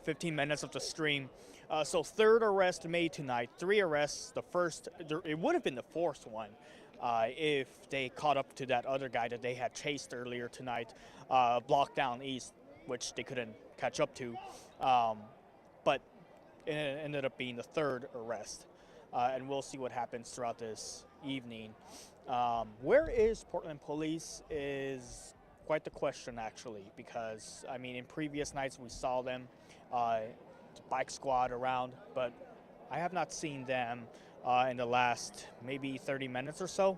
15 minutes of the stream. So 3rd arrest made tonight, 3 arrests. The first, it would have been the 4th one if they caught up to that other guy that they had chased earlier tonight, blocked down east, which they couldn't catch up to. But it ended up being the 3rd arrest. And we'll see what happens throughout this evening. Where is Portland Police is quite the question, actually, because, I mean, in previous nights we saw them, bike squad around, but I have not seen them in the last maybe 30 minutes or so.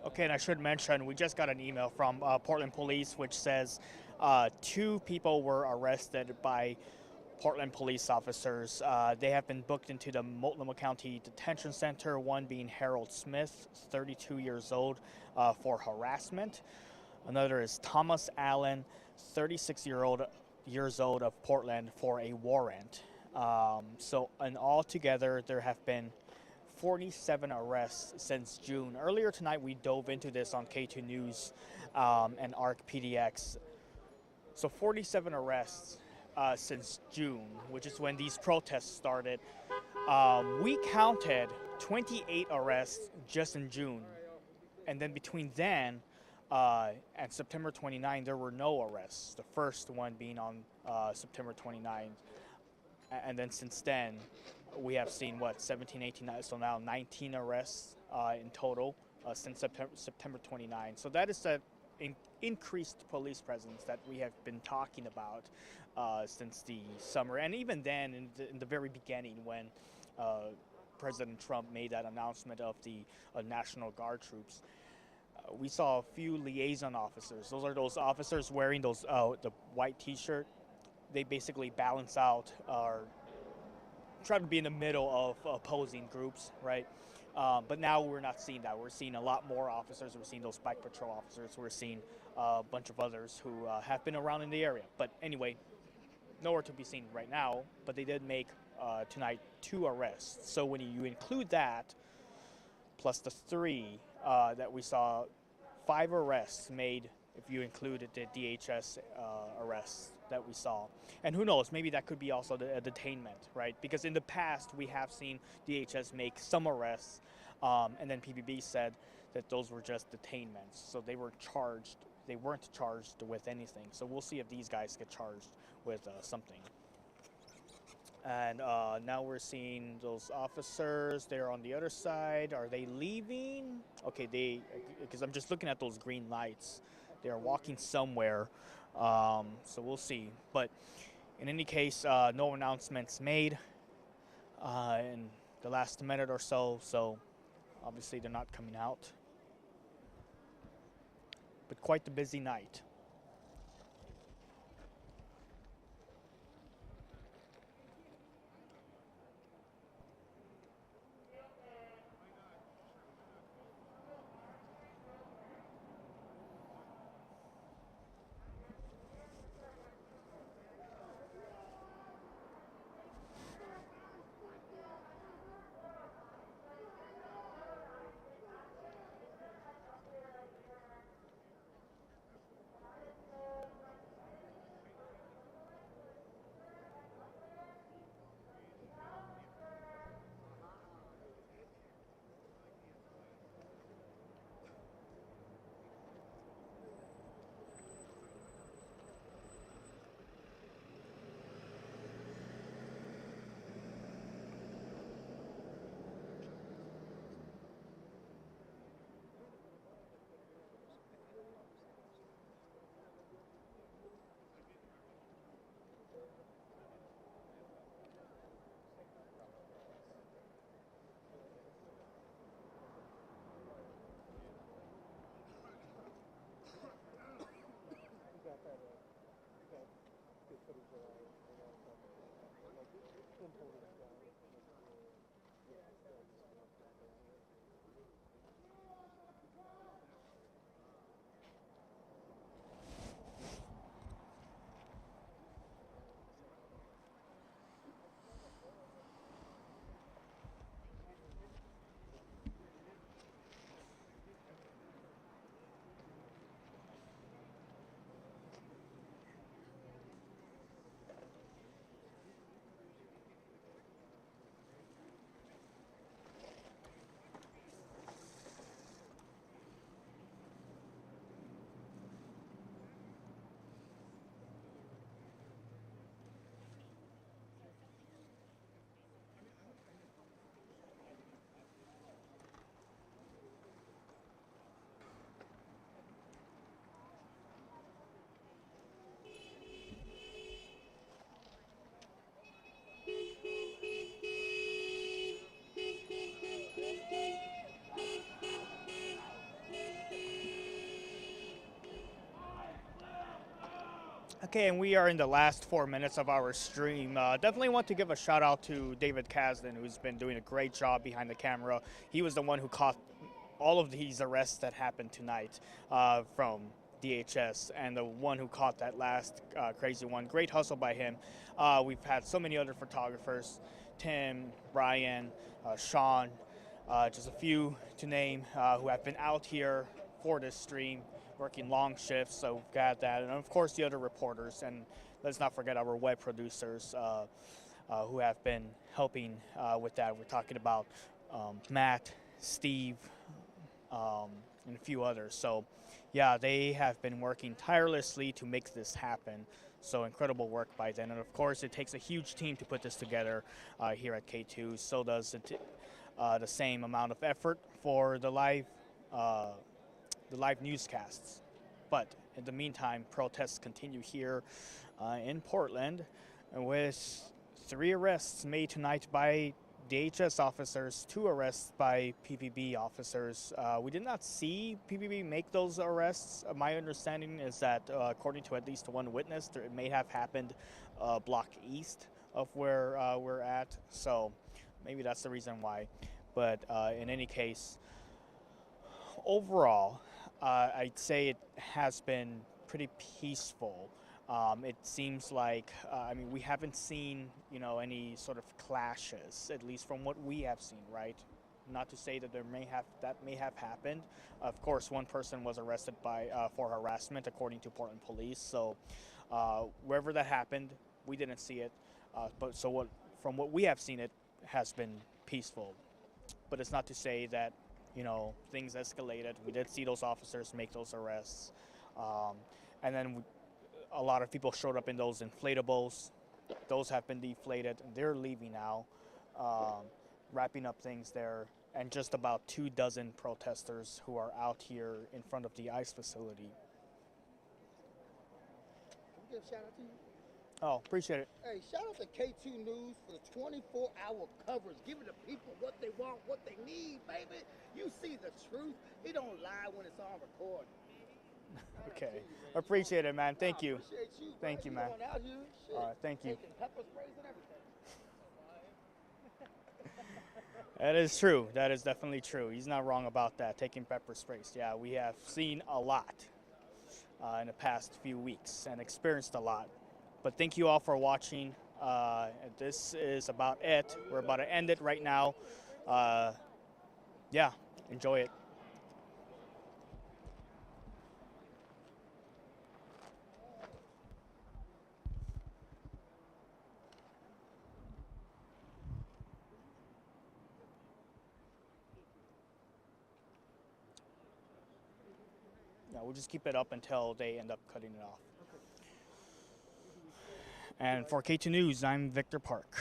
Okay, and I should mention, we just got an email from Portland Police, which says 2 people were arrested by Portland police officers. They have been booked into the Multnomah County Detention Center, one being Harold Smith, 32 years old, for harassment. Another is Thomas Allen, 36 years old of Portland, for a warrant. So, and altogether, there have been 47 arrests since June. Earlier tonight, we dove into this on K2 News and ARC PDX. So 47 arrests since June, which is when these protests started. We counted 28 arrests just in June. And then between then and September 29, there were no arrests. The first one being on September 29. And then since then, we have seen, 17, 18, so now 19 arrests in total since September 29. So that is the increased police presence that we have been talking about since the summer. And even then, in the very beginning, when President Trump made that announcement of the National Guard troops, we saw a few liaison officers. Those are those officers wearing those the white T-shirt. They basically balance out or try to be in the middle of opposing groups, right? But now we're not seeing that. We're seeing a lot more officers. We're seeing those bike patrol officers. We're seeing a bunch of others who have been around in the area. But anyway, nowhere to be seen right now. But they did make tonight 2 arrests. So when you include that, plus the 3 that we saw, 5 arrests made if you included the DHS arrests that we saw. And who knows, maybe that could be also a detainment, right? Because in the past, we have seen DHS make some arrests, and then PPB said that those were just detainments. So they weren't charged with anything. So we'll see if these guys get charged with something. And now we're seeing those officers. They're on the other side. Are they leaving? Okay, because I'm just looking at those green lights. They're walking somewhere. So we'll see. But in any case, no announcements made in the last minute or so. So obviously they're not coming out. But quite the busy night. Okay, and we are in the last 4 minutes of our stream. Definitely want to give a shout out to David Kasdan, who's been doing a great job behind the camera. He was the one who caught all of these arrests that happened tonight from DHS, and the one who caught that last crazy one. Great hustle by him. We've had so many other photographers, Tim, Brian, Sean, just a few to name, who have been out here for this stream, working long shifts, so we've got that. And of course the other reporters, and let's not forget our web producers who have been helping with that. We're talking about Matt, Steve, and a few others. So yeah, they have been working tirelessly to make this happen. So incredible work by them. And of course it takes a huge team to put this together here at K2. So does the same amount of effort for the live newscasts. But in the meantime, protests continue here in Portland with 3 arrests made tonight by DHS officers, 2 arrests by PPB officers. We did not see PPB make those arrests. My understanding is that according to at least one witness, it may have happened block east of where we're at. So maybe that's the reason why. But in any case, overall, I'd say it has been pretty peaceful. It seems like, I mean, we haven't seen, any sort of clashes, at least from what we have seen, right? Not to say that that may have happened. Of course, one person was arrested for harassment, according to Portland police. So wherever that happened, we didn't see it. From what we have seen, it has been peaceful. But it's not to say that, things escalated. We did see those officers make those arrests. And then a lot of people showed up in those inflatables. Those have been deflated. They're leaving now, wrapping up things there. And just about 24 protesters who are out here in front of the ICE facility. Can we give a shout out to you? Oh, appreciate it. Hey, shout out to K2 News for the 24-hour coverage, giving the people what they want, what they need, baby. You see the truth. He don't lie when it's on recording. Okay. Appreciate it, man. Thank you. Appreciate you. Thank you, man. Out here, shit, all right, thank you. taking pepper sprays and everything. That is true. That is definitely true. He's not wrong about that, taking pepper sprays. Yeah, we have seen a lot in the past few weeks and experienced a lot. But thank you all for watching. This is about it. We're about to end it right now. Yeah, enjoy it. Yeah, we'll just keep it up until they end up cutting it off. And for K2 News, I'm Victor Park.